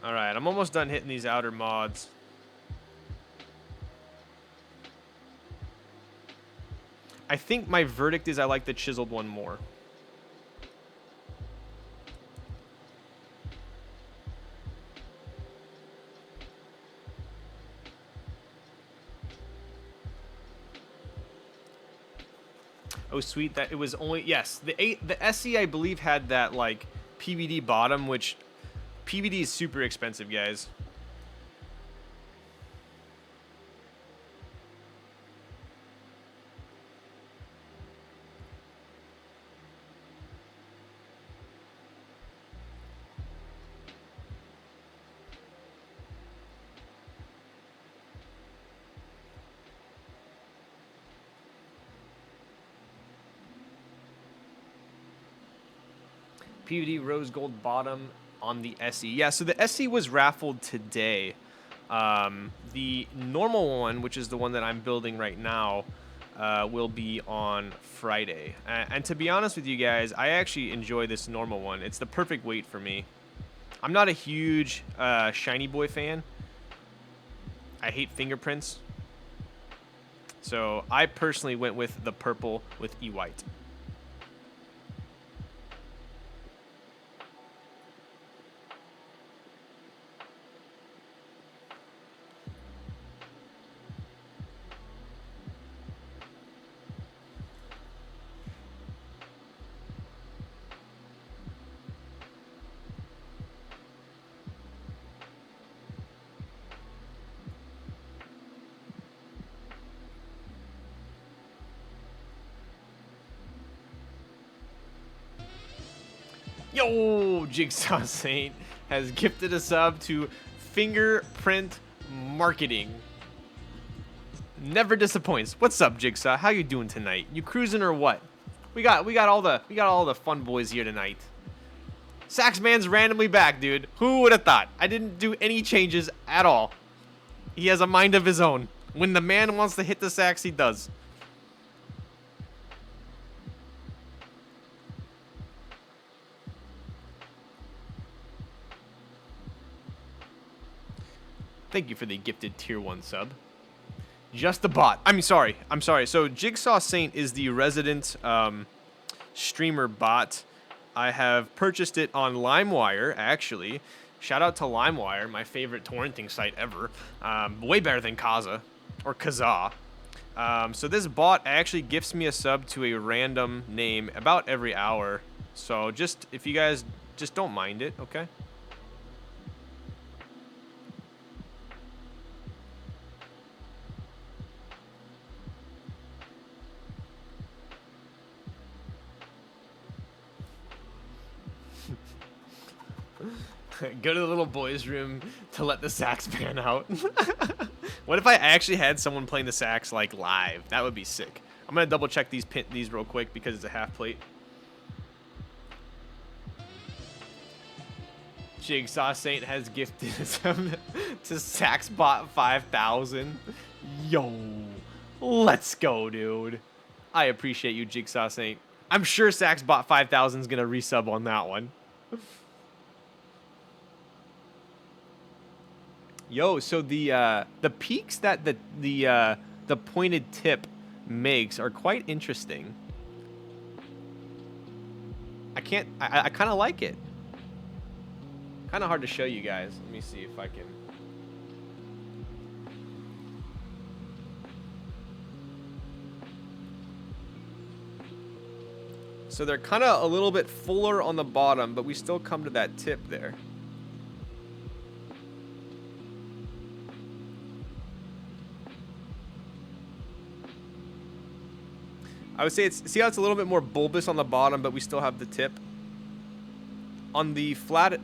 All right, I'm almost done hitting these outer mods. I think my verdict is I like the chiseled one more. Oh, sweet. That it was only, yes, the SE I believe had that like PVD bottom, which PVD is super expensive, guys. PVD rose gold bottom on the SE. Yeah, so the SE was raffled today. The normal one, which is the one that I'm building right now, will be on Friday. And to be honest with you guys, I actually enjoy this normal one. It's the perfect weight for me. I'm not a huge Shiny Boy fan. I hate fingerprints. So I personally went with the purple with E-White. Yo, Jigsaw Saint has gifted a sub to Fingerprint Marketing. Never disappoints. What's up, Jigsaw? How you doing tonight? You cruising or what? We got all the fun boys here tonight. Saxman's randomly back, dude. Who would have thought? I didn't do any changes at all. He has a mind of his own. When the man wants to hit the sax, he does. Thank you for the gifted tier 1 sub. Just the bot. I'm sorry. So Jigsaw Saint is the resident streamer bot. I have purchased it on LimeWire, actually. Shout out to LimeWire, my favorite torrenting site ever. Way better than Kazaa or Kazaa. So this bot actually gifts me a sub to a random name about every hour. So just, if you guys just don't mind it, okay? Go to the little boys' room to let the sax pan out. What if I actually had someone playing the sax like live? That would be sick. I'm gonna double check these real quick because it's a half plate. Jigsaw Saint has gifted some to Saxbot 5000. Yo, let's go, dude. I appreciate you, Jigsaw Saint. I'm sure Saxbot 5000 is gonna resub on that one. Yo, so the peaks that the pointed tip makes are quite interesting. I kind of like it. Kind of hard to show you guys. Let me see if I can. So they're kind of a little bit fuller on the bottom, but we still come to that tip there. I would say see how it's a little bit more bulbous on the bottom, but we still have the tip. On the flat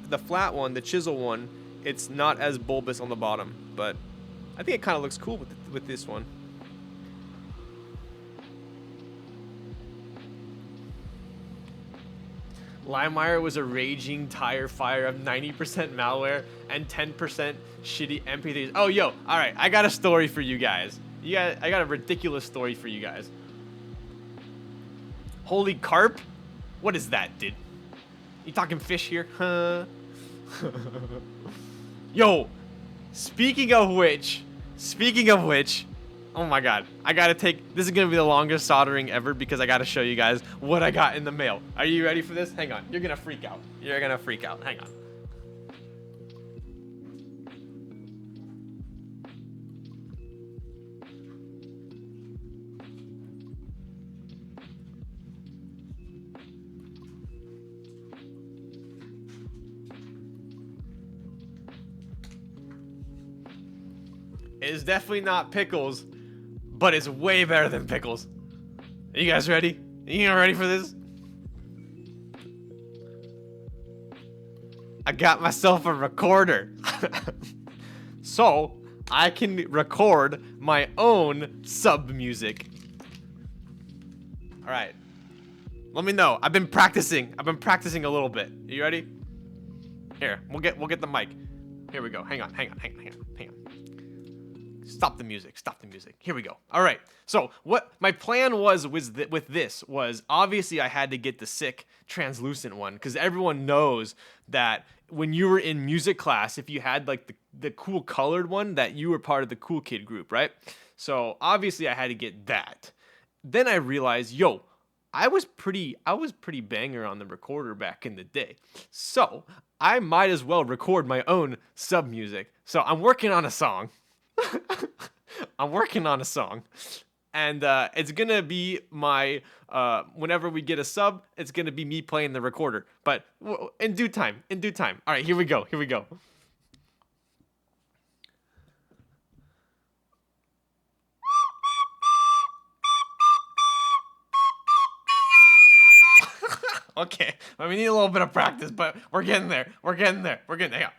one, the chisel one, it's not as bulbous on the bottom, but I think it kind of looks cool with this one. LimeWire was a raging tire fire of 90% malware and 10% shitty MP3s. Oh, yo, all right, I got a story for you guys. I got a ridiculous story for you guys. Holy carp? What is that, dude? You talking fish here? Huh? Yo, speaking of which, oh my god, this is gonna be the longest soldering ever because I gotta show you guys what I got in the mail. Are you ready for this? Hang on, you're gonna freak out. Hang on. It is definitely not pickles, but it's way better than pickles. Are you guys ready? You guys ready for this? I got myself a recorder. So I can record my own sub music. All right. Let me know. I've been practicing a little bit. Are you ready? Here, we'll get the mic. Here we go. Hang on. Stop the music. Here we go. All right. So what my plan was with this was obviously I had to get the sick translucent one because everyone knows that when you were in music class, if you had like the cool colored one, that you were part of the cool kid group, right? So obviously I had to get that. Then I realized, yo, I was pretty banger on the recorder back in the day. So I might as well record my own sub music. So I'm working on a song. And it's gonna be my whenever we get a sub, it's gonna be me playing the recorder, but in due time. All right, here we go. Okay, we need a little bit of practice, but we're getting there. Hang on.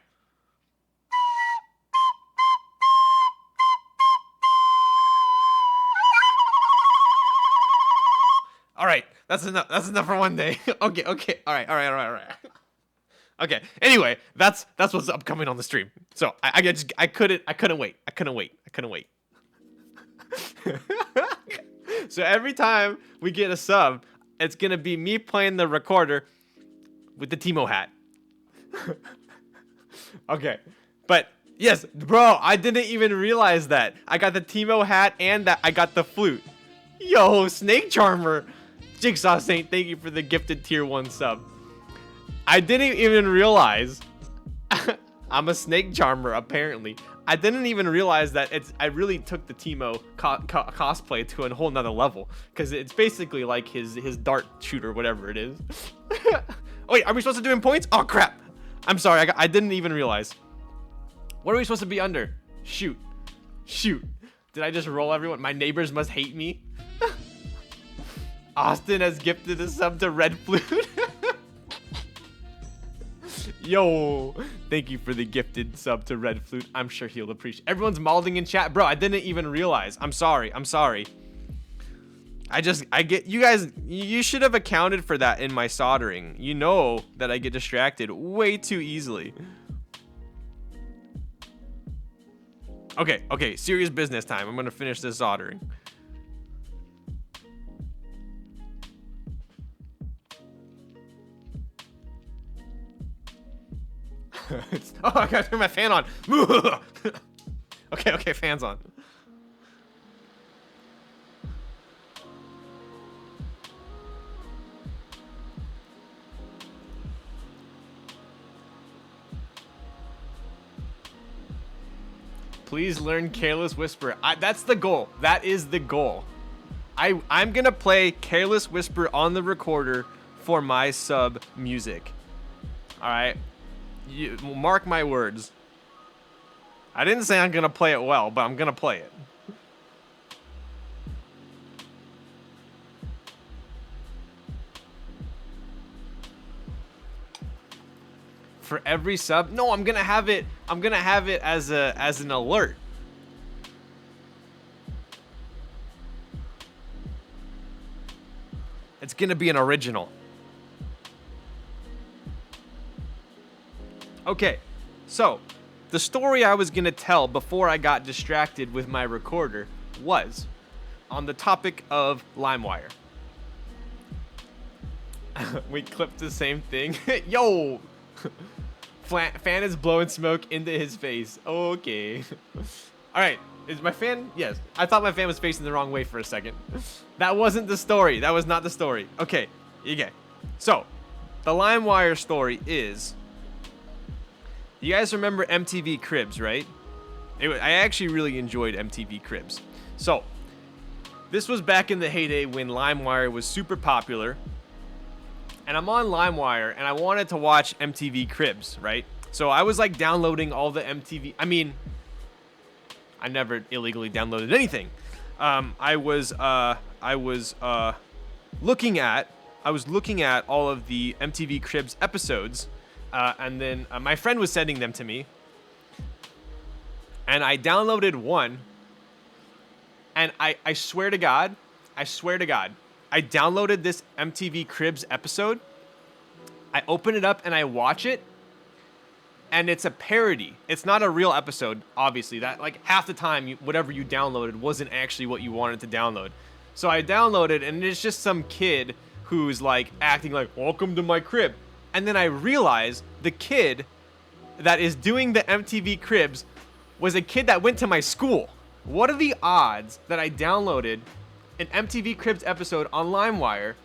All right, that's enough for one day. Okay. All right. Okay. Anyway, that's what's upcoming on the stream. So I couldn't wait. So every time we get a sub, it's gonna be me playing the recorder with the Timo hat. Okay, but yes, bro, I didn't even realize that I got the Timo hat and that I got the flute. Yo, Snake Charmer. Jigsaw Saint, thank you for the gifted tier 1 sub. I didn't even realize I'm a Snake Charmer, apparently. I didn't even realize that I really took the Timo cosplay to a whole nother level. Because it's basically like his dart shooter, whatever it is. Oh, wait, are we supposed to do in points? Oh, crap. I'm sorry, I didn't even realize. What are we supposed to be under? Shoot. Did I just roll everyone? My neighbors must hate me. Austin has gifted a sub to Red Flute. Yo, Thank you for the gifted sub to Red Flute. I'm sure he'll appreciate. Everyone's malding in chat, bro. I didn't even realize. I'm sorry. I'm sorry. I get you guys. You should have accounted for that in my soldering. You know that I get distracted way too easily. Okay. Serious business time. I'm gonna finish this soldering. Oh, I gotta turn my fan on. Okay, fan's on. Please learn Careless Whisper. That's the goal. That is the goal. I'm gonna play Careless Whisper on the recorder for my sub music. All right. You mark my words. I didn't say I'm gonna play it well, but I'm gonna play it. For every sub? No, I'm gonna have it as an alert. It's gonna be an original. Okay, so the story I was gonna tell before I got distracted with my recorder was on the topic of LimeWire. We clipped the same thing. Yo! Fan is blowing smoke into his face. Okay. Alright, is my fan? Yes. I thought my fan was facing the wrong way for a second. That wasn't the story. That was not the story. Okay, so, the LimeWire story is... You guys remember MTV Cribs, right? I actually really enjoyed MTV Cribs. So, this was back in the heyday when LimeWire was super popular. And I'm on LimeWire, and I wanted to watch MTV Cribs, right? So I was like downloading all the MTV... I mean, I never illegally downloaded anything. I was looking at all of the MTV Cribs episodes. And then my friend was sending them to me, and I downloaded one, and I swear to God, I downloaded this MTV Cribs episode, I open it up and I watch it, and it's a parody. It's not a real episode, obviously. That, like, half the time, whatever you downloaded wasn't actually what you wanted to download. So I downloaded, and it's just some kid who's, like, acting like, welcome to my crib. And then I realized the kid that is doing the MTV Cribs was a kid that went to my school. What are the odds that I downloaded an MTV Cribs episode on LimeWire,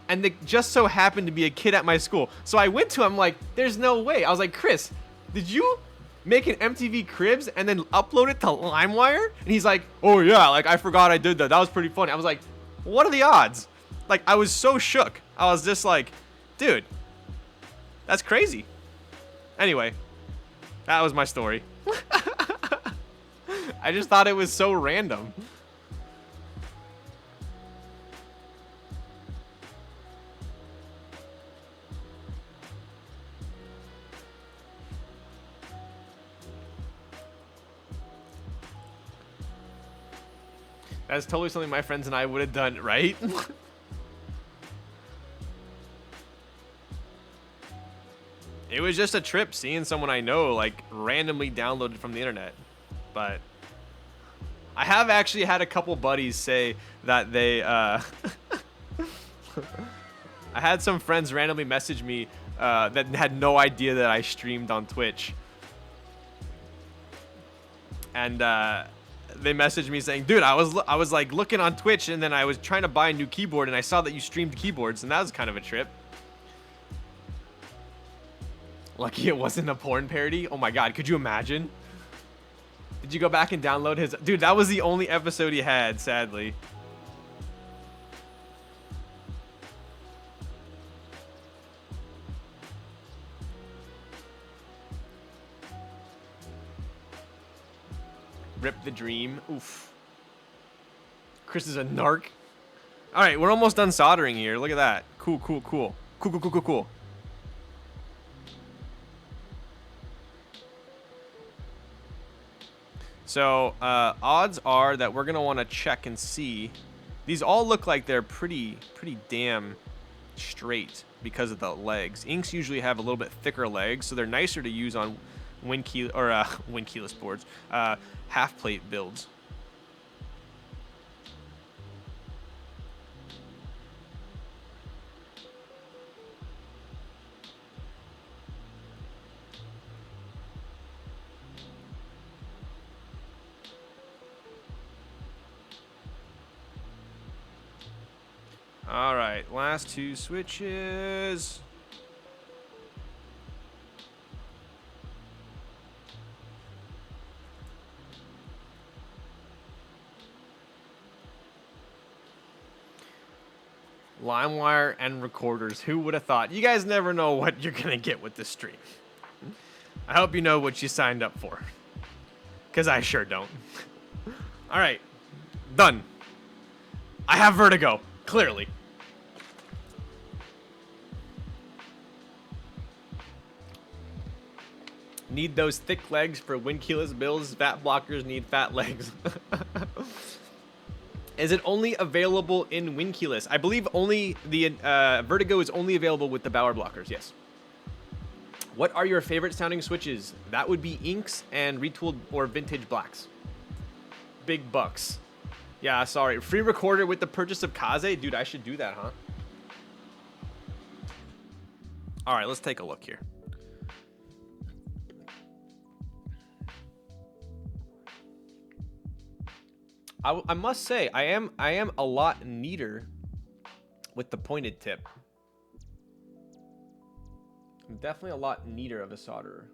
and it just so happened to be a kid at my school? So I went to him like, there's no way. I was like, Chris, did you make an MTV Cribs and then upload it to LimeWire? And he's like, oh yeah, like I forgot I did that. That was pretty funny. I was like, what are the odds? Like, I was so shook. I was just like, dude, that's crazy. Anyway, that was my story. I just thought it was so random. That's totally something my friends and I would have done, right? It was just a trip seeing someone I know, like, randomly downloaded from the internet. But I have actually had a couple buddies say that they, I had some friends randomly message me that had no idea that I streamed on Twitch. And they messaged me saying, dude, I was like looking on Twitch, and then I was trying to buy a new keyboard, and I saw that you streamed keyboards, and that was kind of a trip. Lucky it wasn't a porn parody. Oh my god, could you imagine? Did you go back and download his... Dude, that was the only episode he had, sadly. Rip the dream. Oof. Chris is a narc. Alright, we're almost done soldering here. Look at that. Cool. Cool. So odds are that we're gonna want to check and see. These all look like they're pretty damn straight because of the legs. Inks usually have a little bit thicker legs, so they're nicer to use on windkeyless boards, half plate builds. All right, last two switches. LimeWire and recorders. Who would have thought? You guys never know what you're gonna get with this stream. I hope you know what you signed up for, because I sure don't. All right, done. I have vertigo, clearly. Need those thick legs for windkeyless builds. Fat blockers need fat legs. Is it only available in windkeyless? I believe only the Vertigo is only available with the Bower blockers, yes. What are your favorite sounding switches? That would be inks and retooled or vintage blacks. Big bucks. Yeah, sorry. Free recorder with the purchase of Kaze? Dude, I should do that, huh? All right, let's take a look here. I must say, I am a lot neater with the pointed tip. I'm definitely a lot neater of a solderer.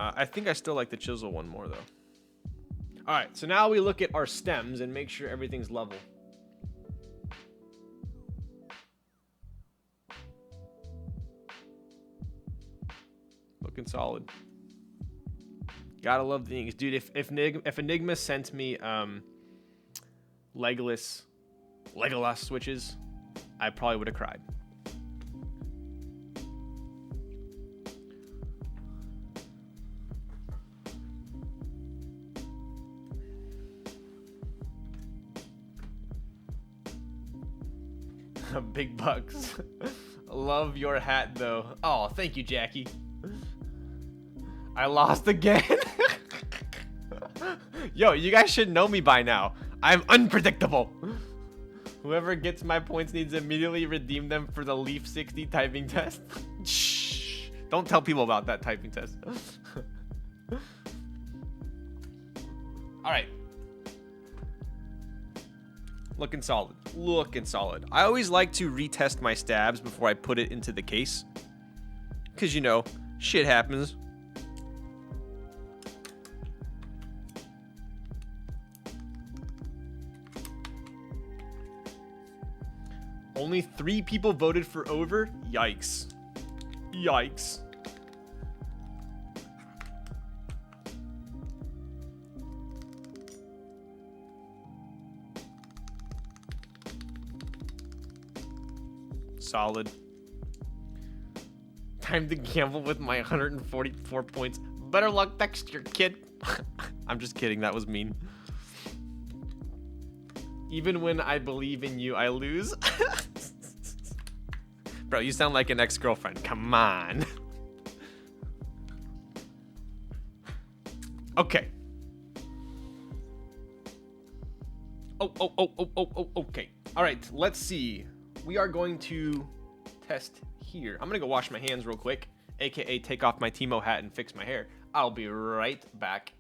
I think I still like the chisel one more, though. All right, so now we look at our stems and make sure everything's level. Looking solid. Gotta love the inks. Dude, if Eniigma sent me Legolas switches, I probably would have cried. Big bucks. Love your hat, though. Oh, thank you, Jackie. I lost again. Yo, you guys should know me by now. I'm unpredictable. Whoever gets my points needs to immediately redeem them for the Leaf 60 typing test. Shh. Don't tell people about that typing test. All right. Looking solid. Looking solid. I always like to retest my stabs before I put it into the case. Because, you know, shit happens. Only 3 people voted for over? Yikes. Yikes. Solid. Time to gamble with my 144 points. Better luck next year, kid. I'm just kidding. That was mean. Even when I believe in you, I lose. Bro, you sound like an ex-girlfriend. Come on. Okay. Okay. All right, let's see. We are going to test here. I'm gonna go wash my hands real quick, aka take off my Timo hat and fix my hair. I'll be right back.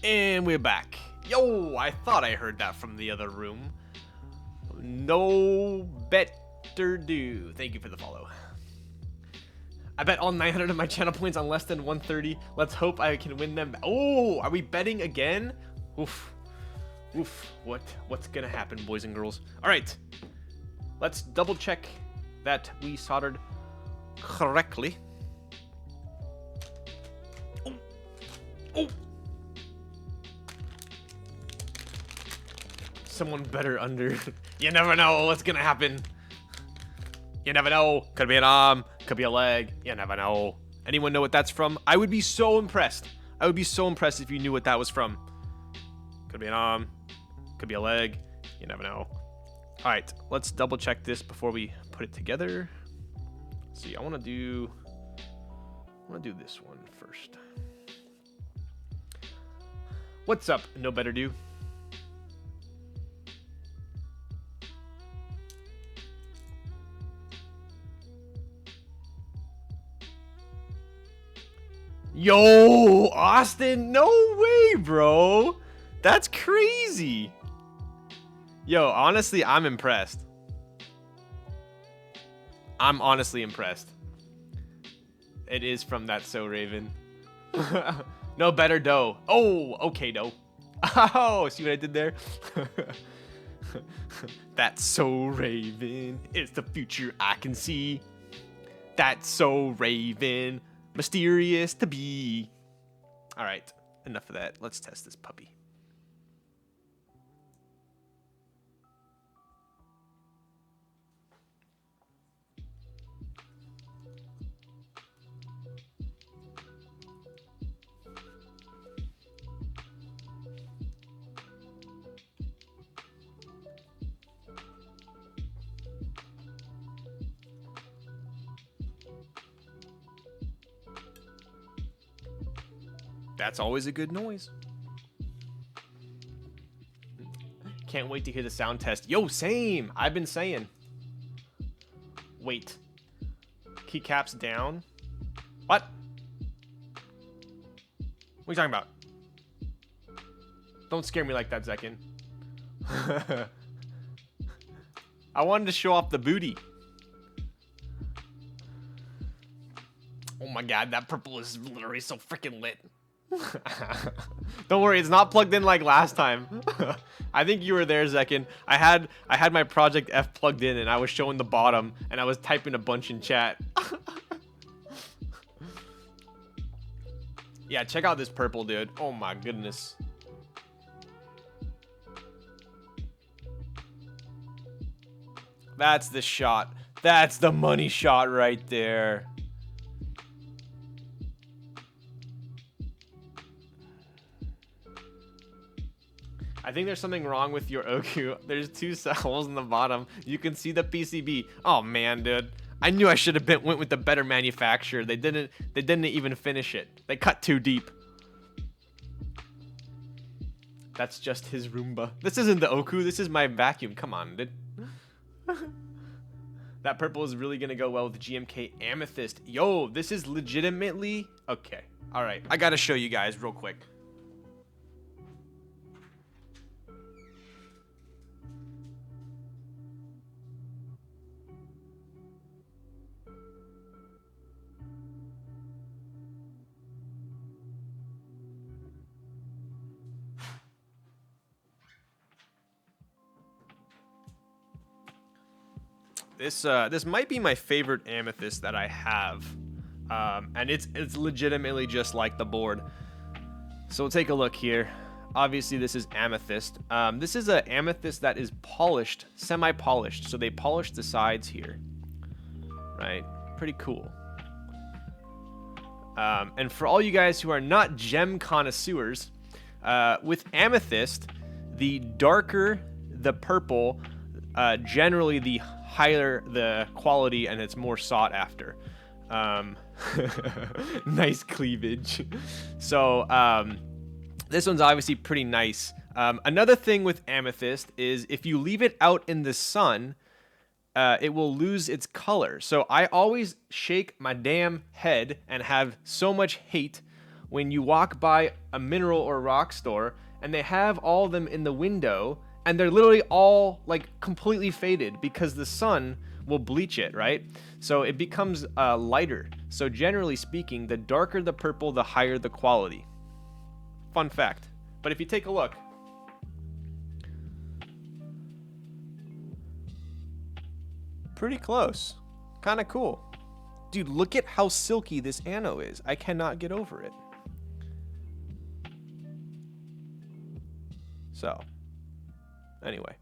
And we're back. Yo, I thought I heard that from the other room. No better do. Thank you for the follow. I bet all 900 of my channel points on less than 130. Let's hope I can win them. Oh, are we betting again? Oof. Oof. What's gonna happen, boys and girls? All right. Let's double check that we soldered correctly. Oh. Oh. Someone better under. You never know what's gonna happen. You never know. Could be an arm, could be a leg. You never know. Anyone know what that's from? I would be so impressed. I would be so impressed if you knew what that was from. Could be an arm, could be a leg. You never know. All right, let's double check this before we put it together. Let's see, I want to do this one first. What's up? No better do. Yo, Austin, no way, bro. That's crazy. Yo, honestly, I'm impressed. I'm honestly impressed. It is from That So Raven. No better dough. Oh, okay, dough. Oh, see what I did there? That's so Raven. It's the future I can see. That's so Raven. Mysterious to be. All right, enough of that. Let's test this puppy. That's always a good noise. Can't wait to hear the sound test. Yo, same. I've been saying. Wait. Keycaps down. What? What are you talking about? Don't scare me like that, Zekin. I wanted to show off the booty. Oh my god, that purple is literally so freaking lit. Don't worry, it's not plugged in like last time. I think you were there, Zekin. I had my Project F plugged in and I was showing the bottom and I was typing a bunch in chat. Yeah, check out this purple, dude. Oh my goodness. That's the shot. That's the money shot right there. I think there's something wrong with your Oku. There's 2 holes in the bottom. You can see the PCB. Oh man, dude. I knew I should have went with the better manufacturer. They didn't even finish it. They cut too deep. That's just his Roomba. This isn't the Oku. This is my vacuum. Come on, dude. That purple is really gonna go well with GMK Amethyst. Yo, this is legitimately okay. All right, I gotta show you guys real quick. This might be my favorite amethyst that I have, and it's legitimately just like the board. So we'll take a look here. Obviously, this is amethyst. This is an amethyst that is polished, semi-polished. So they polished the sides here, right? Pretty cool. And for all you guys who are not gem connoisseurs, with amethyst, the darker the purple, generally the higher the quality and it's more sought after. Nice cleavage. So this one's obviously pretty nice. Another thing with amethyst is if you leave it out in the sun, it will lose its color. So I always shake my damn head and have so much hate when you walk by a mineral or rock store and they have all of them in the window and they're literally all like completely faded because the sun will bleach it, right? So it becomes lighter. So generally speaking, the darker the purple, the higher the quality. Fun fact. But if you take a look, pretty close. Kind of cool. Dude, look at how silky this ano is. I cannot get over it. So, anyway.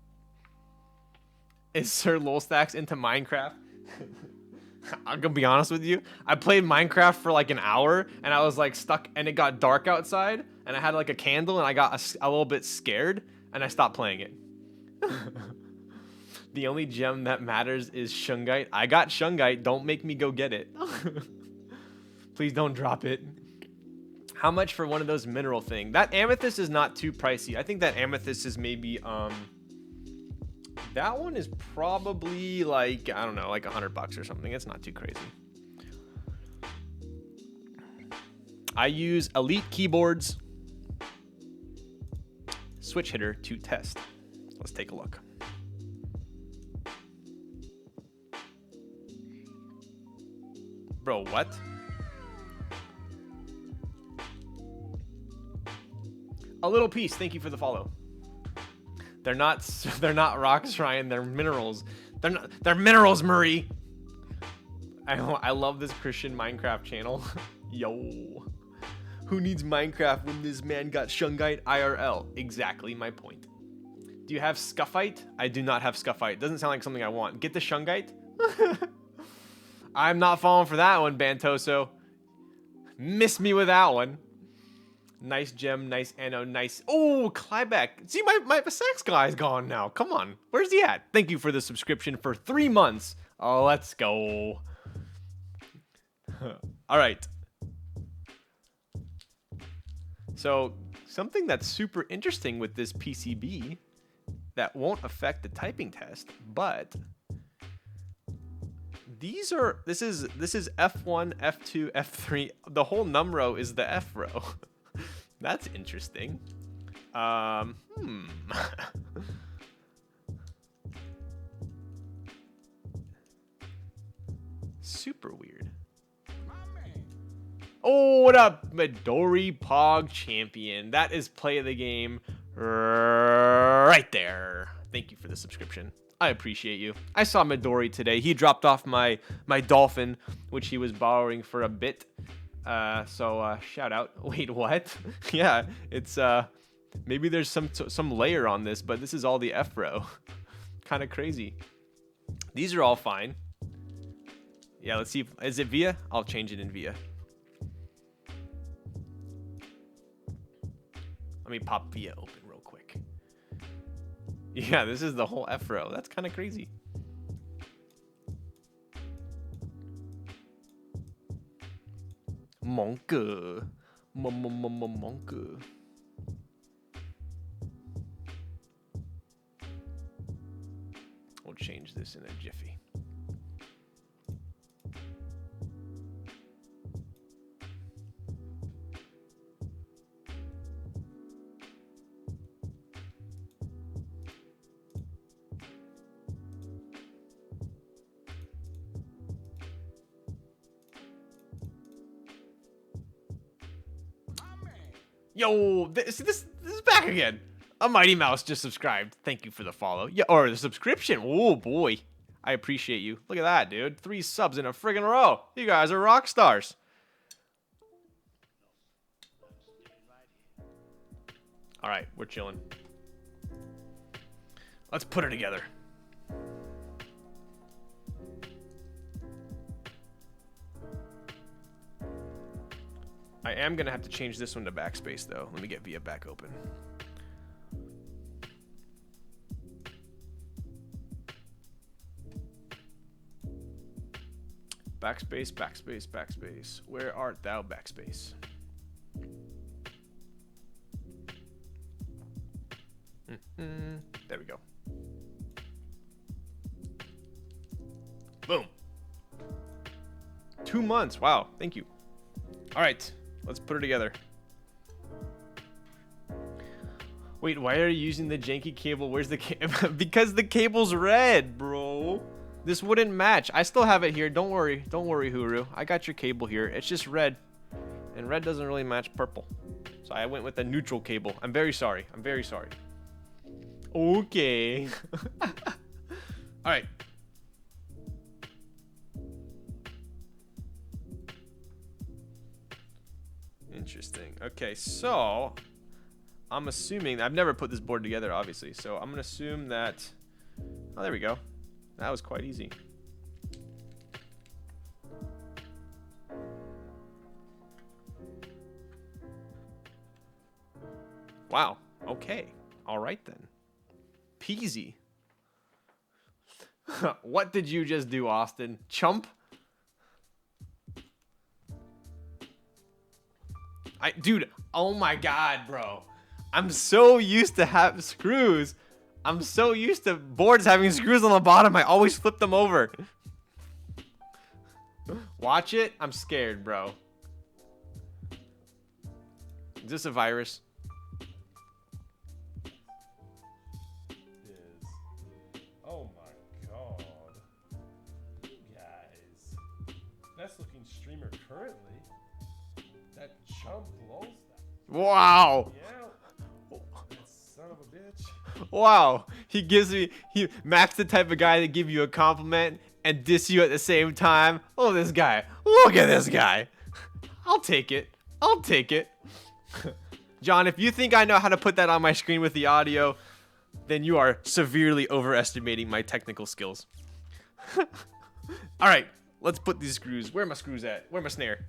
Is Sir Lolstacks into Minecraft? I'm gonna be honest with you. I played Minecraft for like an hour and I was like stuck and it got dark outside and I had like a candle and I got a little bit scared and I stopped playing it. The only gem that matters is Shungite. I got Shungite. Don't make me go get it. Please don't drop it. How much for one of those mineral thing? That amethyst is not too pricey. I think that amethyst is maybe that one is probably like, I don't know, like $100 or something. It's not too crazy. I use Elite keyboards switch hitter to test. Let's take a look. Bro, what? A little piece. Thank you for the follow. They're not rocks, Ryan. They're minerals. They're minerals, Murray. I love this Christian Minecraft channel. Yo. Who needs Minecraft when this man got Shungite IRL? Exactly my point. Do you have Scuffite? I do not have Scuffite. Doesn't sound like something I want. Get the Shungite? I'm not falling for that one, Bantoso. Miss me with that one. Nice gem, nice ano, nice. Oh, Clybeck. See, my sex guy's gone now. Come on. Where's he at? Thank you for the subscription for 3 months. Oh, let's go. All right. So, something that's super interesting with this PCB that won't affect the typing test, but this is F1, F2, F3. The whole num row is the F row. That's interesting. Super weird. Oh, what up, Midori Pog Champion? That is play of the game right there. Thank you for the subscription. I appreciate you. I saw Midori today. He dropped off my dolphin, which he was borrowing for a bit. So shout out. Wait, what? Yeah, it's maybe there's some layer on this, but this is all the F row. Kind of crazy. These are all fine. Yeah, let's see. Is it VIA? I'll change it in VIA. Let me pop VIA open real quick. Yeah, this is the whole F row. That's kind of crazy. Monka. Monka. We'll change this in a jiffy. Yo, this is back again. A Mighty Mouse just subscribed. Thank you for the follow. Yeah, or the subscription. Oh boy, I appreciate you. Look at that, dude. 3 subs in a friggin' row. You guys are rock stars. All right, we're chilling. Let's put it together. I am going to have to change this one to backspace, though. Let me get VIA back open. Backspace, backspace, backspace. Where art thou, backspace? There we go. Boom. 2 months. Wow. Thank you. All right. Let's put it together. Wait, why are you using the janky cable? Where's the cable? Because the cable's red, bro. This wouldn't match. I still have it here. Don't worry. Don't worry, Huru. I got your cable here. It's just red. And red doesn't really match purple. So I went with a neutral cable. I'm very sorry. I'm very sorry. Okay. All right. Interesting. Okay, so I'm assuming, I've never put this board together, obviously, so I'm gonna assume that, oh, there we go. That was quite easy. Wow, okay. All right then. Peasy. What did you just do, Austin? Chump? Dude, oh my god, bro. I'm so used to have screws. I'm so used to boards having screws on the bottom. I always flip them over. Watch it. I'm scared, bro. Is this a virus?
Oh my god. You guys. Best looking streamer currently. That chump loves that.
Wow.
Yeah. That son of a bitch.
Wow. Mac's the type of guy to give you a compliment and diss you at the same time. Oh, this guy. Look at this guy. I'll take it. I'll take it. John, if you think I know how to put that on my screen with the audio, then you are severely overestimating my technical skills. All right, let's put these screws. Where are my screws at? Where my snare?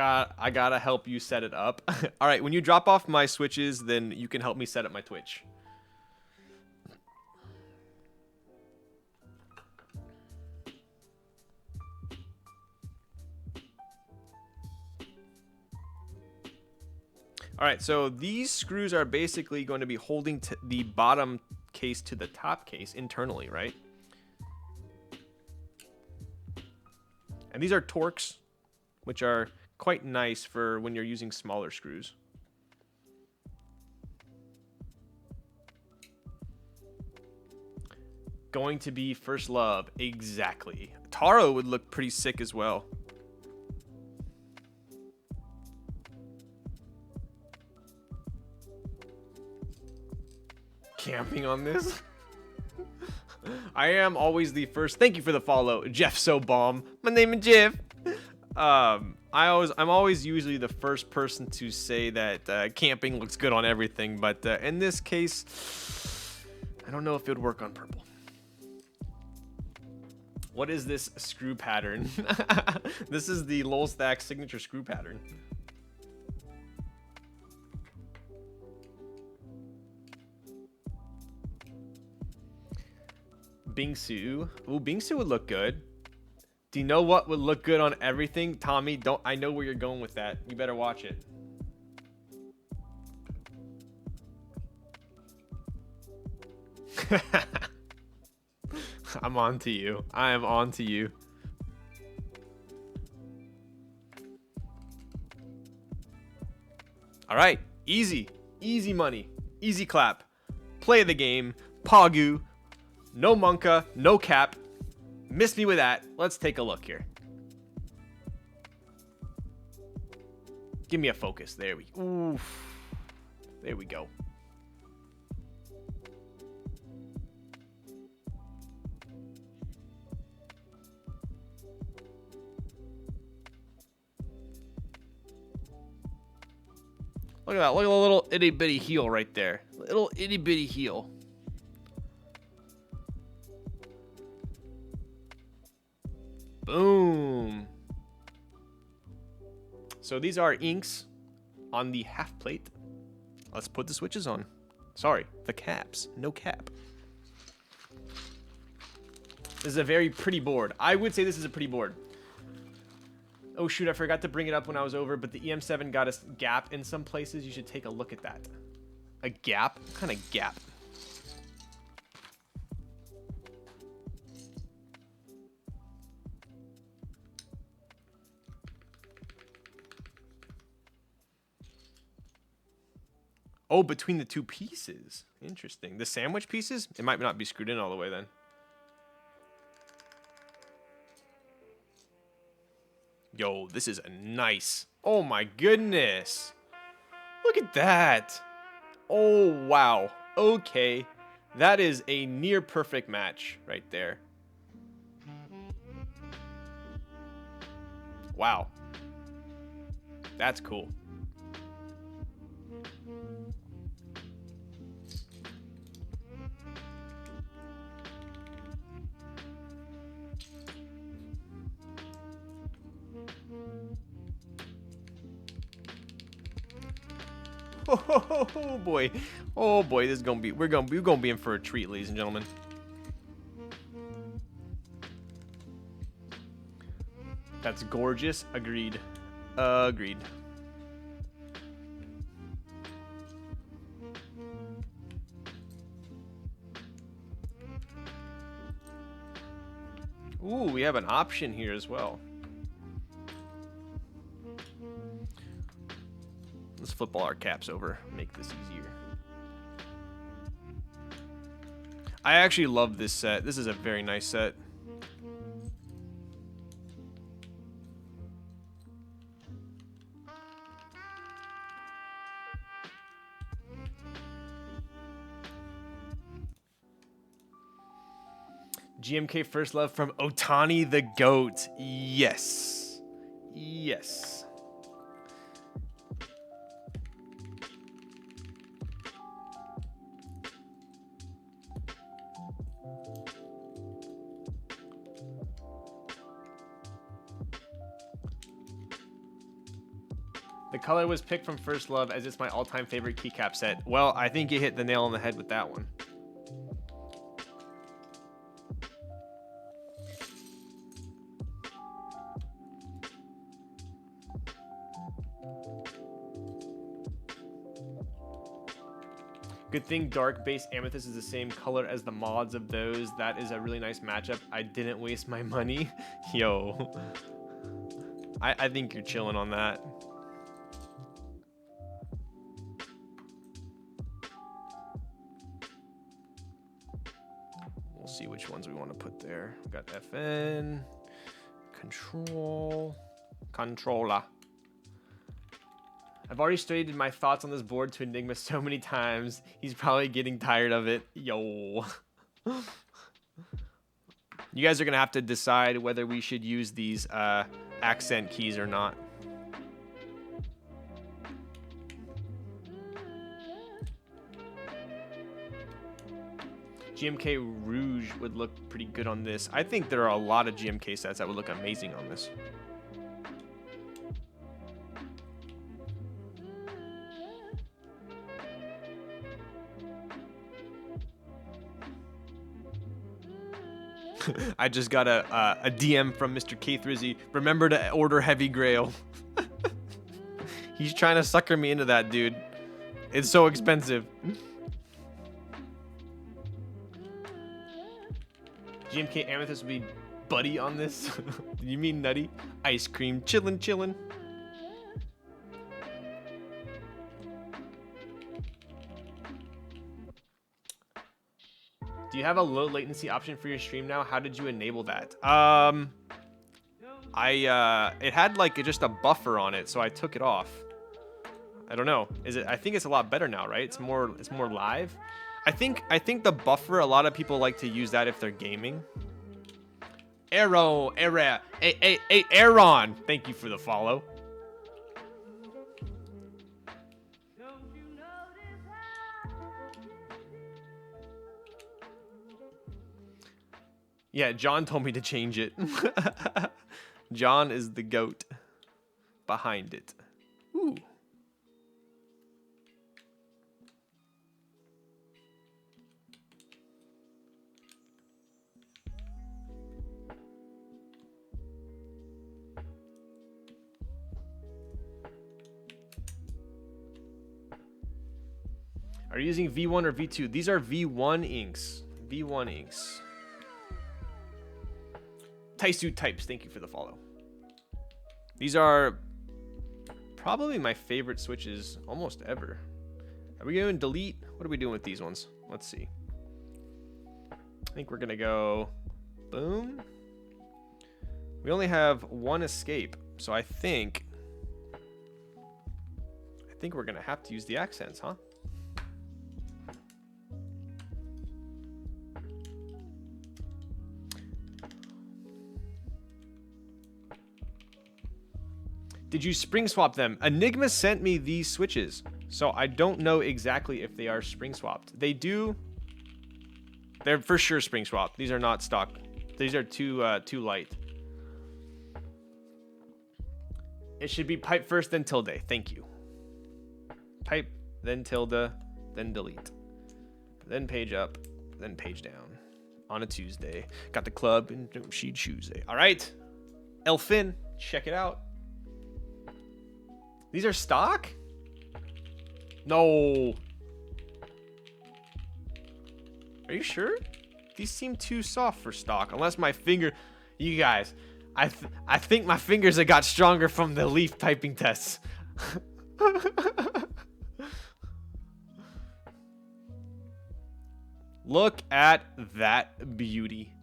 I gotta help you set it up. All right, when you drop off my switches, then you can help me set up my Twitch. All right, so these screws are basically going to be holding the bottom case to the top case internally, right? And these are Torx, which are quite nice for when you're using smaller screws. Going to be first love, exactly. Taro would look pretty sick as well. Camping on this. I am always the first. Thank you for the follow, Jeff So Bomb. My name is Jeff. I'm always usually the first person to say that camping looks good on everything, but in this case, I don't know if it would work on purple. What is this screw pattern? This is the Lolstack signature screw pattern. Bingsu. Ooh, Bingsu would look good. Do you know what would look good on everything? Tommy, I know where you're going with that. You better watch it. I'm on to you. I am on to you. All right. Easy. Easy money. Easy clap. Play the game. Pagu. No Monka. No cap. Missed me with that. Let's take a look here. Give me a focus. There we go. Oof. There we go. Look at that. Look at the little itty bitty heel right there. Little itty bitty heel. Boom. So these are inks on the half plate. Let's put the switches on. Sorry, the caps. No cap. This is a very pretty board. I would say this is a pretty board. Oh shoot, I forgot to bring it up when I was over, but the EM7 got a gap in some places. You should take a look at that. A gap? What kind of gap? Oh, between the two pieces. Interesting. The sandwich pieces? It might not be screwed in all the way then. Yo, this is a nice. Oh my goodness. Look at that. Oh, wow. Okay. That is a near perfect match right there. Wow. That's cool. Oh boy. Oh boy, this is gonna be we're gonna be in for a treat, ladies and gentlemen. That's gorgeous. Agreed. Agreed. Ooh, we have an option here as well. Let's flip all our caps over, make this easier. I actually love this set. This is a very nice set. GMK First Love from Otani the Goat. Yes. Yes. The color was picked from First Love as it's my all-time favorite keycap set. Well, I think you hit the nail on the head with that one. Good thing dark base amethyst is the same color as the mods of those. That is a really nice matchup. I didn't waste my money. Yo. I think you're chilling on that. We'll see which ones we want to put there. We got FN, control, controller. I've already stated my thoughts on this board to Eniigma so many times. He's probably getting tired of it. Yo. You guys are going to have to decide whether we should use these accent keys or not. GMK Rouge would look pretty good on this. I think there are a lot of GMK sets that would look amazing on this. I just got a DM from Mr. K Thrizzy. Remember to order Heavy Grail. He's trying to sucker me into that, dude. It's so expensive. GMK Amethyst would be buddy on this. You mean nutty? Ice cream, chillin', chillin'. Do you have a low latency option for your stream now? How did you enable that? It had like just a buffer on it, so I took it off. I don't know. Is it? I think it's a lot better now, right? It's more live. I think the buffer, a lot of people like to use that if they're gaming. Aaron, thank you for the follow. Yeah, John told me to change it. John is the goat behind it. Ooh. Are you using V1 or V2? These are V1 inks. V1 inks. Taisu Types, thank you for the follow. These are probably my favorite switches almost ever. Are we doing delete? What are we doing with these ones? Let's see. I think we're gonna go boom. We only have one escape, so I think we're gonna have to use the accents, huh? Did you spring swap them? Eniigma sent me these switches, so I don't know exactly if they are spring swapped. They do. They're for sure spring swapped. These are not stock. These are too light. It should be pipe first, then tilde. Thank you. Pipe, then tilde, then delete. Then page up, then page down. On a Tuesday. Got the club and she Tuesday. All right. Elfin, check it out. These are stock? No. Are you sure? These seem too soft for stock. Unless my finger... You guys, I think my fingers have got stronger from the leaf typing tests. Look at that beauty.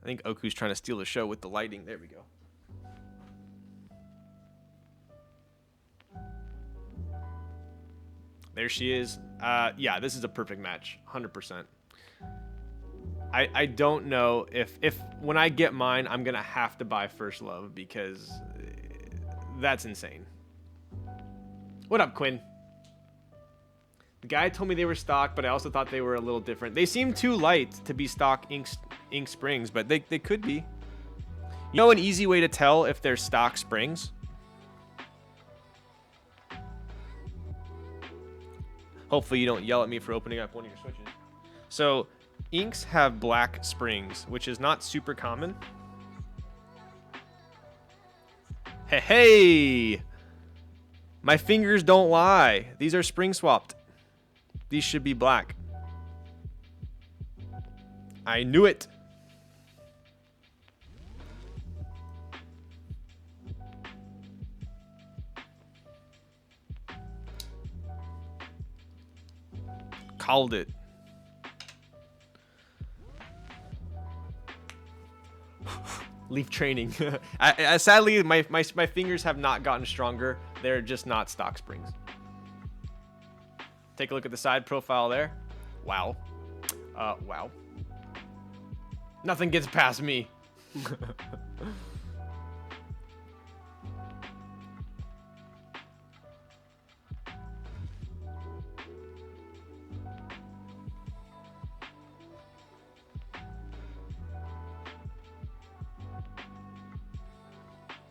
I think Oku's trying to steal the show with the lighting. There we go. There she is. Yeah, this is a perfect match. 100%. I don't know if when I get mine, I'm going to have to buy First Love because that's insane. What up, Quinn? The guy told me they were stock, but I also thought they were a little different. They seem too light to be stock ink springs, but they could be. You know an easy way to tell if they're stock springs? Hopefully you don't yell at me for opening up one of your switches. So inks have black springs, which is not super common. Hey! My fingers don't lie. These are spring swapped. These should be black. I knew it. Called it. Leaf training. Sadly, my fingers have not gotten stronger. They're just not stock springs. Take a look at the side profile there. Wow. Wow. Nothing gets past me.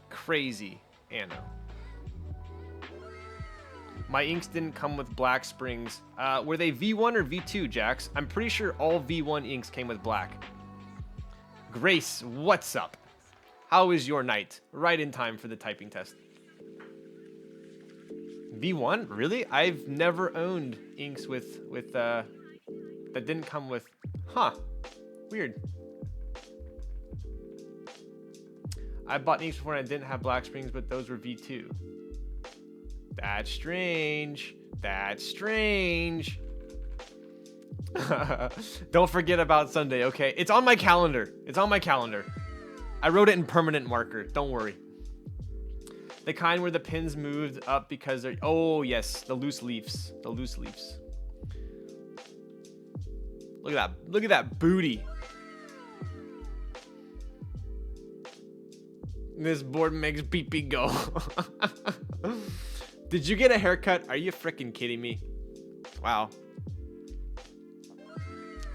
Crazy, Anna. My inks didn't come with black springs. Were they V1 or V2, Jax? I'm pretty sure all V1 inks came with black. Grace, what's up? How is your night? Right in time for the typing test. V1? Really? I've never owned inks with that didn't come with... Huh. Weird. I bought inks before and I didn't have black springs, but those were V2. That's strange. That's strange. Don't forget about Sunday, okay? It's on my calendar. It's on my calendar. I wrote it in permanent marker. Don't worry. The kind where the pins moved up because they're... Oh, yes. The loose leaves. The loose leaves. Look at that. Look at that booty. This board makes pee-pee go. Did you get a haircut? Are you freaking kidding me? Wow.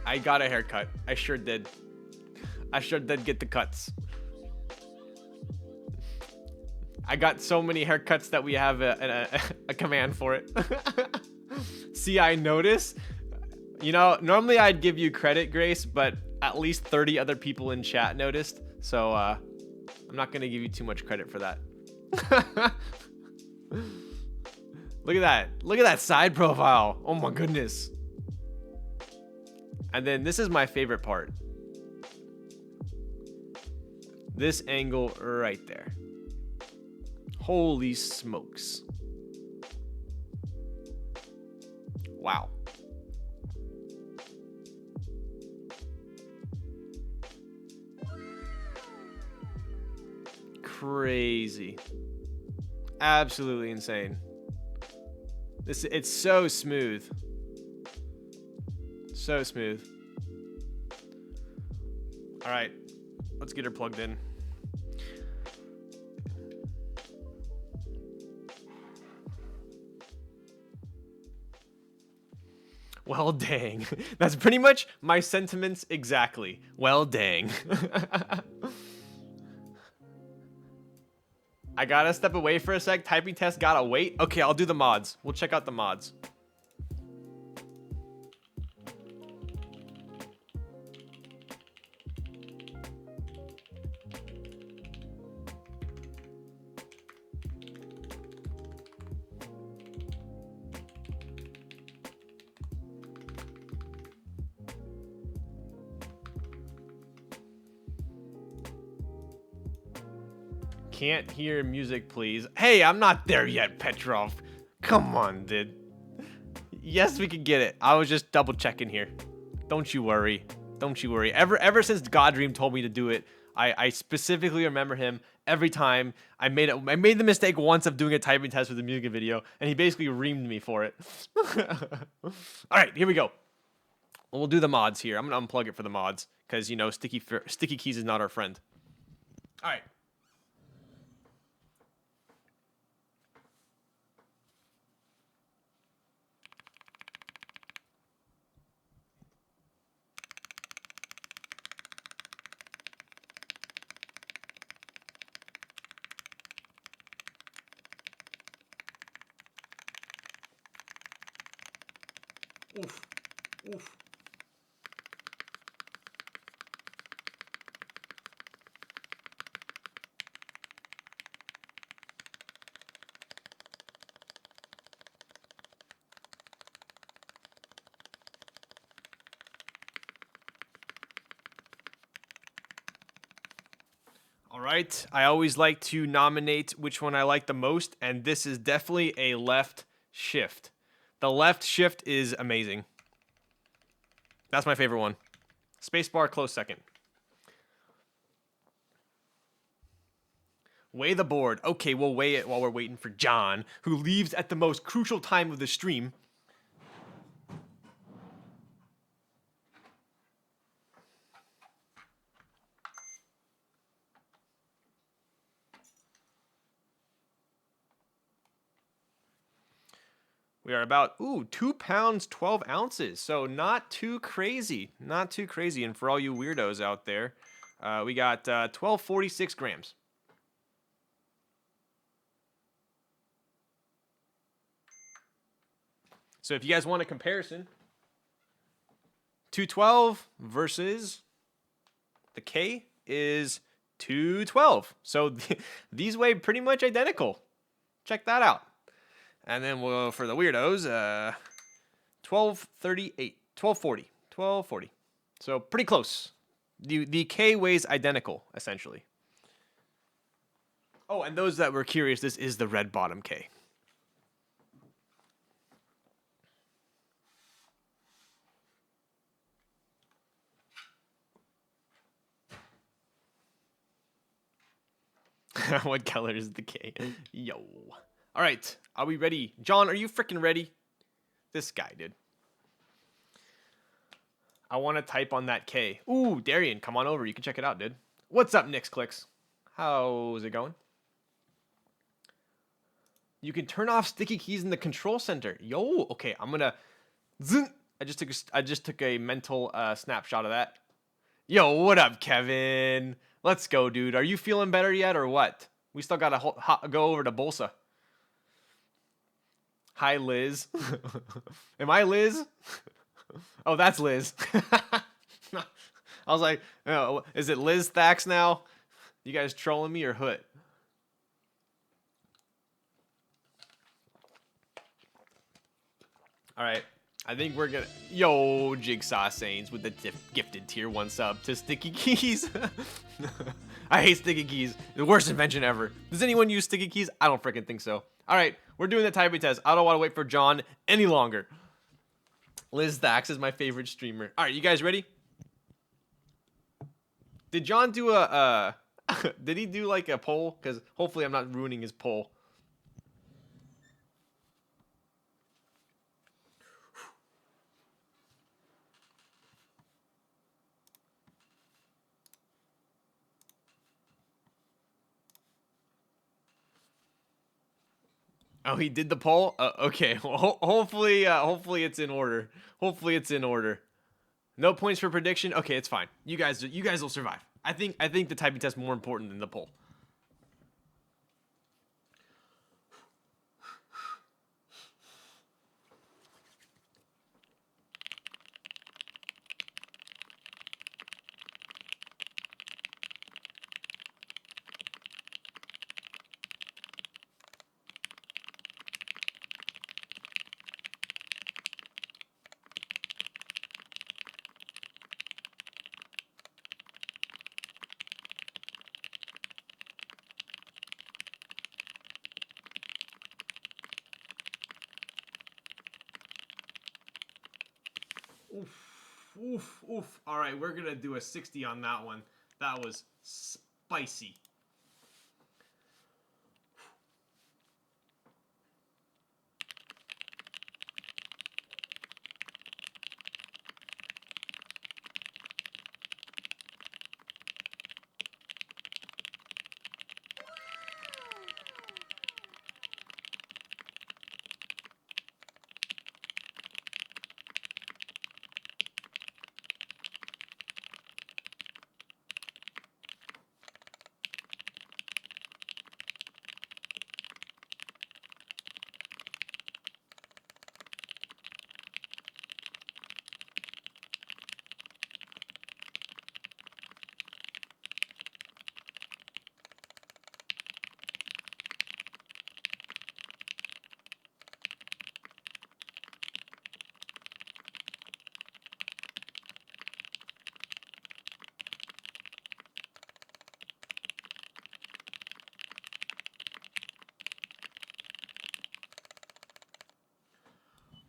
I got a haircut. I sure did. I sure did get the cuts. I got so many haircuts that we have a command for it. See, I noticed. You know, normally I'd give you credit, Grace, but at least 30 other people in chat noticed. So, I'm not going to give you too much credit for that. Look at that. Look at that side profile. Oh my goodness. And then this is my favorite part. This angle right there. Holy smokes. Wow. Crazy. Absolutely insane. It's so smooth. So smooth. All right, let's get her plugged in. Well, dang. That's pretty much my sentiments exactly. Well, dang. I gotta step away for a sec. Typing test gotta wait. Okay, I'll do the mods. We'll check out the mods. Can't hear music, please. Hey, I'm not there yet, Petrov. Come on, dude. Yes, we can get it. I was just double checking here. Don't you worry. Don't you worry. Ever since Goddream told me to do it, I specifically remember him every time. I made the mistake once of doing a typing test with a music video, and he basically reamed me for it. All right, here we go. We'll do the mods here. I'm gonna unplug it for the mods because you know sticky keys is not our friend. All right. Oof. Oof. All right. I always like to nominate which one I like the most, and this is definitely a left shift. The left shift is amazing. That's my favorite one. Spacebar, close second. Weigh the board. Okay, we'll weigh it while we're waiting for John, who leaves at the most crucial time of the stream. We are about, 2 pounds, 12 ounces. So not too crazy. Not too crazy. And for all you weirdos out there, we got 1246 grams. So if you guys want a comparison, 212 versus the K is 212. So these weigh pretty much identical. Check that out. And then we'll, for the weirdos, 1238, 1240, 1240. So pretty close. The K weighs identical, essentially. Oh, and those that were curious, this is the red bottom K. What color is the K? Yo. All right, are we ready? John, are you freaking ready? This guy, dude. I want to type on that K. Ooh, Darian, come on over. You can check it out, dude. What's up, Nix Clicks? How's it going? You can turn off sticky keys in the control center. Yo, okay, I'm gonna. I just took a mental snapshot of that. Yo, what up, Kevin? Let's go, dude. Are you feeling better yet, or what? We still gotta go over to Bolsa. Hi, Liz. Am I Liz? Oh, that's Liz. I was like, oh, is it Liz Thax now? You guys trolling me or Hood? All right. I think we're gonna. Yo, Jigsaw Saints with the gifted tier 1 sub to Sticky Keys. I hate sticky keys. The worst invention ever. Does anyone use sticky keys? I don't freaking think so. All right, we're doing the typing test. I don't want to wait for John any longer. Liz Thax is my favorite streamer. All right, you guys ready? Did John do a did he do like a poll? Because hopefully I'm not ruining his poll. Oh, he did the poll? Okay. Well, hopefully it's in order. Hopefully it's in order. No points for prediction. Okay, it's fine. You guys will survive. I think the typing test is more important than the poll. Oof. All right, we're going to do a 60 on that one. That was spicy.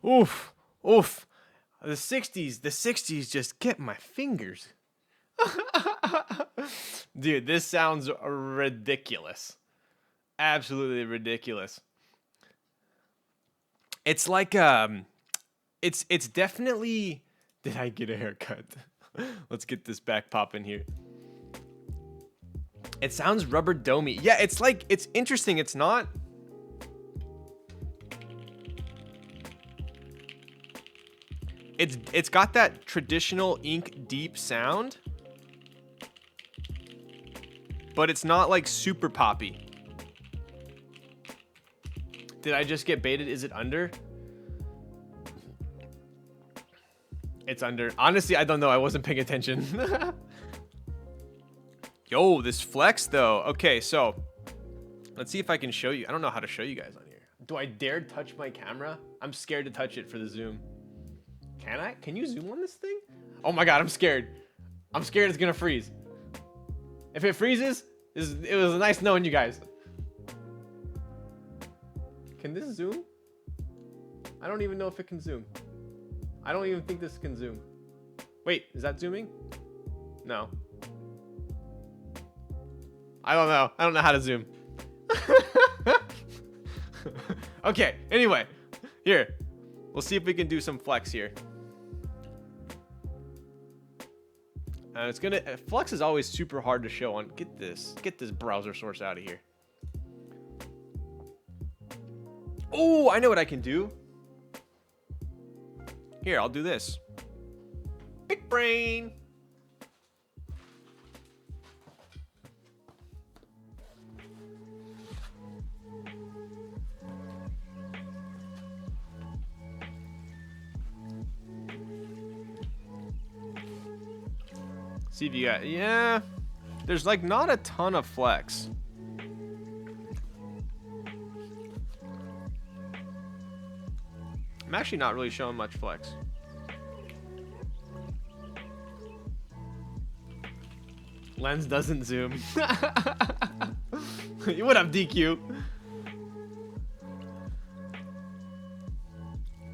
Oof. The 60s just get my fingers. Dude, this sounds ridiculous. Absolutely ridiculous. It's like it's definitely. Did I get a haircut? Let's get this back popping here. It sounds rubber domey. Yeah, it's like, it's interesting. It's not. It's got that traditional ink deep sound, but it's not like super poppy. Did I just get baited? Is it under? It's under. Honestly, I don't know. I wasn't paying attention. Yo, this flex though. Okay, so let's see if I can show you. I don't know how to show you guys on here. Do I dare touch my camera? I'm scared to touch it for the zoom. Can I? Can you zoom on this thing? Oh my god, I'm scared. I'm scared it's gonna freeze. If it freezes, it was nice knowing you guys. Can this zoom? I don't even know if it can zoom. I don't even think this can zoom. Wait, is that zooming? No. I don't know. I don't know how to zoom. Okay, anyway. Here. We'll see if we can do some flex here. And it's gonna, flex is always super hard to show on. Get this browser source out of here. Oh, I know what I can do. Here, I'll do this. Big brain. See if you got, yeah. There's like not a ton of flex. I'm actually not really showing much flex. Lens doesn't zoom. What up, DQ?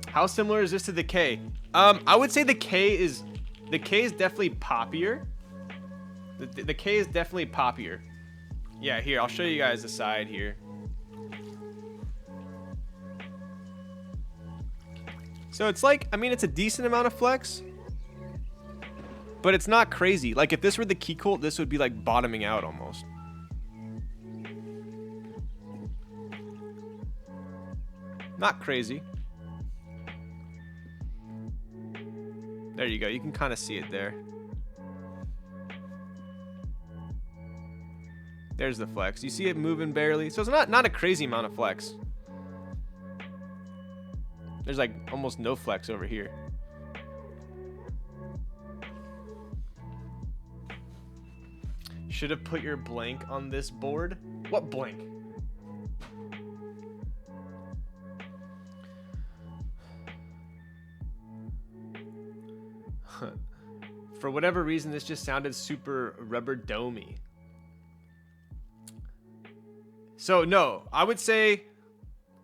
How similar is this to the K? I would say the K is definitely poppier. The K is definitely poppier. Yeah, here, I'll show you guys the side here. So it's like, I mean, it's a decent amount of flex, but it's not crazy. Like if this were the key colt, this would be like bottoming out almost. Not crazy. There you go. You can kind of see it there. There's the flex. You see it moving barely. So it's not a crazy amount of flex. There's like almost no flex over here. Should have put your blank on this board. What blank? For whatever reason, this just sounded super rubber domey. So no, I would say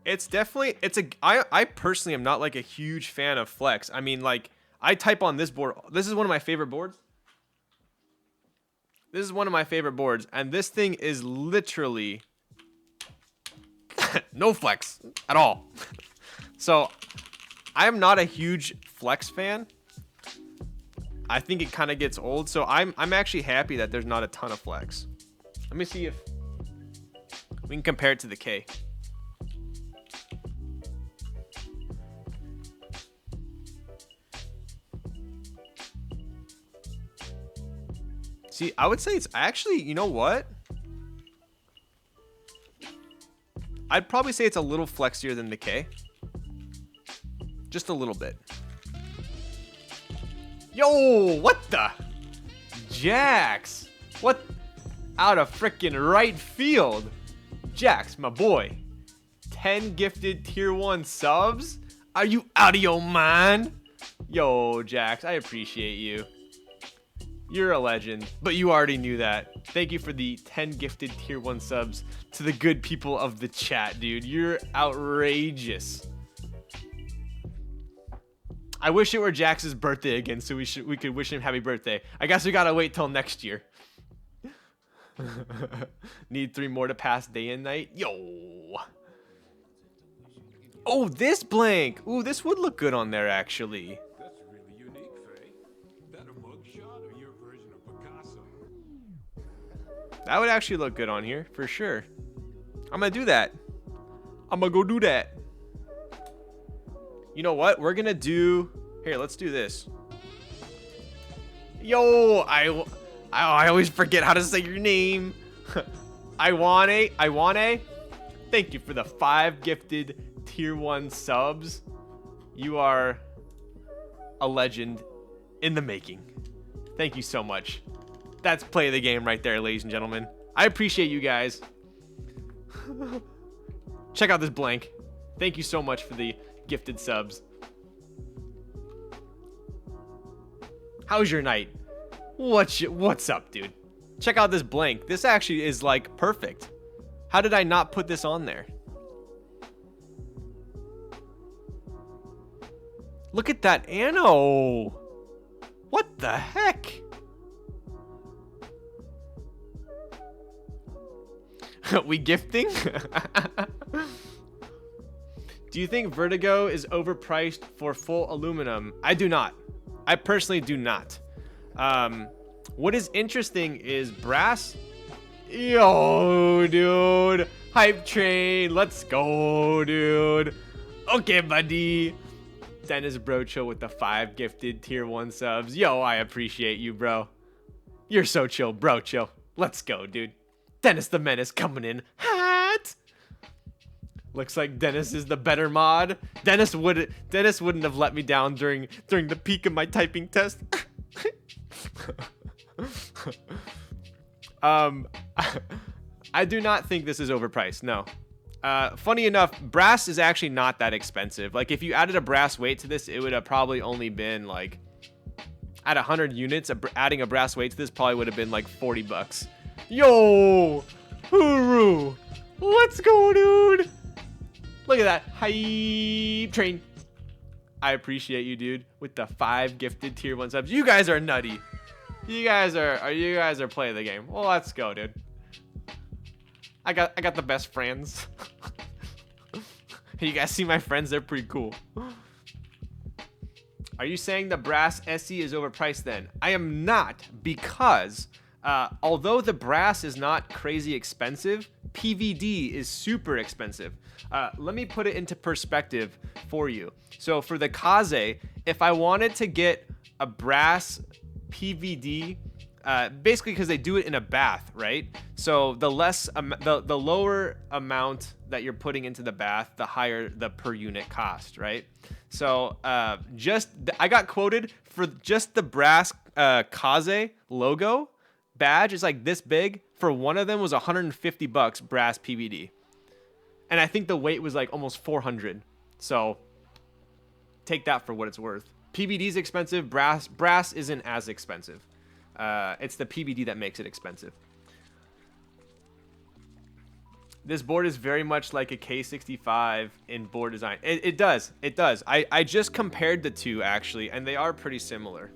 it's definitely, I personally am not like a huge fan of flex. I mean, like I type on this board. This is one of my favorite boards. This is one of my favorite boards. And this thing is literally no flex at all. So I'm not a huge flex fan. I think it kind of gets old. So I'm actually happy that there's not a ton of flex. Let me see if we can compare it to the K. See, I would say it's actually, you know what? I'd probably say it's a little flexier than the K. Just a little bit. Yo, what the? Jax. What? Out of freaking right field. Jax, my boy. 10 gifted tier 1 subs? Are you out of your mind? Yo, Jax, I appreciate you. You're a legend, but you already knew that. Thank you for the 10 gifted tier 1 subs to the good people of the chat, dude. You're outrageous. I wish it were Jax's birthday again so we could wish him happy birthday. I guess we gotta wait till next year. Need 3 more to pass day and night. Yo. Oh, this blank. Ooh, this would look good on there actually.
That's really unique, Faye. That a mugshot or your version of Picasso?
That would actually look good on here for sure. I'm gonna do that. I'm gonna go do that. You know what? We're gonna do here. Let's do this. Yo, I always forget how to say your name. I want a. Thank you for the 5 gifted tier 1 subs. You are a legend in the making. Thank you so much. That's play of the game right there, ladies and gentlemen. I appreciate you guys. Check out this blank. Thank you so much for the gifted subs. How's your night? What's up, dude? Check out this blank. This actually is like perfect. How did I not put this on there? Look at that Anno. What the heck? We gifting? Do you think Vertigo is overpriced for full aluminum? I do not. I personally do not. What is interesting is brass. Yo, dude. Hype train. Let's go, dude. Okay, buddy. Dennis Brocho with the 5 gifted tier 1 subs. Yo, I appreciate you, bro. You're so chill, Brocho. Let's go, dude. Dennis the Menace coming in hot. Looks like Dennis is the better mod. Dennis wouldn't have let me down during the peak of my typing test. I do not think this is overpriced. No. Funny enough, brass is actually not that expensive. Like if you added a brass weight to this, it would have probably only been like At 100 units, adding a brass weight to this probably would have been like 40 bucks. Yo! Hooroo! Let's go, dude! Look at that. Hype train. I appreciate you, dude, with the 5 gifted tier 1 subs. You guys are nutty. You guys are playing the game. Well, let's go, dude. I got the best friends. You guys see my friends? They're pretty cool. Are you saying the brass SE is overpriced then? I am not, because although the brass is not crazy expensive, PVD is super expensive. Let me put it into perspective for you. So for the Kaze, if I wanted to get a brass PVD, basically because they do it in a bath, right? So the the lower amount that you're putting into the bath, the higher the per unit cost, right? So I got quoted for just the brass Kaze logo badge is like this big. For one of them was 150 bucks brass PVD. And I think the weight was like almost 400. So take that for what it's worth. PVD is expensive. Brass isn't as expensive. It's the PVD that makes it expensive. This board is very much like a K65 in board design. It does. It does. I just compared the two, actually, and they are pretty similar.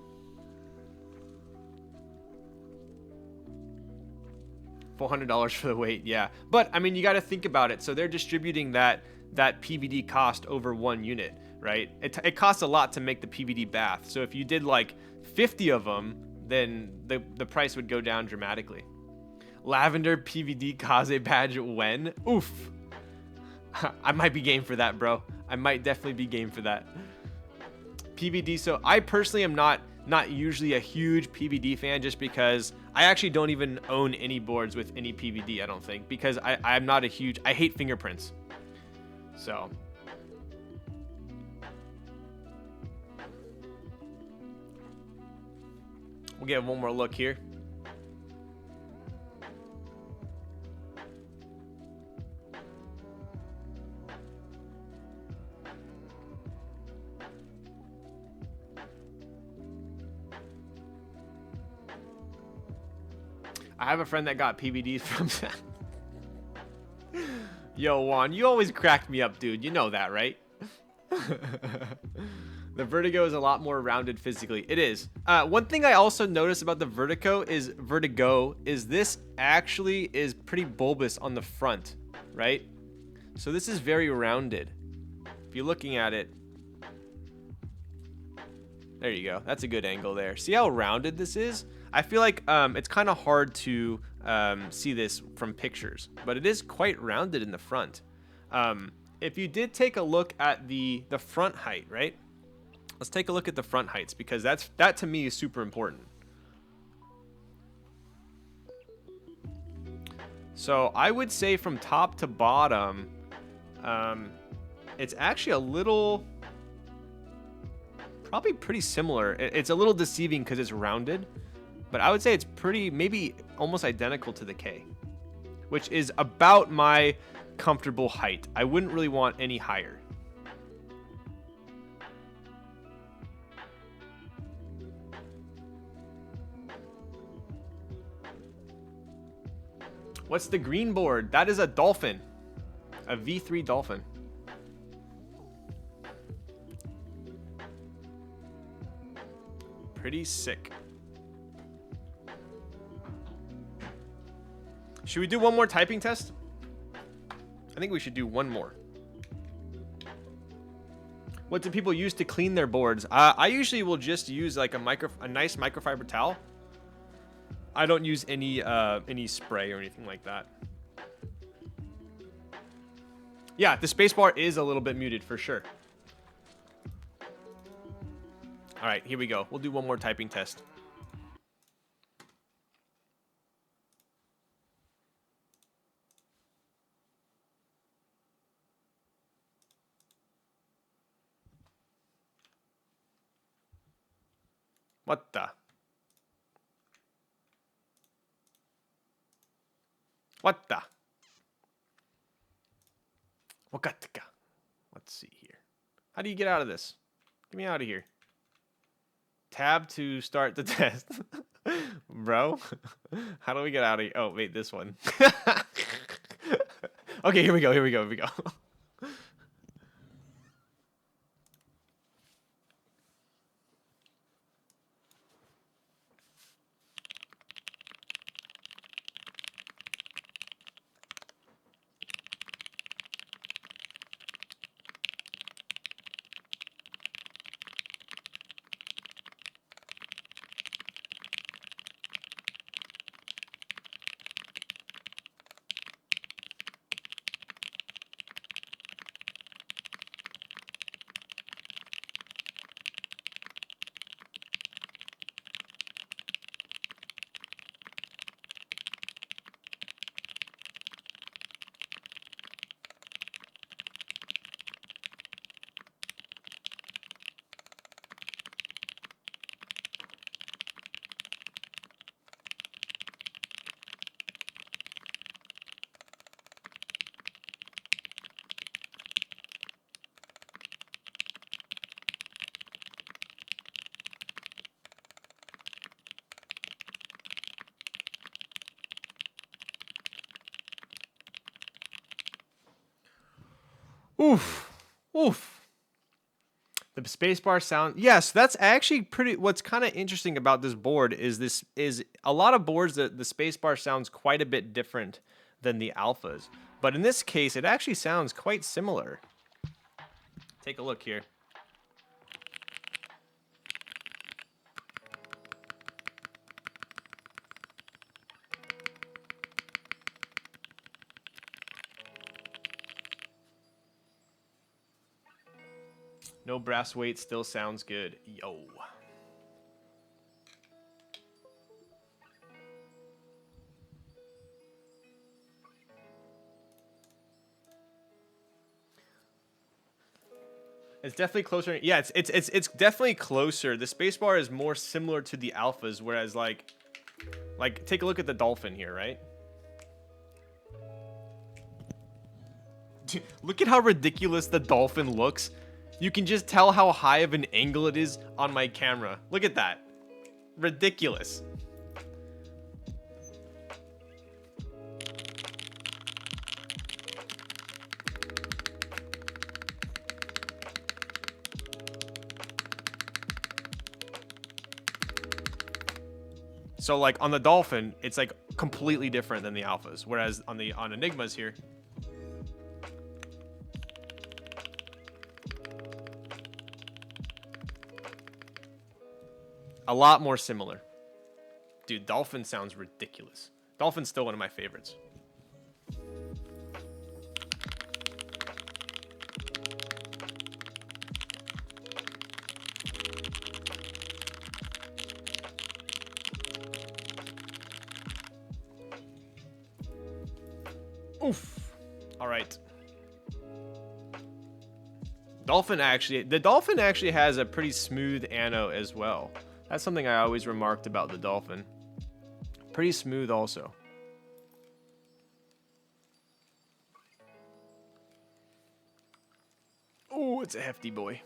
$400 for the weight, yeah. But, I mean, you got to think about it. So they're distributing that PVD cost over one unit, right? It costs a lot to make the PVD bath. So if you did like 50 of them, then the price would go down dramatically. Lavender PVD Kaze badge when? Oof. I might be game for that, bro. I might definitely be game for that. PVD, so I personally am not usually a huge PVD fan, just because I actually don't even own any boards with any PVD, I don't think, because I'm not a huge, I hate fingerprints. So. We'll get one more look here. I have a friend that got PVDs from that. Yo, Juan, you always crack me up, dude. You know that, right? The Vertigo is a lot more rounded physically. It is. One thing I also noticed about the Vertigo is this actually is pretty bulbous on the front, right? So this is very rounded. If you're looking at it, there you go. That's a good angle there. See how rounded this is? I feel like it's kind of hard to see this from pictures, but it is quite rounded in the front. If you did take a look at the front height, right? Let's take a look at the front heights, because that to me is super important. So I would say from top to bottom, it's actually a little, probably pretty similar. It's a little deceiving because it's rounded, but I would say it's pretty, maybe almost identical to the K, which is about my comfortable height. I wouldn't really want any higher. What's the green board? That is a Dolphin. A V3 Dolphin. Pretty sick. Should we do one more typing test? I think we should do one more. What do people use to clean their boards? I usually will just use like a nice microfiber towel. I don't use any spray or anything like that. Yeah, the spacebar is a little bit muted for sure. All right, here we go. We'll do one more typing test. What the? What the? Wakatka. Let's see here. How do you get out of this? Get me out of here. Tab to start the test. Bro, how do we get out of here? Oh, wait, this one. Okay, here we go. Here we go. Here we go. Oof. Oof. The spacebar sound. Yes, that's actually pretty. What's kind of interesting about this board is a lot of boards that the spacebar sounds quite a bit different than the alphas. But in this case, it actually sounds quite similar. Take a look here. No brass weight still sounds good. Yo. It's definitely closer. Yeah, it's definitely closer. The spacebar is more similar to the alphas, whereas like take a look at the Dolphin here, right? Dude, look at how ridiculous the Dolphin looks. You can just tell how high of an angle it is on my camera. Look at that. Ridiculous. So like on the Dolphin, it's like completely different than the alphas, whereas on Enigmas here, a lot more similar. Dude, Dolphin sounds ridiculous. Dolphin's still one of my favorites. Oof. All right. The Dolphin actually has a pretty smooth ano as well. That's something I always remarked about the Dolphin. Pretty smooth also. Oh, it's a hefty boy.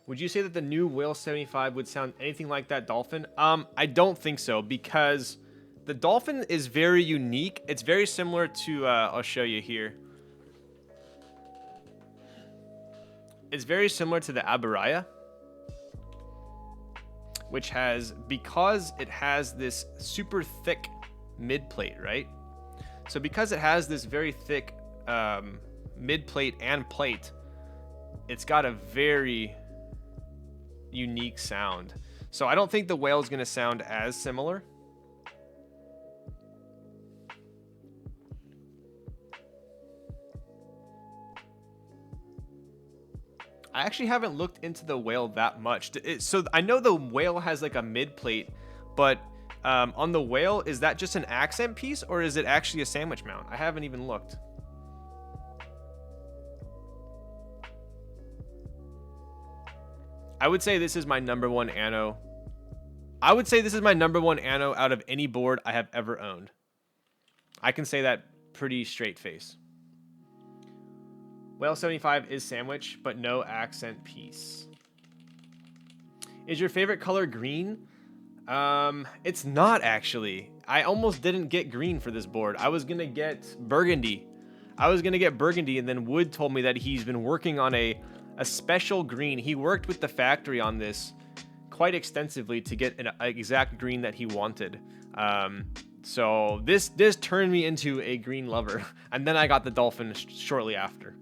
Would you say that the new Whale 75 would sound anything like that Dolphin? I don't think so, because the Dolphin is very unique. It's very similar to, I'll show you here. It's very similar to the Aberraya, which has, because it has this super thick mid plate, right? So because it has this very thick mid plate and plate, it's got a very unique sound. So I don't think the Whale is going to sound as similar. I actually haven't looked into the Whale that much. So I know the Whale has like a mid plate, but on the Whale, is that just an accent piece or is it actually a sandwich mount? I haven't even looked. I would say this is my number one ano. I would say this is my number one ano out of any board I have ever owned. I can say that pretty straight face. Whale 75 is sandwich, but no accent piece. Is your favorite color green? It's not actually. I almost didn't get green for this board. I was gonna get burgundy. And then Wood told me that he's been working on a special green. He worked with the factory on this quite extensively to get an exact green that he wanted. So this turned me into a green lover. And then I got the dolphin shortly after.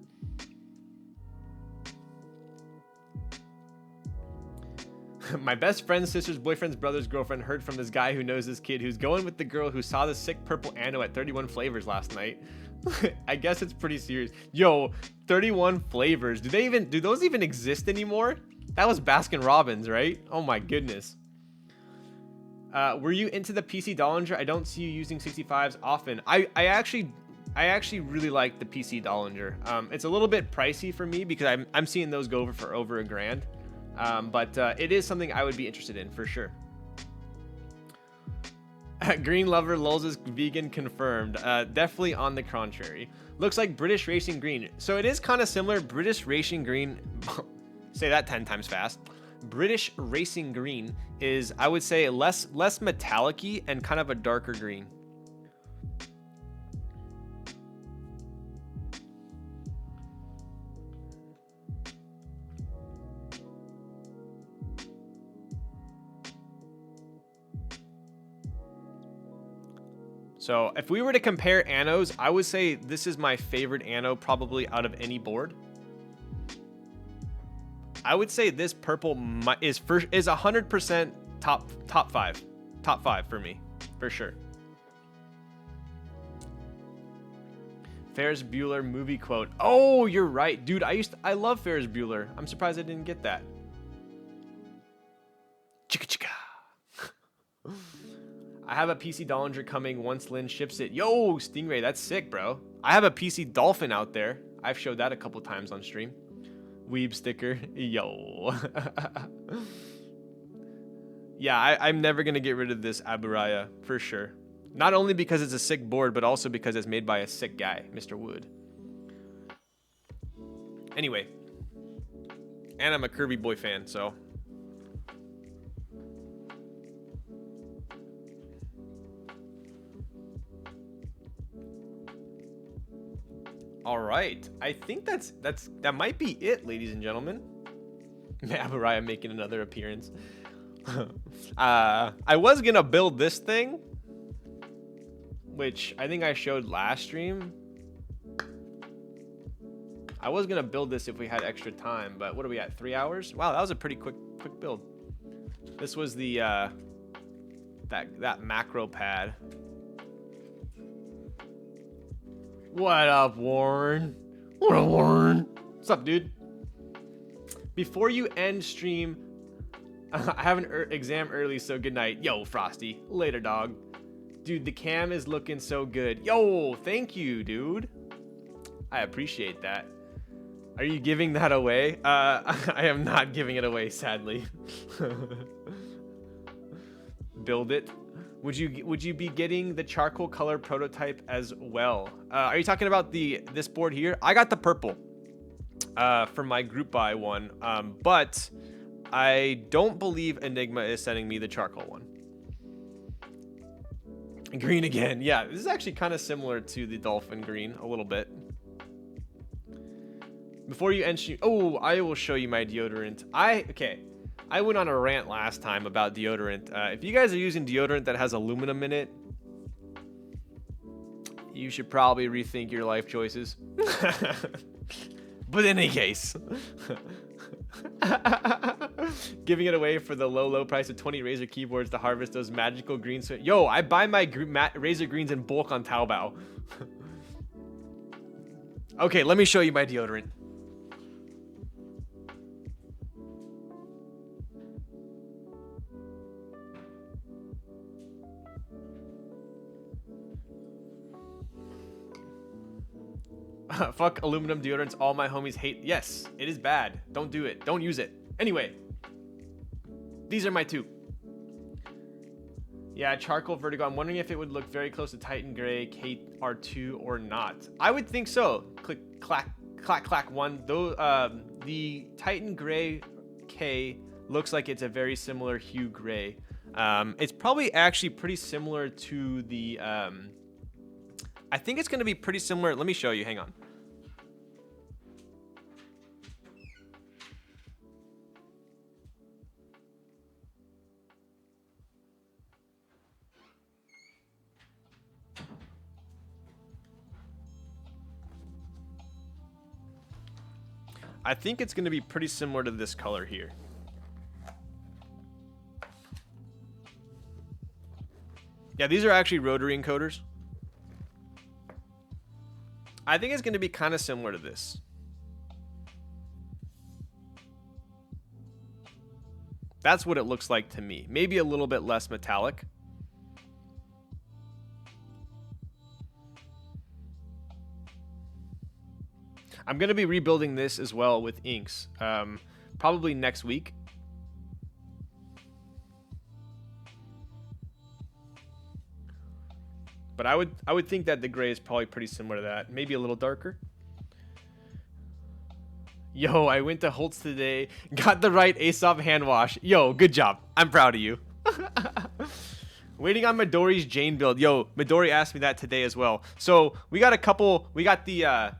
My best friend's sister's boyfriend's brother's girlfriend heard from this guy who knows this kid who's going with the girl who saw the sick purple Anno at 31 flavors last night. I guess it's pretty serious. Yo, 31 flavors. Do those even exist anymore? That was Baskin Robbins, right? Oh my goodness. Were you into the PC Dollinger? I don't see you using 65s often. I actually really like the PC Dollinger. It's a little bit pricey for me because I'm seeing those go for over $1,000. But it is something I would be interested in for sure. Green lover lulls is vegan confirmed. Definitely on the contrary. Looks like British Racing Green. So it is kind of similar. British Racing Green. Say that 10 times fast. British Racing Green is, I would say, less metallic-y and kind of a darker green. So if we were to compare Annos, I would say this is my favorite Anno probably out of any board. I would say this purple is 100% top five for me, for sure. Ferris Bueller movie quote. Oh, you're right, dude. I love Ferris Bueller. I'm surprised I didn't get that. Chicka chicka. I have a PC Dollinger coming once Lynn ships it. Yo, Stingray, that's sick, bro. I have a PC Dolphin out there. I've showed that a couple times on stream. Weeb sticker. Yo. Yeah, I'm never going to get rid of this Aburaya, for sure. Not only because it's a sick board, but also because it's made by a sick guy, Mr. Wood. Anyway. And I'm a Kirby Boy fan, so... All right, I think that might be it, ladies and gentlemen. Aburaya making another appearance. I was gonna build this thing, which I think I showed last stream. I was gonna build this if we had extra time, but what are we at? 3 hours? Wow, that was a pretty quick build. This was the that macro pad. What up, Warren? What up, Warren? What's up, dude? Before you end stream, I have an exam early, so good night. Yo, Frosty. Later, dog. Dude, the cam is looking so good. Yo, thank you, dude. I appreciate that. Are you giving that away? I am not giving it away, sadly. Build it. Would you be getting the charcoal color prototype as well? Are you talking about this board here? I got the purple for my group buy one, but I don't believe Eniigma is sending me the charcoal one. Green again. Yeah, this is actually kind of similar to the dolphin green a little bit. Before you end stream, oh, I will show you my deodorant. Okay. I went on a rant last time about deodorant. If you guys are using deodorant that has aluminum in it, you should probably rethink your life choices. But in any case, giving it away for the low price of 20 Razer keyboards to harvest those magical greens. Yo, I buy my Razer greens in bulk on Taobao. Okay, let me show you my deodorant. Fuck aluminum deodorants. All my homies hate. Yes, it is bad. Don't do it. Don't use it. Anyway, these are my two. Yeah, charcoal vertigo. I'm wondering if it would look very close to Titan Gray, KR2 or not. I would think so. Click, clack, Clack Clack 1. Though the Titan Gray K looks like it's a very similar hue gray. It's probably actually pretty similar to the. I think it's going to be pretty similar. Let me show you. Hang on. I think it's going to be pretty similar to this color here. Yeah, these are actually rotary encoders. I think it's going to be kind of similar to this. That's what it looks like to me. Maybe a little bit less metallic. I'm going to be rebuilding this as well with inks, probably next week. But I would think that the gray is probably pretty similar to that, maybe a little darker. Yo, I went to Holtz today, got the right Aesop hand wash. Yo, good job. I'm proud of you. Waiting on Midori's Jane build. Yo, Midori asked me that today as well. So we got a couple. We got the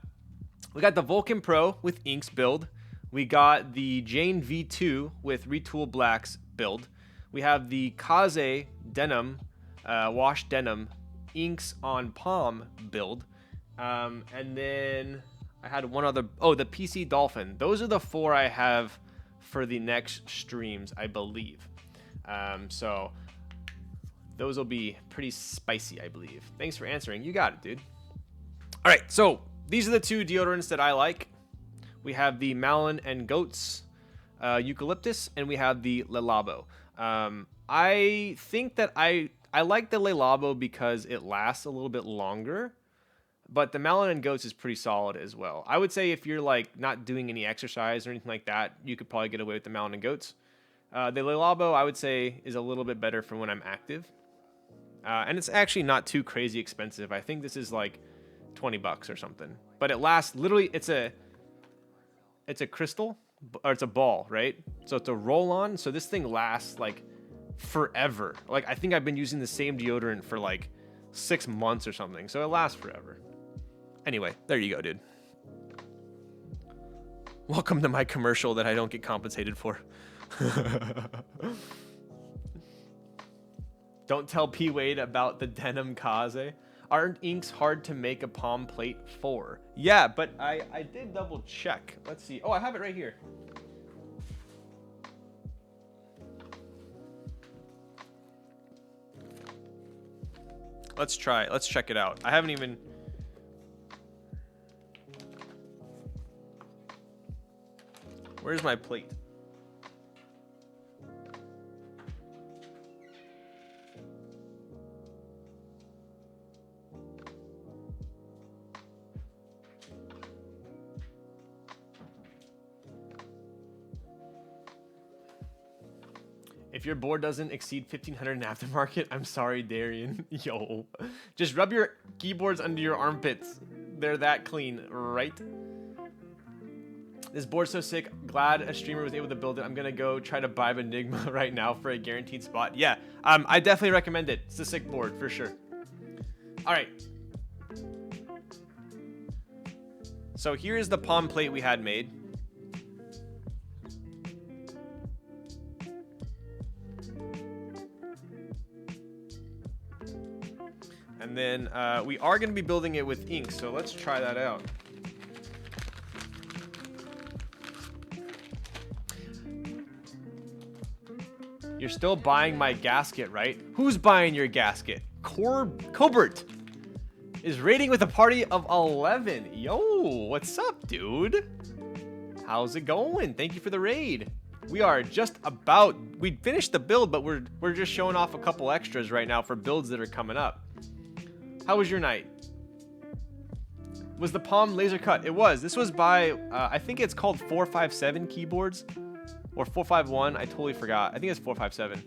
Vulcan Pro with inks build. We got the Jane V2 with Retool Blacks build. We have the Kaze denim, wash denim, inks on palm build. And then I had one other. Oh, the PC Dolphin. Those are the 4 I have for the next streams, I believe. So those will be pretty spicy, I believe. Thanks for answering. You got it, dude. All right, so these are the 2 deodorants that I like. We have the Malin and Goats Eucalyptus, and we have the Le Labo. I think that I like the Le Labo because it lasts a little bit longer, but the Malin and Goats is pretty solid as well. I would say if you're like not doing any exercise or anything like that, you could probably get away with the Malin and Goats. The Le Labo, I would say, is a little bit better for when I'm active. And it's actually not too crazy expensive. I think this is like $20 or something, but it lasts literally. It's a crystal, or it's a ball, right? So it's a roll on. So this thing lasts like forever. Like I think I've been using the same deodorant for like 6 months or something. So it lasts forever. Anyway, there you go, dude. Welcome to my commercial that I don't get compensated for. Don't tell P. Wade about the denim Kaze. Aren't inks hard to make a palm plate for? Yeah, but I did double check. Let's see. Oh, I have it right here. Let's try it. Let's check it out. I haven't even... Where's my plate? If your board doesn't exceed 1500 in aftermarket, I'm sorry, Darian. Yo, just rub your keyboards under your armpits. They're that clean, right? This board's so sick. Glad a streamer was able to build it. I'm gonna go try to buy Eniigma right now for a guaranteed spot. Yeah, I definitely recommend it. It's a sick board for sure. All right. So here's the palm plate we had made. And then we are going to be building it with ink, so let's try that out. You're still buying my gasket, right? Who's buying your gasket? Cobert is raiding with a party of 11. Yo, what's up, dude? How's it going? Thank you for the raid. We are just about... We finished the build, but we're just showing off a couple extras right now for builds that are coming up. How was your night? Was the palm laser cut? It was. This was by, I think it's called 457 keyboards. Or 451. I totally forgot. I think it's 457.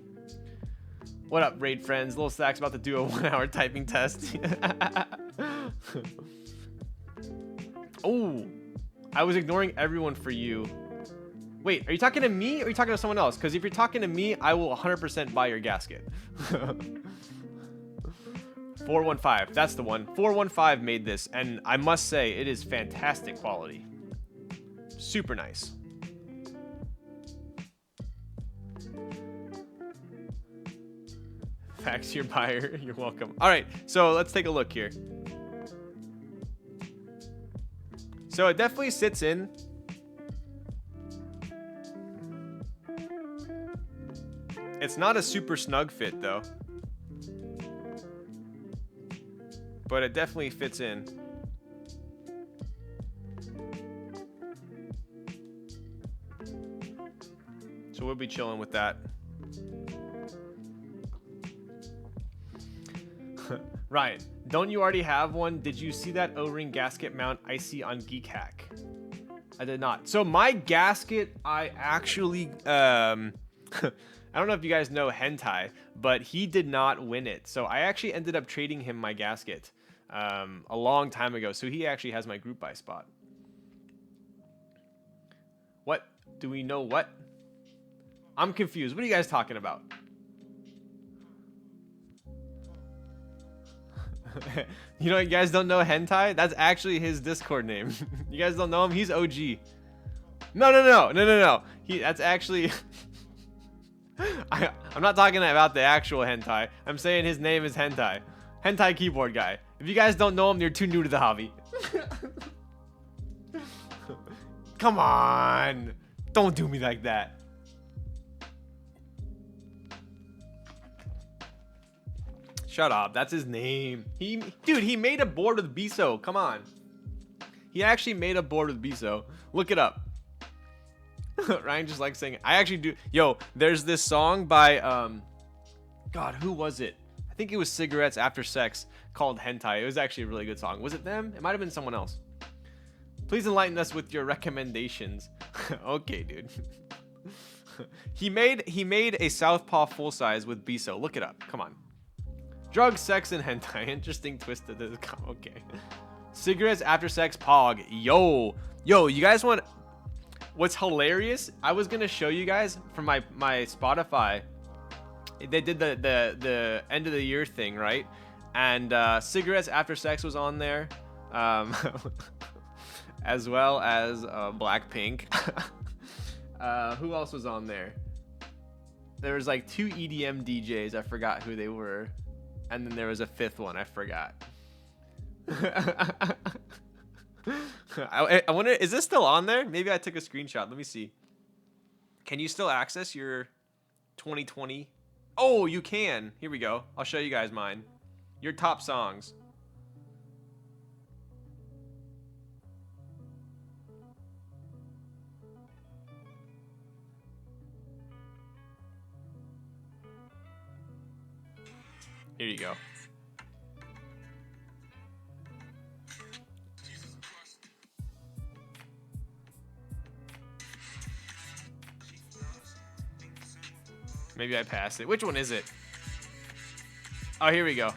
What up, raid friends? Little Stack's about to do a 1-hour typing test. Oh, I was ignoring everyone for you. Wait, are you talking to me or are you talking to someone else? Because if you're talking to me, I will 100% buy your gasket. 415, that's the one. 415 made this, and I must say, it is fantastic quality. Super nice. Facts, your buyer. You're welcome. All right, so let's take a look here. So it definitely sits in. It's not a super snug fit though, but it definitely fits in. So we'll be chilling with that. Ryan, don't you already have one? Did you see that O-ring gasket mount I see on Geek Hack? I did not. So my gasket, I actually, I don't know if you guys know Hentai, but he did not win it. So I actually ended up trading him my gasket a long time ago. So he actually has my group buy spot. What? Do we know what? I'm confused. What are you guys talking about? You know, you guys don't know Hentai? That's actually his Discord name. You guys don't know him? He's OG. No. That's actually... I'm not talking about the actual Hentai. I'm saying his name is Hentai. Hentai keyboard guy. If you guys don't know him, you're too new to the hobby. Come on. Don't do me like that. Shut up. That's his name. Dude, he made a board with Biso. Come on. He actually made a board with Biso. Look it up. Ryan just likes saying, I actually do. Yo, there's this song by, God, who was it? I think it was Cigarettes After Sex called Hentai. It was actually a really good song. Was it them? It might have been someone else. Please enlighten us with your recommendations. Okay, dude. He made a Southpaw full size with Biso. Look it up. Come on. Drugs, sex, and hentai. Interesting twist to this. Okay. Cigarettes After Sex Pog. Yo, you guys want... What's hilarious, I was going to show you guys from my Spotify. They did the end of the year thing, right? And Cigarettes After Sex was on there. As well as Blackpink. Who else was on there? There was like 2 EDM DJs. I forgot who they were. And then there was a 5th one. I forgot. I wonder, is this still on there? Maybe I took a screenshot. Let me see. Can you still access your 2020? Oh, you can. Here we go. I'll show you guys mine. Your top songs. Here you go. Maybe I passed it. Which one is it? Oh, here we go.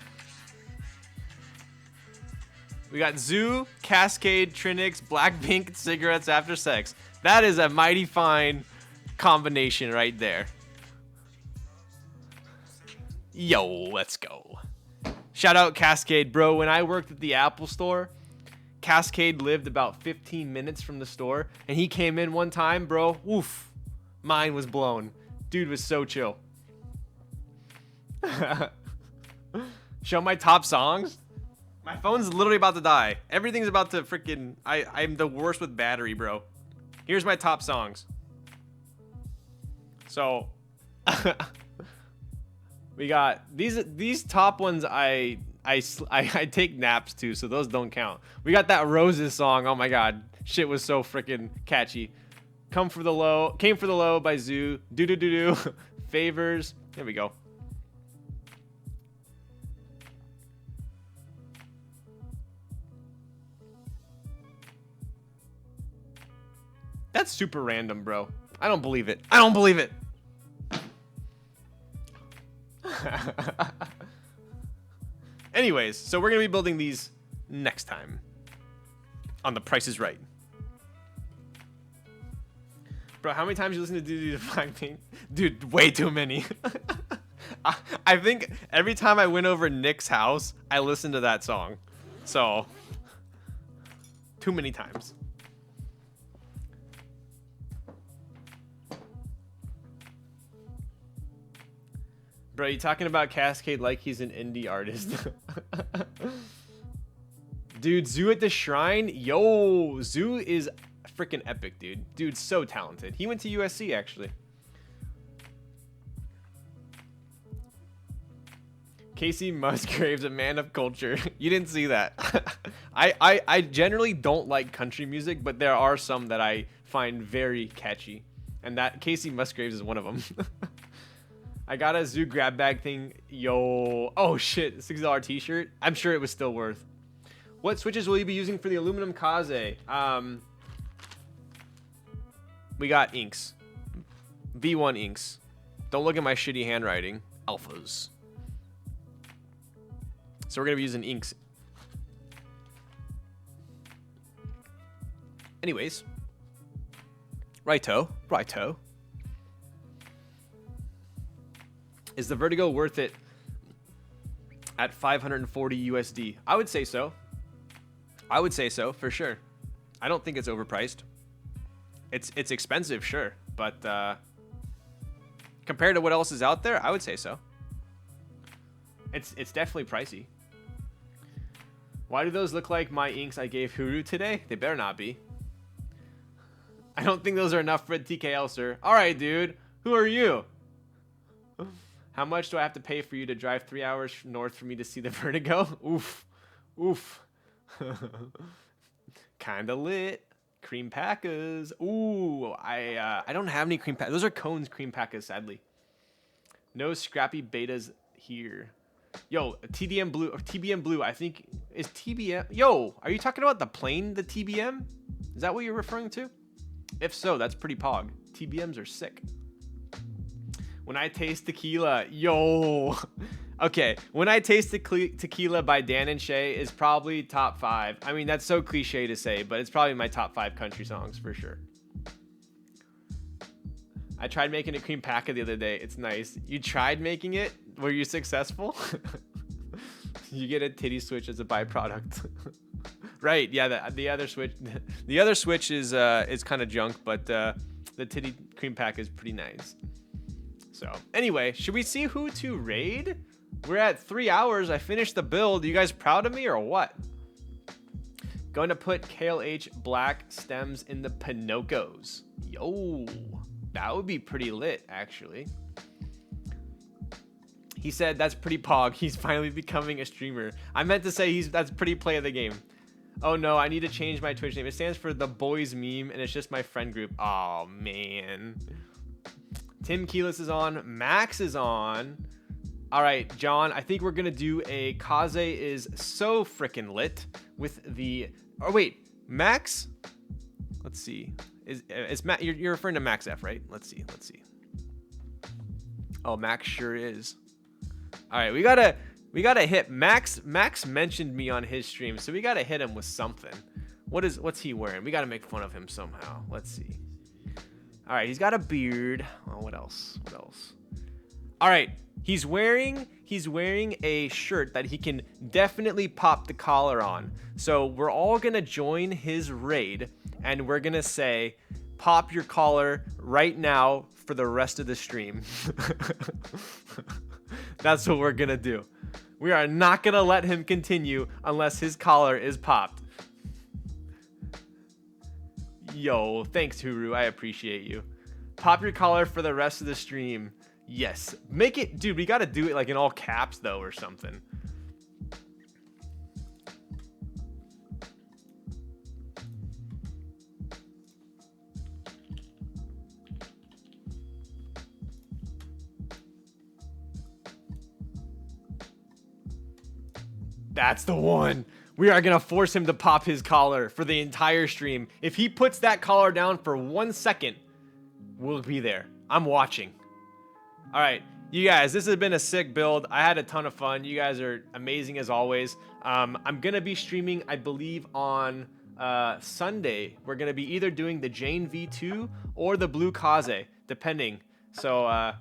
We got Zoo, Cascade, Trinix, Blackpink, Cigarettes After Sex. That is a mighty fine combination right there. Yo, let's go. Shout out Cascade, bro. When I worked at the Apple store, Cascade lived about 15 minutes from the store, and he came in one time, bro. Oof. Mine was blown. Dude was so chill. Show my top songs? My phone's literally about to die. Everything's about to freaking... I'm the worst with battery, bro. Here's my top songs. So... we got... These top ones I take naps to, so those don't count. We got that Roses song. Oh my god. Shit was so freaking catchy. Came for the Low by Zoo. Do. Favors. There we go. That's super random, bro. I don't believe it. I don't believe it. Anyways, so we're going to be building these next time on The Price is Right. Bro, how many times you listen to Do the Flying Thing? Dude, way too many. I think every time I went over Nick's house, I listened to that song. So, too many times. Bro, you talking about Cascade like he's an indie artist. Dude, Zoo at the Shrine? Yo, Zoo is freaking epic, dude. Dude's so talented. He went to USC, actually. Casey Musgraves, a man of culture. You didn't see that. I generally don't like country music, but there are some that I find very catchy. And that Casey Musgraves is one of them. I got a Zoo grab bag thing. Yo. Oh, shit. $6 t-shirt. I'm sure it was still worth. What switches will you be using for the aluminum Kaze? We got inks. V1 inks. Don't look at my shitty handwriting. Alphas. So we're going to be using inks. Anyways. Righto. Righto. Is the Vertigo worth it at 540 USD? I would say so. I would say so, for sure. I don't think it's overpriced. It's expensive, sure. But compared to what else is out there, I would say so. It's definitely pricey. Why do those look like my inks I gave Huru today? They better not be. I don't think those are enough for a TKL, sir. All right, dude. Who are you? How much do I have to pay for you to drive 3 hours north for me to see the Vertigo? Oof. Oof. Kinda lit. Cream Packas. Ooh, I don't have any cream packas. Those are Cone's cream packas, sadly. No scrappy betas here. Yo, TDM Blue or TBM Blue, I think is TBM. Yo, are you talking about the plane, the TBM? Is that what you're referring to? If so, that's pretty pog. TBMs are sick. When I taste tequila, yo. Okay, when I taste tequila by Dan and Shay is probably top 5. I mean, that's so cliche to say, but it's probably my top 5 country songs for sure. I tried making a cream packa the other day. It's nice. You tried making it? Were you successful? You get a titty switch as a byproduct. Right? Yeah. The other switch is kind of junk, but the titty cream pack is pretty nice. So anyway, should we see who to raid? We're at 3 hours. I finished the build. You guys proud of me or what? Going to put KLH black stems in the Pinocchos. Yo, that would be pretty lit, actually. He said that's pretty pog. He's finally becoming a streamer. I meant to say that's pretty play of the game. Oh no, I need to change my Twitch name. It stands for The Boys Meme, and it's just my friend group. Oh man. Tim Keyless is on. Max is on. All right, John, I think we're going to do a Kaze is so freaking lit with the... Oh, wait. Max? Let's see. Is Matt? You're referring to Max F, right? Let's see. Oh, Max sure is. All right, we gotta hit Max. Max mentioned me on his stream, so we gotta hit him with something. What's he wearing? We gotta make fun of him somehow. Let's see. All right, he's got a beard. Oh, what else? All right, he's wearing a shirt that he can definitely pop the collar on. So we're all gonna join his raid, and we're gonna say, "Pop your collar right now for the rest of the stream." That's what we're gonna do. We are not gonna let him continue unless his collar is popped. Yo, thanks, Huru. I appreciate you. Pop your collar for the rest of the stream. Yes. Make it... Dude, we gotta do it like in all caps, though, or something. That's the one. We are going to force him to pop his collar for the entire stream. If he puts that collar down for 1 second, we'll be there. I'm watching. All right, you guys, this has been a sick build. I had a ton of fun. You guys are amazing as always. I'm going to be streaming, I believe, on Sunday, we're going to be either doing the Jane V2 or the Blue Kaze, depending. So,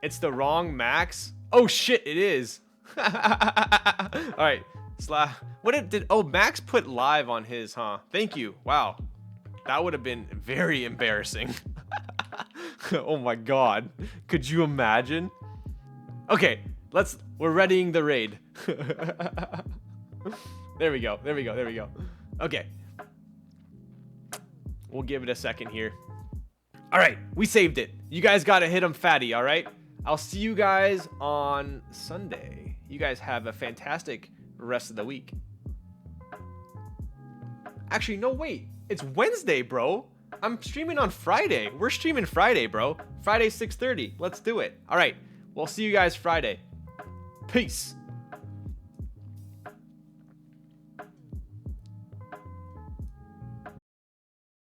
it's the wrong Max. Oh, shit, it is. All right. Oh, Max put live on his, huh? Thank you. Wow. That would have been very embarrassing. Oh my god. Could you imagine? Okay, we're readying the raid. There we go. Okay. We'll give it a second here. All right, we saved it. You guys got to hit them fatty, all right? I'll see you guys on Sunday. You guys have a fantastic rest of the week. Actually, no, wait. It's Wednesday, bro. I'm streaming on Friday. We're streaming Friday, bro. Friday, 6:30. Let's do it. All right. We'll see you guys Friday. Peace.